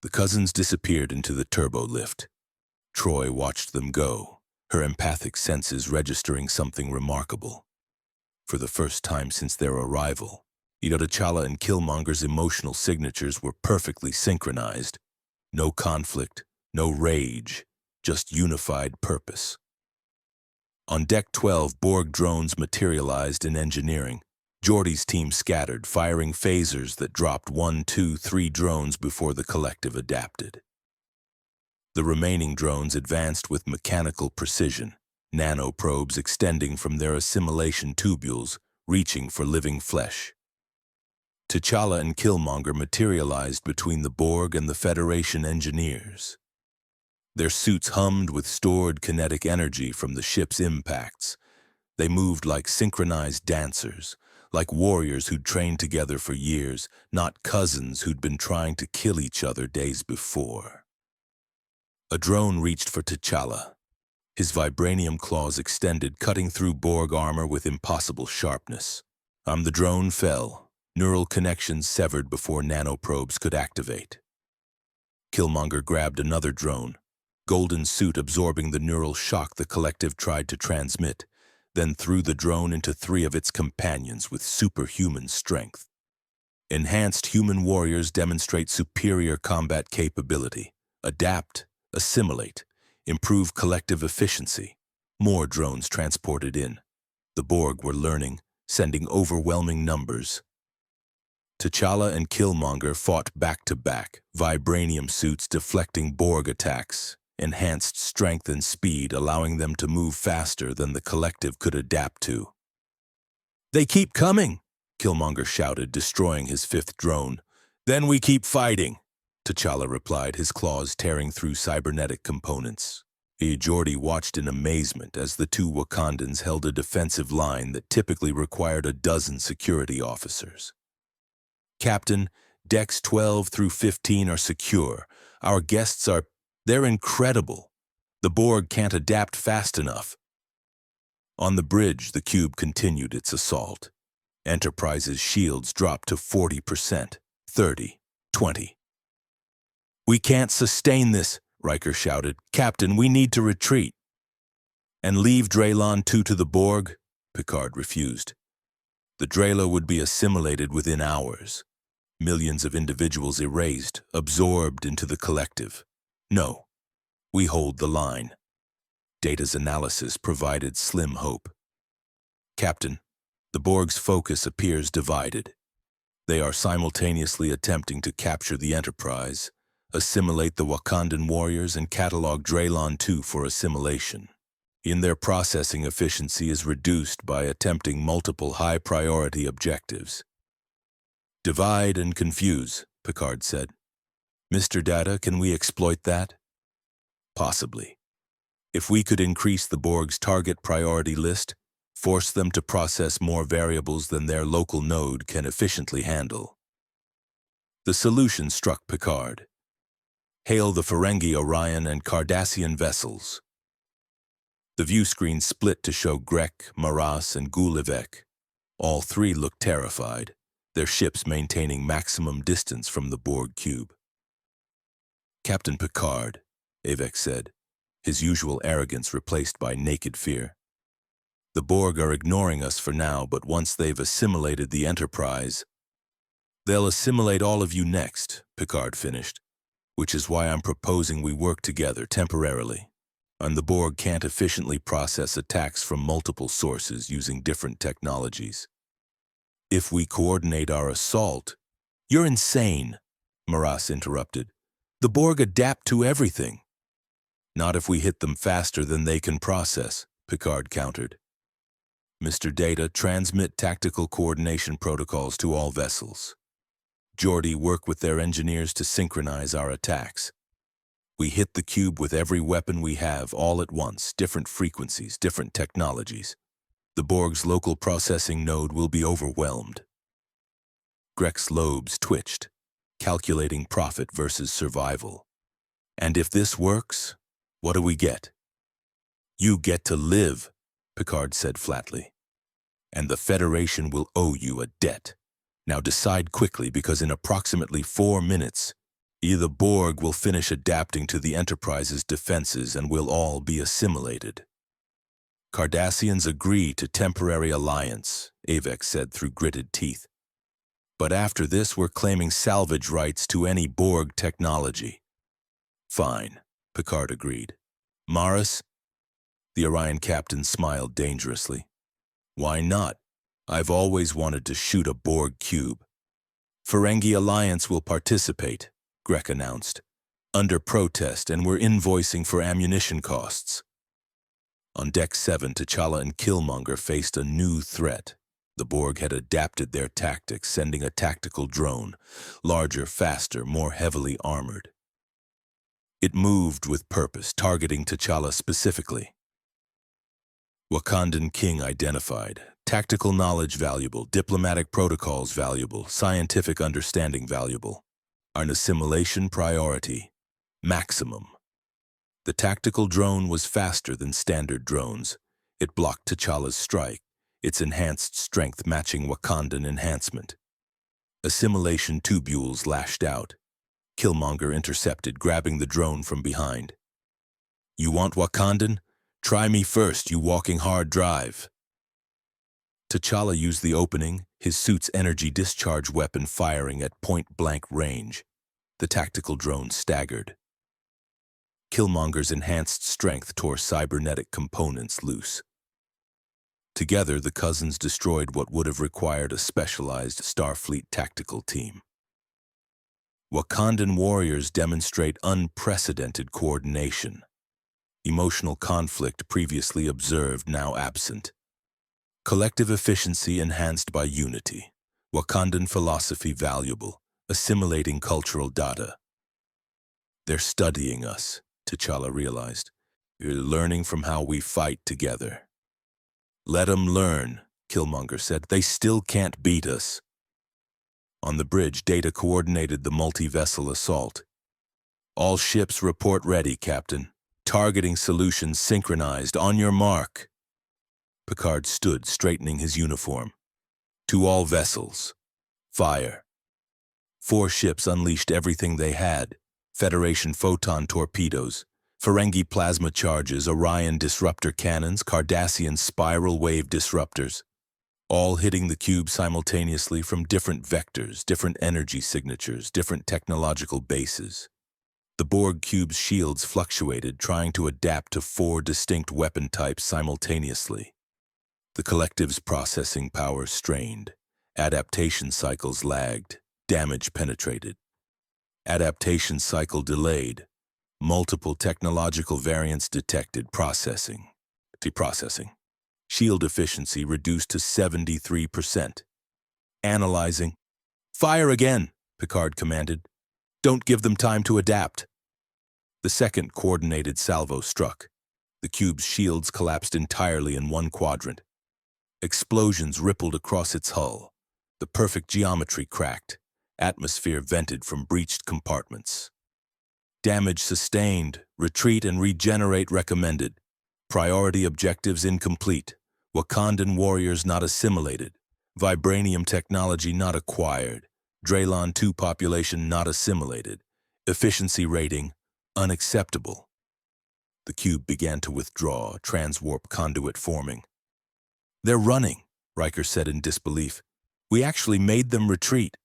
The cousins disappeared into the turbo lift. Troy watched them go, her empathic senses registering something remarkable. For the first time since their arrival, T'Challa and Killmonger's emotional signatures were perfectly synchronized. No conflict, no rage, just unified purpose. On Deck 12, Borg drones materialized in engineering. Geordi's team scattered, firing phasers that dropped 1, 2, 3 drones before the collective adapted. The remaining drones advanced with mechanical precision, nanoprobes extending from their assimilation tubules, reaching for living flesh. T'Challa and Killmonger materialized between the Borg and the Federation engineers. Their suits hummed with stored kinetic energy from the ship's impacts. They moved like synchronized dancers, like warriors who'd trained together for years, not cousins who'd been trying to kill each other days before. A drone reached for T'Challa. His vibranium claws extended, cutting through Borg armor with impossible sharpness. The drone fell, neural connections severed before nanoprobes could activate. Killmonger grabbed another drone, golden suit absorbing the neural shock the collective tried to transmit, then threw the drone into 3 of its companions with superhuman strength. Enhanced human warriors demonstrate superior combat capability, adapt, assimilate, improve collective efficiency. More drones transported in. The Borg were learning, sending overwhelming numbers. T'Challa and Killmonger fought back-to-back, vibranium suits deflecting Borg attacks, enhanced strength and speed, allowing them to move faster than the collective could adapt to. "They keep coming!" Killmonger shouted, destroying his fifth drone. "Then we keep fighting," T'Challa replied, his claws tearing through cybernetic components. Jordy watched in amazement as the two Wakandans held a defensive line that typically required a dozen security officers. "Captain, decks 12 through 15 are secure. Our guests they're incredible. The Borg can't adapt fast enough." On the bridge, the cube continued its assault. Enterprise's shields dropped to 40%, 30, 20. "We can't sustain this," Riker shouted. "Captain, we need to retreat." "And leave Draylon 2 to the Borg?" Picard refused. "The Drayla would be assimilated within hours. Millions of individuals erased, absorbed into the collective. No, we hold the line." Data's analysis provided slim hope. "Captain, the Borg's focus appears divided. They are simultaneously attempting to capture the Enterprise, assimilate the Wakandan warriors, and catalog Draylon 2 for assimilation. Their processing efficiency is reduced by attempting multiple high-priority objectives." "Divide and confuse," Picard said. "Mr. Data, can we exploit that?" "Possibly. If we could increase the Borg's target priority list, force them to process more variables than their local node can efficiently handle." The solution struck Picard. "Hail the Ferengi Orion and Cardassian vessels." The view screen split to show Grek, Maras, and Gulivek. All three looked terrified, their ships maintaining maximum distance from the Borg cube. "Captain Picard," Avek said, his usual arrogance replaced by naked fear. "The Borg are ignoring us for now, but once they've assimilated the Enterprise—" "They'll assimilate all of you next," Picard finished, "which is why I'm proposing we work together temporarily. And the Borg can't efficiently process attacks from multiple sources using different technologies. If we coordinate our assault—" "You're insane," Maras interrupted. "The Borg adapt to everything." "Not if we hit them faster than they can process," Picard countered. "Mr. Data, transmit tactical coordination protocols to all vessels. Geordi, work with their engineers to synchronize our attacks. We hit the cube with every weapon we have all at once, different frequencies, different technologies. The Borg's local processing node will be overwhelmed." Grek's lobes twitched, calculating profit versus survival. "And if this works, what do we get?" "You get to live," Picard said flatly. "And the Federation will owe you a debt. Now decide quickly, because in approximately 4 minutes, either Borg will finish adapting to the Enterprise's defenses and we'll all be assimilated." "Cardassians agree to temporary alliance," Avek said through gritted teeth. "But after this, we're claiming salvage rights to any Borg technology." "Fine," Picard agreed. "Maris?" The Orion captain smiled dangerously. "Why not? I've always wanted to shoot a Borg cube." "Ferengi Alliance will participate," Grek announced, "under protest, and we're invoicing for ammunition costs." On Deck 7, T'Challa and Killmonger faced a new threat. The Borg had adapted their tactics, sending a tactical drone, larger, faster, more heavily armored. It moved with purpose, targeting T'Challa specifically. "Wakandan King identified. Tactical knowledge valuable, diplomatic protocols valuable, scientific understanding valuable. An assimilation priority. Maximum." The tactical drone was faster than standard drones. It blocked T'Challa's strike, its enhanced strength matching Wakandan enhancement. Assimilation tubules lashed out. Killmonger intercepted, grabbing the drone from behind. "You want Wakandan? Try me first, you walking hard drive." T'Challa used the opening, his suit's energy discharge weapon firing at point-blank range. The tactical drone staggered. Killmonger's enhanced strength tore cybernetic components loose. Together, the cousins destroyed what would have required a specialized Starfleet tactical team. Wakandan warriors demonstrate unprecedented coordination, Emotional conflict previously observed now absent. Collective efficiency enhanced by unity. Wakandan philosophy valuable, assimilating cultural data. They're studying us, T'Challa realized. You're learning from how we fight together. Let 'em learn, Killmonger said. They still can't beat us. On the bridge, Data coordinated the multi-vessel assault. All ships report ready, Captain. Targeting solutions synchronized. On your mark. Picard stood, straightening his uniform. To all vessels. Fire. 4 ships unleashed everything they had. Federation photon torpedoes, Ferengi plasma charges, Orion disruptor cannons, Cardassian spiral wave disruptors, all hitting the cube simultaneously from different vectors, different energy signatures, different technological bases. The Borg cube's shields fluctuated, trying to adapt to 4 distinct weapon types simultaneously. The collective's processing power strained. Adaptation cycles lagged. Damage penetrated. Adaptation cycle delayed. Multiple technological variants detected. Processing. Deprocessing. Shield efficiency reduced to 73%. Analyzing. Fire again, Picard commanded. Don't give them time to adapt. The second coordinated salvo struck. The cube's shields collapsed entirely in one quadrant. Explosions rippled across its hull. The perfect geometry cracked. Atmosphere vented from breached compartments. Damage sustained. Retreat and regenerate recommended. Priority objectives incomplete. Wakandan warriors not assimilated. Vibranium technology not acquired. Draylon 2 population not assimilated. Efficiency rating unacceptable. The cube began to withdraw, transwarp conduit forming. They're running, Riker said in disbelief. We actually made them retreat.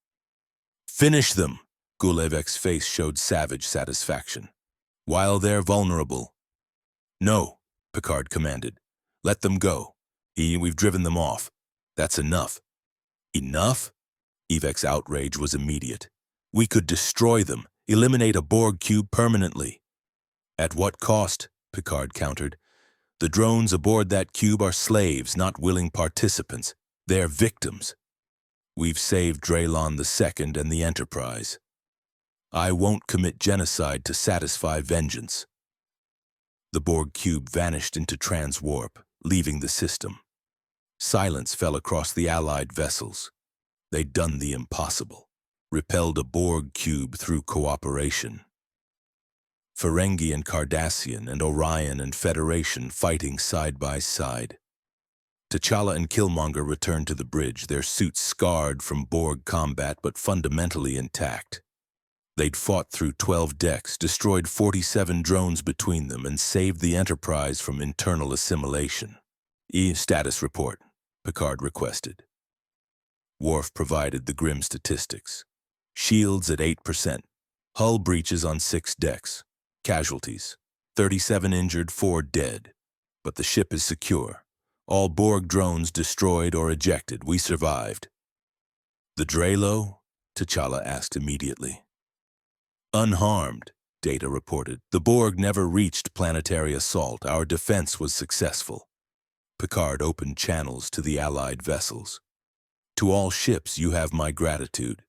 Finish them, Gulevek's face showed savage satisfaction. While they're vulnerable. No, Picard commanded. Let them go. We've driven them off. That's enough. Enough? Evek's outrage was immediate. We could destroy them, eliminate a Borg cube permanently. At what cost? Picard countered. The drones aboard that cube are slaves, not willing participants. They're victims. We've saved Draylon II and the Enterprise. I won't commit genocide to satisfy vengeance. The Borg cube vanished into transwarp, leaving the system. Silence fell across the Allied vessels. They'd done the impossible, repelled a Borg cube through cooperation. Ferengi and Cardassian and Orion and Federation fighting side by side. T'Challa and Killmonger returned to the bridge, their suits scarred from Borg combat but fundamentally intact. They'd fought through 12 decks, destroyed 47 drones between them, and saved the Enterprise from internal assimilation. Status report, Picard requested. Worf provided the grim statistics. Shields at 8%. Hull breaches on 6 decks. Casualties. 37 injured, 4 dead. But the ship is secure. All Borg drones destroyed or ejected. We survived. The Draylo? T'Challa asked immediately. Unharmed, Data reported. The Borg never reached planetary assault. Our defense was successful. Picard opened channels to the Allied vessels. To all ships, you have my gratitude.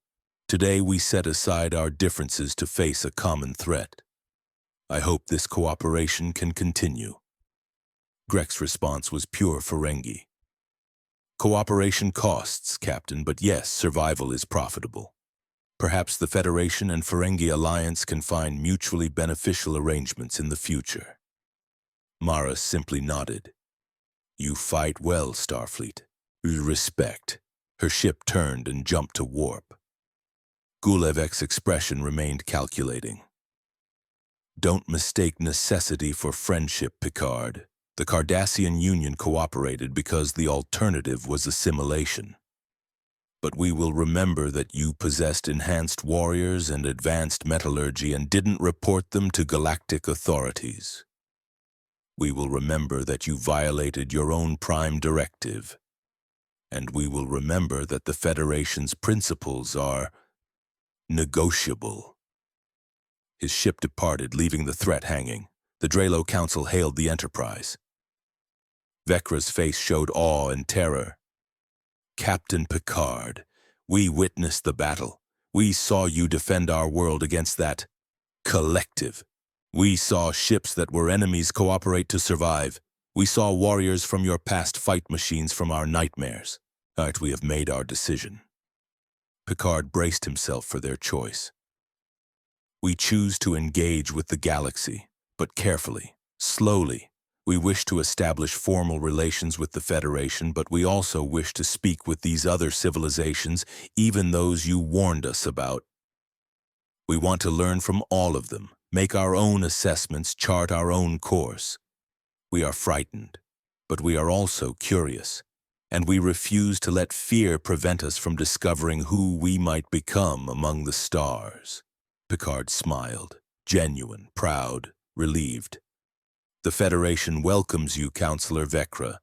Today we set aside our differences to face a common threat. I hope this cooperation can continue. Grek's response was pure Ferengi. Cooperation costs, Captain, but yes, survival is profitable. Perhaps the Federation and Ferengi Alliance can find mutually beneficial arrangements in the future. Mara simply nodded. You fight well, Starfleet. Respect. Her ship turned and jumped to warp. Gulevek's expression remained calculating. Don't mistake necessity for friendship, Picard. The Cardassian Union cooperated because the alternative was assimilation. But we will remember that you possessed enhanced warriors and advanced metallurgy and didn't report them to galactic authorities. We will remember that you violated your own prime directive. And we will remember that the Federation's principles are negotiable. His ship departed, leaving the threat hanging. The Drelo Council hailed the Enterprise. Vecra's face showed awe and terror. Captain Picard, we witnessed the battle. We saw you defend our world against that collective. We saw ships that were enemies cooperate to survive. We saw warriors from your past fight machines from our nightmares. All right, we have made our decision. Picard braced himself for their choice. We choose to engage with the galaxy, but carefully, slowly. We wish to establish formal relations with the Federation, but we also wish to speak with these other civilizations, even those you warned us about. We want to learn from all of them, make our own assessments, chart our own course. We are frightened, but we are also curious, and we refuse to let fear prevent us from discovering who we might become among the stars. Picard smiled, genuine, proud, relieved. The Federation welcomes you, Counselor Vecra.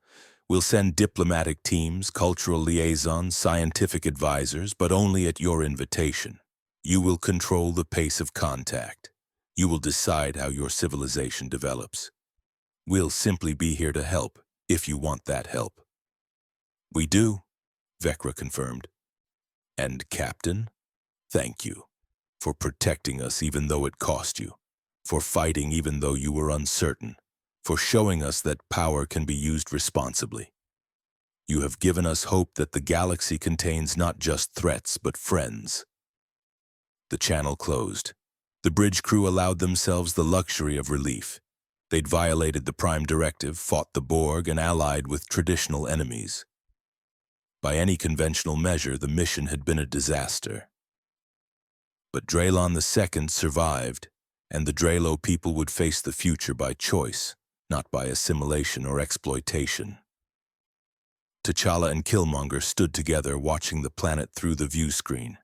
We'll send diplomatic teams, cultural liaisons, scientific advisors, but only at your invitation. You will control the pace of contact. You will decide how your civilization develops. We'll simply be here to help, if you want that help. We do, Vecra confirmed. And Captain, thank you for protecting us even though it cost you, for fighting even though you were uncertain, for showing us that power can be used responsibly. You have given us hope that the galaxy contains not just threats but friends. The channel closed. The bridge crew allowed themselves the luxury of relief. They'd violated the Prime Directive, fought the Borg, and allied with traditional enemies. By any conventional measure, the mission had been a disaster. But Draylon II survived, and the Drelo people would face the future by choice, not by assimilation or exploitation. T'Challa and Killmonger stood together watching the planet through the view screen.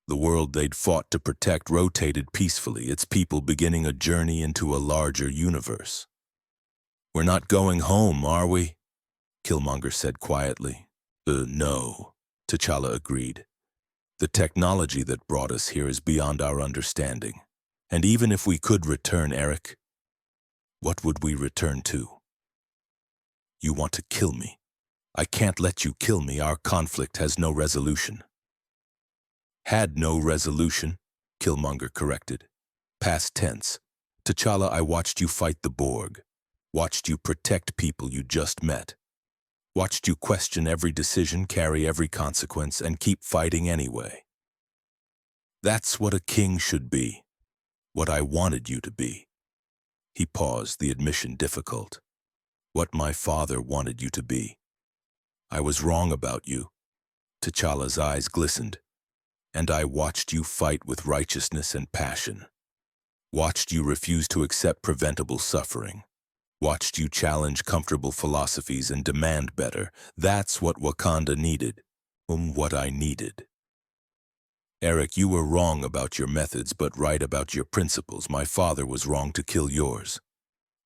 The world they'd fought to protect rotated peacefully, its people beginning a journey into a larger universe. "We're not going home, are we?" Killmonger said quietly. No," T'Challa agreed. "The technology that brought us here is beyond our understanding. And even if we could return, Eric, what would we return to? You want to kill me. I can't let you kill me. Our conflict has no resolution." "Had no resolution," Killmonger corrected. Past tense. "T'Challa, I watched you fight the Borg. Watched you protect people you just met. Watched you question every decision, carry every consequence, and keep fighting anyway. That's what a king should be. What I wanted you to be." He paused, the admission difficult. "What my father wanted you to be. I was wrong about you." T'Challa's eyes glistened. "And I watched you fight with righteousness and passion. Watched you refuse to accept preventable suffering. Watched you challenge comfortable philosophies and demand better. That's what Wakanda needed. What I needed. Eric, you were wrong about your methods, but right about your principles. My father was wrong to kill yours.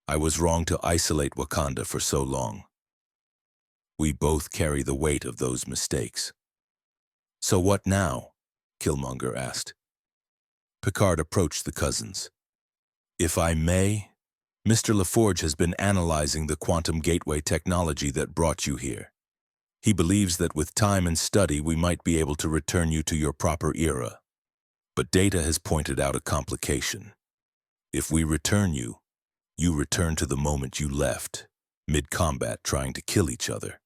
I was wrong to isolate Wakanda for so long. We both carry the weight of those mistakes." "So what now?" Killmonger asked. Picard approached the cousins. "If I may, Mr. LaForge has been analyzing the quantum gateway technology that brought you here. He believes that with time and study we might be able to return you to your proper era. But data has pointed out a complication. If we return you, you return to the moment you left, mid-combat trying to kill each other.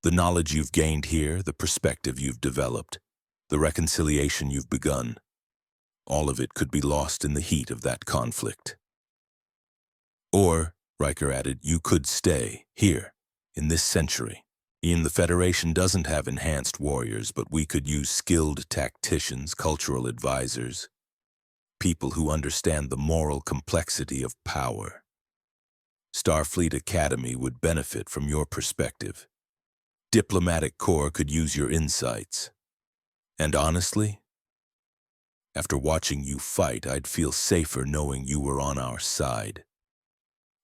The knowledge you've gained here, the perspective you've developed, the reconciliation you've begun, all of it could be lost in the heat of that conflict. Or," Riker added, "you could stay here, in this century. The Federation doesn't have enhanced warriors, but we could use skilled tacticians, cultural advisors, people who understand the moral complexity of power. Starfleet Academy would benefit from your perspective. Diplomatic Corps could use your insights. And honestly, after watching you fight, I'd feel safer knowing you were on our side."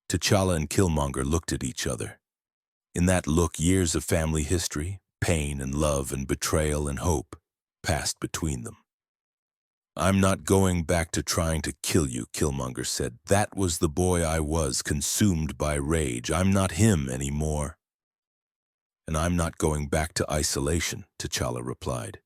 T'Challa and Killmonger looked at each other. In that look, years of family history, pain and love and betrayal and hope, passed between them. I'm not going back to trying to kill you, Killmonger said. That was the boy I was, consumed by rage. I'm not him anymore. And I'm not going back to isolation, T'Challa replied.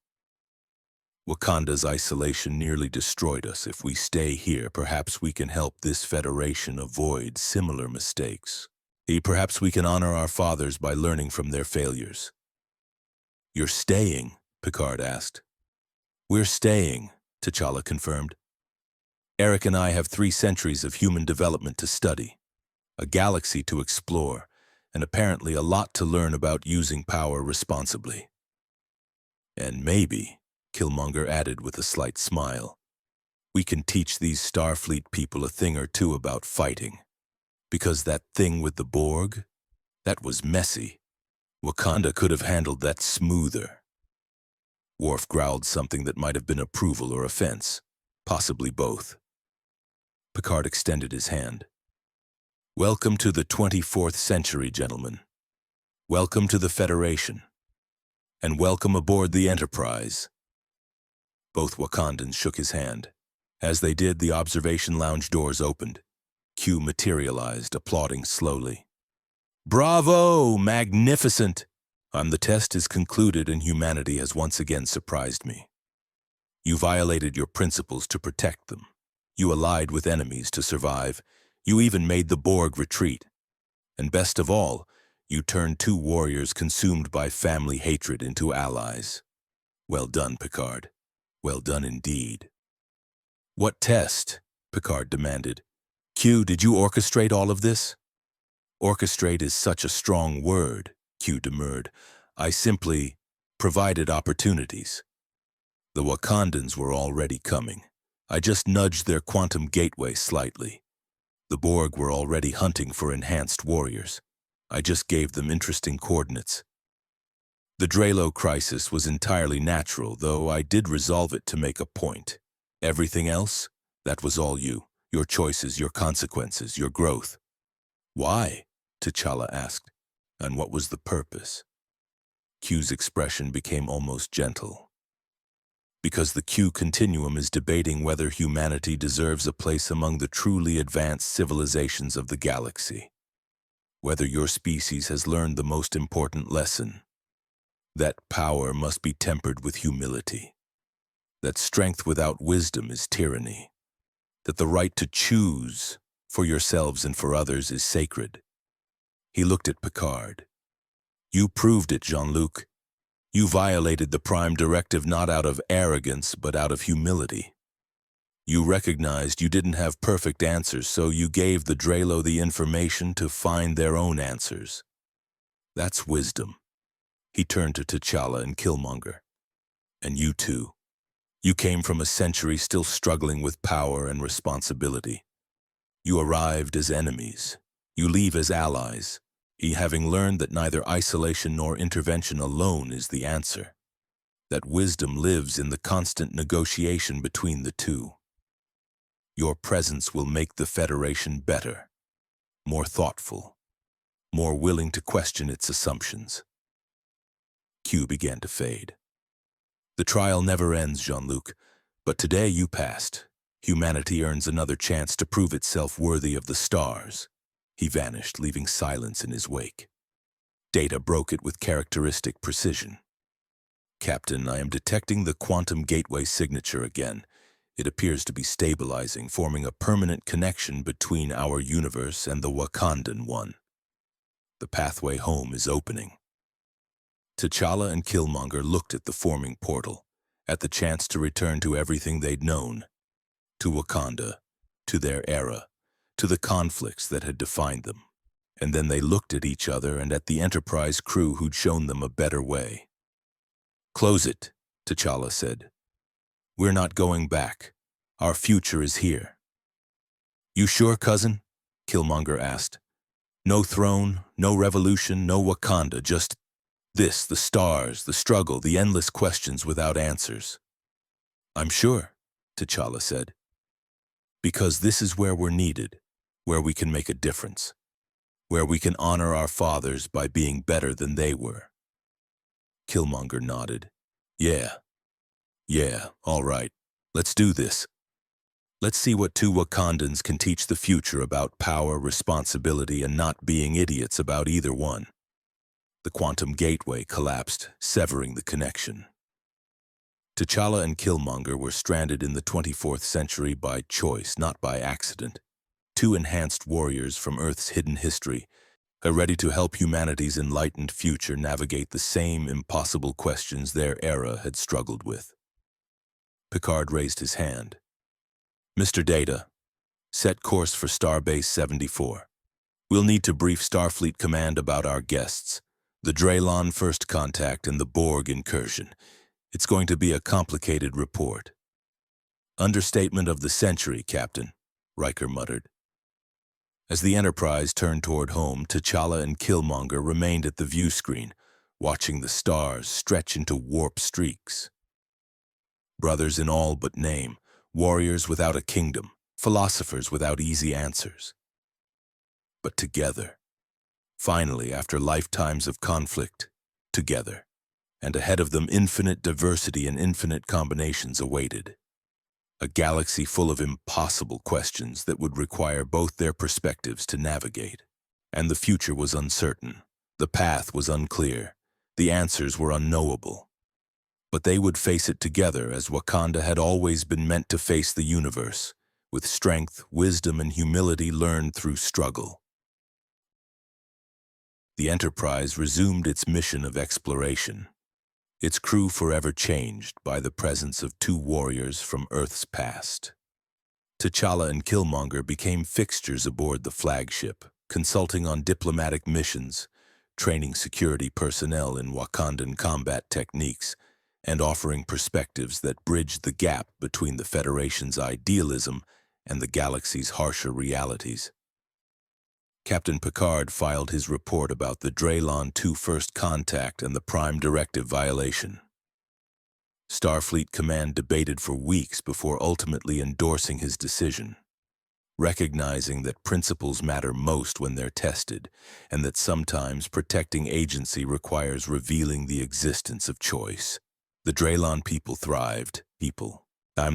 Wakanda's isolation nearly destroyed us. If we stay here, perhaps we can help this Federation avoid similar mistakes. Perhaps we can honor our fathers by learning from their failures. You're staying? Picard asked. We're staying, T'Challa confirmed. Eric and I have 3 centuries of human development to study, a galaxy to explore, and apparently a lot to learn about using power responsibly. And maybe, Killmonger added with a slight smile, we can teach these Starfleet people a thing or two about fighting. Because that thing with the Borg, that was messy. Wakanda could have handled that smoother. Worf growled something that might have been approval or offense, possibly both. Picard extended his hand. Welcome to the 24th century, gentlemen. Welcome to the Federation. And welcome aboard the Enterprise. Both Wakandans shook his hand. As they did, the observation lounge doors opened. Q materialized, applauding slowly. Bravo! Magnificent! The test is concluded and humanity has once again surprised me. You violated your principles to protect them. You allied with enemies to survive. You even made the Borg retreat. And best of all, you turned 2 warriors consumed by family hatred into allies. Well done, Picard. Well done indeed. What test? Picard demanded. Q, did you orchestrate all of this? Orchestrate is such a strong word, Q demurred. I simply provided opportunities. The Wakandans were already coming. I just nudged their quantum gateway slightly. The Borg were already hunting for enhanced warriors. I just gave them interesting coordinates. The Drelo crisis was entirely natural, though I did resolve it to make a point. Everything else? That was all you. Your choices, your consequences, your growth. Why? T'Challa asked. And what was the purpose? Q's expression became almost gentle. Because the Q continuum is debating whether humanity deserves a place among the truly advanced civilizations of the galaxy. Whether your species has learned the most important lesson. That power must be tempered with humility. That strength without wisdom is tyranny. That the right to choose for yourselves and for others is sacred. He looked at Picard. You proved it, Jean-Luc. You violated the Prime Directive not out of arrogance, but out of humility. You recognized you didn't have perfect answers, so you gave the Drelo the information to find their own answers. That's wisdom. He turned to T'Challa and Killmonger. And you too. You came from a century still struggling with power and responsibility. You arrived as enemies. You leave as allies, having learned that neither isolation nor intervention alone is the answer. That wisdom lives in the constant negotiation between the two. Your presence will make the Federation better, more thoughtful, more willing to question its assumptions. Q began to fade. The trial never ends, Jean-Luc, but today you passed. Humanity earns another chance to prove itself worthy of the stars. He vanished, leaving silence in his wake. Data broke it with characteristic precision. Captain, I am detecting the quantum gateway signature again. It appears to be stabilizing, forming a permanent connection between our universe and the Wakandan one. The pathway home is opening. T'Challa and Killmonger looked at the forming portal, at the chance to return to everything they'd known. To Wakanda, to their era, to the conflicts that had defined them. And then they looked at each other and at the Enterprise crew who'd shown them a better way. Close it, T'Challa said. We're not going back. Our future is here. You sure, cousin? Killmonger asked. No throne, no revolution, no Wakanda, just this, the stars, the struggle, the endless questions without answers. I'm sure, T'Challa said. Because this is where we're needed, where we can make a difference, where we can honor our fathers by being better than they were. Killmonger nodded. Yeah, all right. Let's do this. Let's see what two Wakandans can teach the future about power, responsibility, and not being idiots about either one. The quantum gateway collapsed, severing the connection. T'Challa and Killmonger were stranded in the 24th century by choice, not by accident. Two enhanced warriors from Earth's hidden history are ready to help humanity's enlightened future navigate the same impossible questions their era had struggled with. Picard raised his hand. Mr. Data, set course for Starbase 74. We'll need to brief Starfleet Command about our guests, the Draylon First Contact and the Borg incursion. It's going to be a complicated report. Understatement of the century, Captain, Riker muttered. As the Enterprise turned toward home, T'Challa and Killmonger remained at the view screen, watching the stars stretch into warp streaks. Brothers in all but name, warriors without a kingdom, philosophers without easy answers. But together, finally, after lifetimes of conflict, together, and ahead of them infinite diversity and infinite combinations awaited. A galaxy full of impossible questions that would require both their perspectives to navigate. And the future was uncertain. The path was unclear. The answers were unknowable. But they would face it together as Wakanda had always been meant to face the universe, with strength, wisdom, and humility learned through struggle. The Enterprise resumed its mission of exploration, its crew forever changed by the presence of two warriors from Earth's past. T'Challa and Killmonger became fixtures aboard the flagship, consulting on diplomatic missions, training security personnel in Wakandan combat techniques, and offering perspectives that bridged the gap between the Federation's idealism and the galaxy's harsher realities. Captain Picard filed his report about the Draylon 2 First Contact and the Prime Directive violation. Starfleet Command debated for weeks before ultimately endorsing his decision, recognizing that principles matter most when they're tested, and that sometimes protecting agency requires revealing the existence of choice. The Draylon people thrived,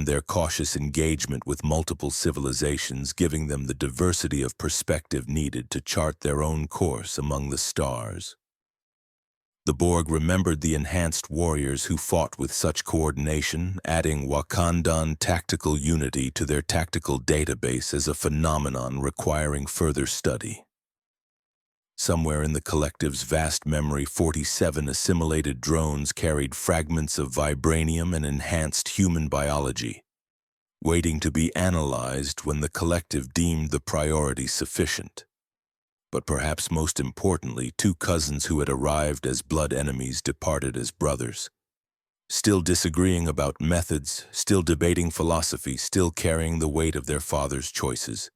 their cautious engagement with multiple civilizations, giving them the diversity of perspective needed to chart their own course among the stars. The Borg remembered the enhanced warriors who fought with such coordination, adding Wakandan tactical unity to their tactical database as a phenomenon requiring further study. Somewhere in the collective's vast memory, 47 assimilated drones carried fragments of vibranium and enhanced human biology, waiting to be analyzed when the collective deemed the priority sufficient. But perhaps most importantly, two cousins who had arrived as blood enemies departed as brothers, still disagreeing about methods, still debating philosophy, still carrying the weight of their father's choices,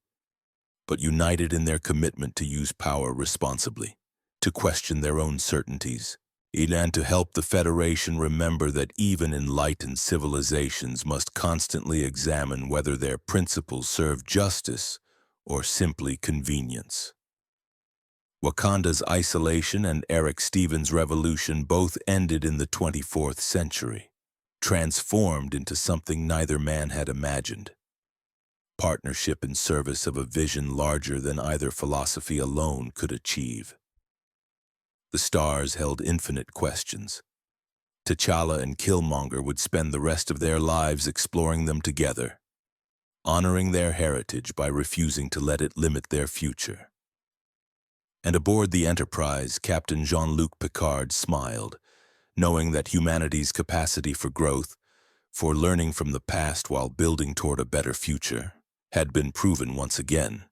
but united in their commitment to use power responsibly, to question their own certainties, and to help the Federation remember that even enlightened civilizations must constantly examine whether their principles serve justice or simply convenience. Wakanda's isolation and Eric Stevens' revolution both ended in the 24th century, transformed into something neither man had imagined. Partnership in service of a vision larger than either philosophy alone could achieve. The stars held infinite questions. T'Challa and Killmonger would spend the rest of their lives exploring them together, honoring their heritage by refusing to let it limit their future. And aboard the Enterprise, Captain Jean-Luc Picard smiled, knowing that humanity's capacity for growth, for learning from the past while building toward a better future, had been proven once again.